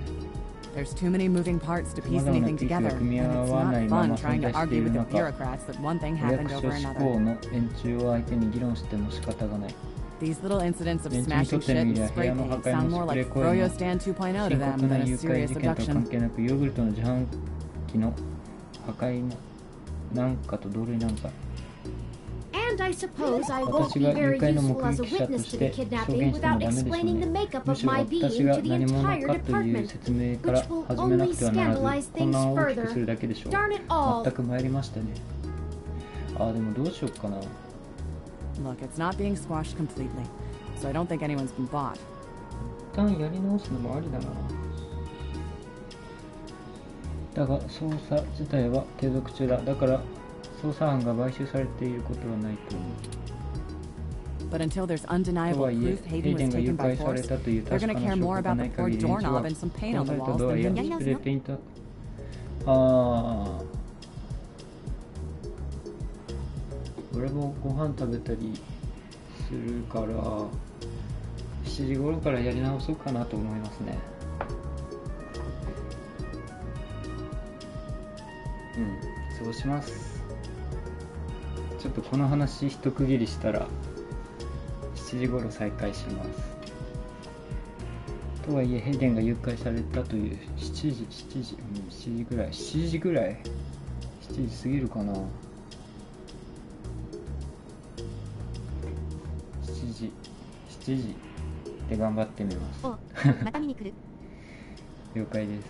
There's too many moving parts to piece anything together, and it's not fun trying to argue with the bureaucrats that one thing happened over another. These little incidents of smashing shit and spray paint sound more like Froyo Stand 2.0 to them than a serious abduction. And I suppose I won't be very useful as a witness to the kidnapping without explaining the makeup of my being to the entire department, which will only scandalize things further. Darn it all! Look, it's not being squashed completely, so I don't think anyone's been bought. 一旦やり直すのもありだな。だが捜査自体は継続中だ。だから捜査班が買収されていることはないと思う。But until there's undeniable proof Hayden was taken by force, they're going to care more about the poor doorknob and some paint on the walls than him. ああ。俺もご飯食べたりするから7時頃からやり直そうかなと思いますね。そうします。ちょっとこの話一区切りしたら7時頃再開します。とはいえヘイデンが誘拐されたという7時ぐらい7時過ぎるかな。7時で頑張ってみます。また見に来る。了解です。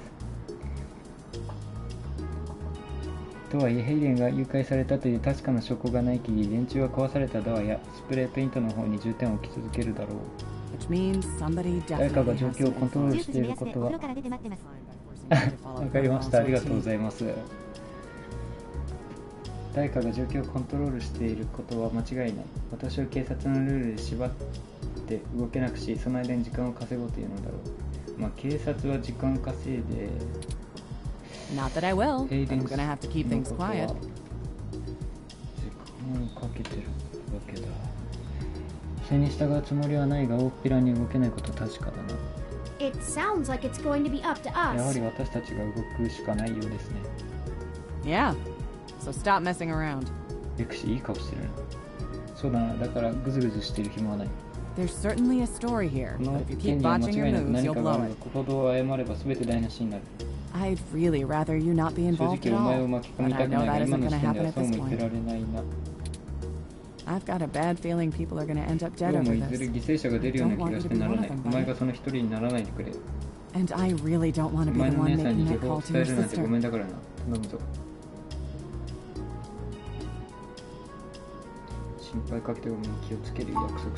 とはいえヘイデンが誘拐されたという確かな証拠がない限り、電柱は壊されたドアやスプレーペイントの方に重点を置き続けるだろう。誰かが状況をコントロールしていることはわかりました。ありがとうございます。誰かが状況をコントロールしていることは間違いない。私は警察のルールで縛って動けなくし、その間に時間を稼ごうというのだろう。まあ警察は時間稼いで。Not that I will. I'm gonna have to keep things quiet. 時間をかけてるわけだ。それに従うつもりはないが、大っぴらに動けないことは確かだな。It sounds like it's going to be up to us. やはり私たちが動くしかないようですね。Yeah.So stop messing around. エクシいい顔してるな。そうだな、だからグズグズしてる暇はない。There's certainly a story here, but if you keep botching your moves, you'll blow it. ここを謝れば全て台無しになる。I'd really rather you not be 正 involved 直 at お前を all, 巻き込 but み I たく know ないが、 that 今 isn't の going 時 to 点で happen は at そう this も言ってら point. れないな。I've got a bad feeling people are going to end up dead どうも over いずれ this. 犠牲者が出るような気がしてならない。お前がその一人にならないでくれ。And I really don't want to お be 前 the の one 姉さん making に that 情報 call を to 伝 your えるなんてご sister. めんだからな。頼むぞ。心配かけてごめん、気をつける約束する。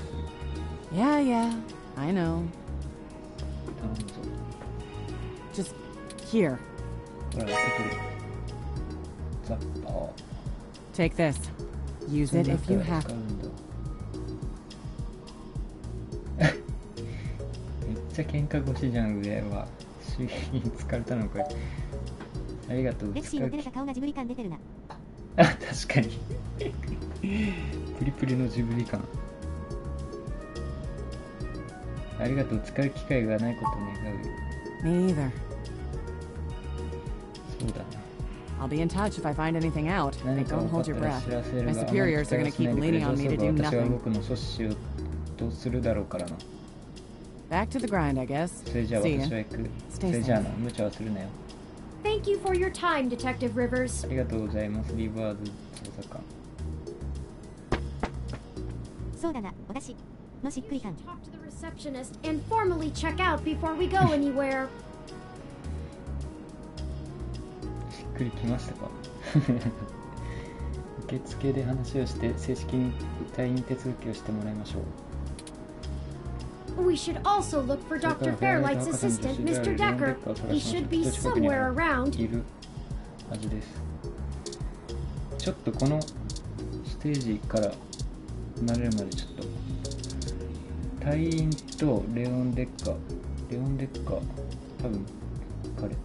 Yeah, I know. 頼むぞ。Just here. ほら、やってくれ。ザッパー。Take this. Use it if you have. めっちゃ喧嘩腰じゃん、上は。周囲に疲れたのかい。ありがとう。レクシーの照れた顔がジブリ感出てるな。あ、確かに。プリプリのジブリ感。ありがとう。使う機会がないことを願う。Me either. そうだね。I'll be in touch if I find anything out. 何 But か don't 分かっ hold た your ら breath. 知らせる My が、 superiors are going to keep leaning on me to do 私は nothing. 僕の阻止しようとするだろうからな。Back to the grind, I guess. それじゃあ See 私 ya. は行く。そ Stay れじゃあ safe. な、無茶はするなよ。Thank you for your time, Detective Rivers. ありがとうございます、リバーズ捜査官。そうだな、私のしっくり感。 Talk to the receptionist and formally check out before we go anywhere. しっくりきましたか受付で話をして正式に退院手続きをしてもらいましょう。We should also look for Dr. Fairlight's assistant, Mr. Decker. He should be somewhere around. いるはずです。ちょっとこのステージから離れるまでちょっと隊員とレオンデッカ多分彼。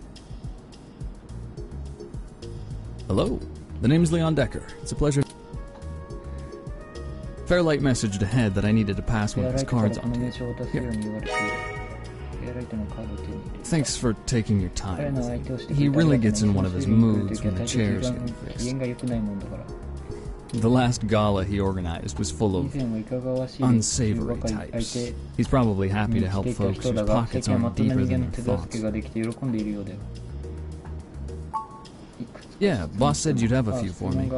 Hello, the name's Leon Decker. It's a pleasure. Fairlight messaged ahead that I needed to pass one of his cards on to you. Here. Thanks for taking your time. He really gets in one of his moods when the chairs get fixed. The last gala he organized was full of unsavory types. He's probably happy to help folks whose pockets aren't deeper than their thoughts. Yeah, boss said you'd have a few for me.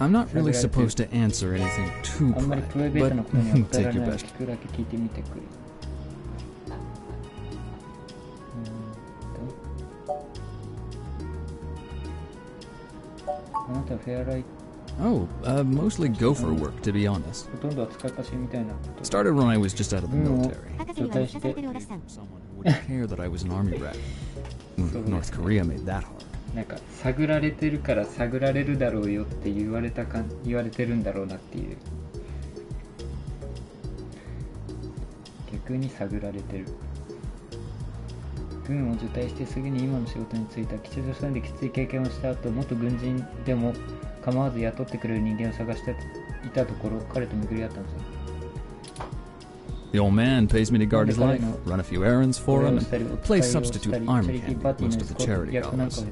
I'm not really supposed to answer anything too private, but take your best. Oh, mostly gopher work, to be honest. Started when I was just out of the military. Someone who wouldn't care that I was an army rat. North Korea made that hard. なんか探られてるから探られるだろうよって言われてるんだろうなっていう。逆に探られてる。軍を除隊してすぐに今の仕事に就いた。吉祥さんできつい経験をした後、元軍人でも構わず雇ってくれる人間を探していたところ、彼と巡り合ったんですよ。The old man pays me to guard his life, run a few errands for him, and play substitute arm candy at most of the charity galas.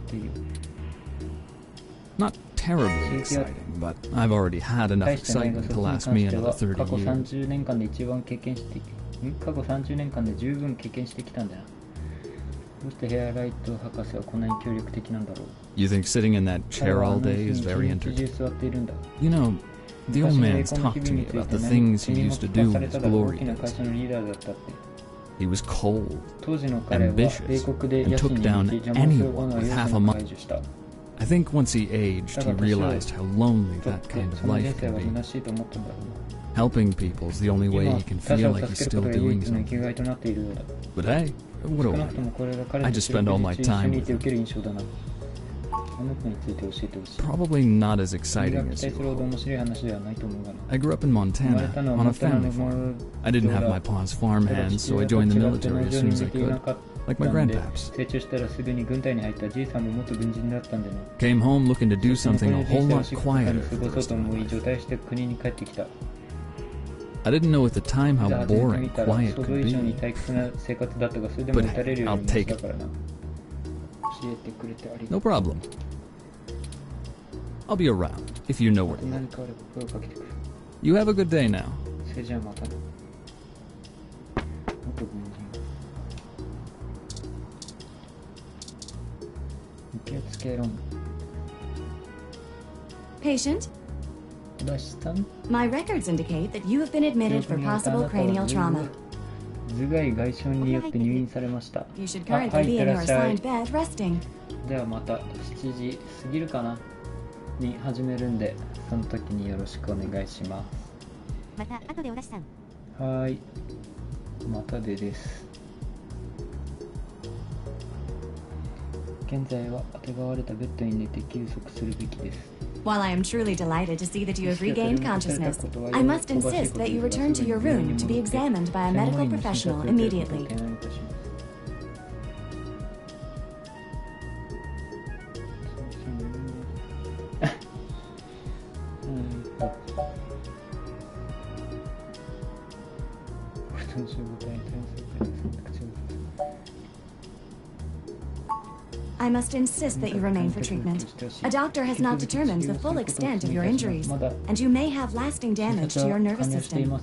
Not terribly exciting, but I've already had enough excitement to last me another 30 years. 過去30年間で十分経験してきたんだな。どうしてヘアライト博士はこんなに協力的なんだろう。You think sitting in that chair all day is very entertaining? You know, the old man's talked to me about the things he used to do in his glory days. He was cold, ambitious, and took down anyone with half a mind. I think once he aged, he realized how lonely that kind of life can be. Helping people's the only way he can feel like he's still doing something. But hey, what do I just spend all my time with him. Probably not as exciting as you hope. I grew up in Montana, on a family farm. I didn't have my pa's farm hands, so I joined the military as soon as I could, like my grandpaps. Came home looking to do something a whole lot quieter for the rest of my life. I didn't know at the time how boring quiet could be. But hey, I'll take it. No problem. I'll be around, if you know where to look. You have a good day now. Patient? My records indicate that you have been admitted for possible cranial trauma. You should currently be in your assigned bed resting. ではまた7時過ぎるかなに始めるんで、その時によろしくお願いします。また後でお出しさん。はい。またでです。現在はあてがわれたベッドに寝て休息するべきです。While I am truly delighted to see that you have regained consciousness, I must insist that you return to your room to be examined by a medical professional immediately. I must insist that you remain for treatment. A doctor has not determined the full extent of your injuries, and you may have lasting damage to your nervous system.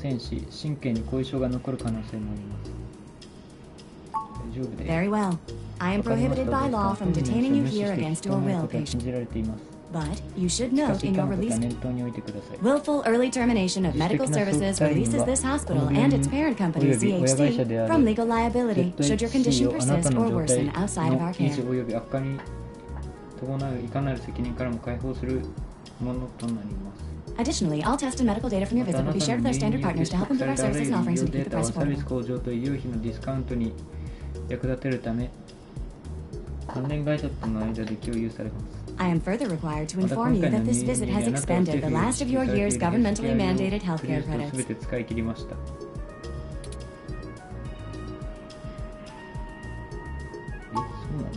Very well. I am prohibited by law from detaining you here against your will, patient. But you should note in your release, willful early termination of medical services releases this hospital and its parent company, CHC, from legal liability should your condition persist or worsen outside of our care. Additionally, all tests and medical data from your visit will be shared with our standard partners to help improve our services and offerings and to keep the price affordable. I am further required to inform you that this visit has expended the last of your year's governmentally mandated healthcare credits.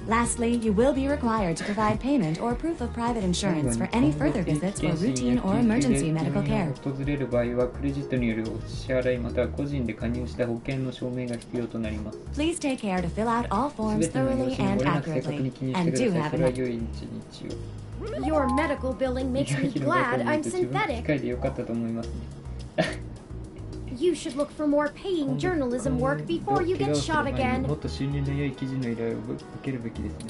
Lastly, you will be required to provide payment or proof of private insurance for any further visits for routine or emergency medical care. 訪れる場合はクレジットによるお支払いまたは個人で加入した保険の証明が必要となります。 Please take care to fill out all forms thoroughly and accurately, and do have a Your medical billing makes me glad I'm 自分機 synthetic. 械でよかったと思いますね。 You should look for more paying journalism work before you get shot も again. っと収入の良い記事の依頼を受けるべきですね。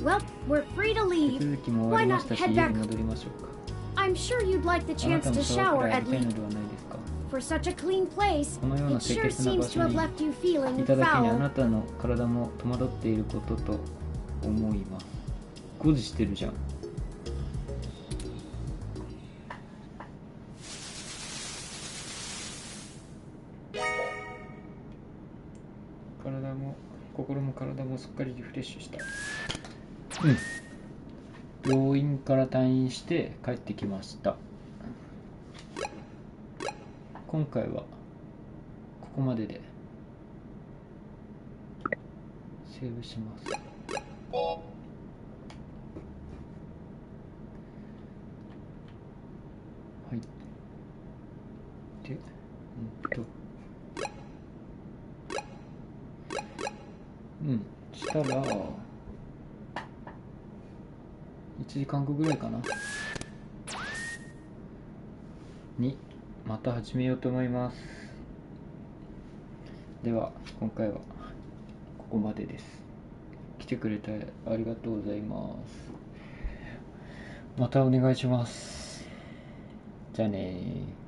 Well, we're free to 手 leave. 続きも終わ Why りま not したし、 head 家 back? に戻りましょうか。 I'm sure you'd like the あな chance たも to シャワー shower くらい浴 at びたいの least. ではないですか。 For such a clean place, このような it 清 sure 潔な場 seems 所 to have に left you feeling いただけにあ foul. なたの体も戸惑っていることと思います。誤字してるじゃん。体も心も体もすっかりリフレッシュした。病院から退院して帰ってきました。今回はここまででセーブします。はい。で、したら1時間後ぐらいかなにまた始めようと思います。では今回はここまでです。来てくれてありがとうございます。またお願いします。じゃあねー。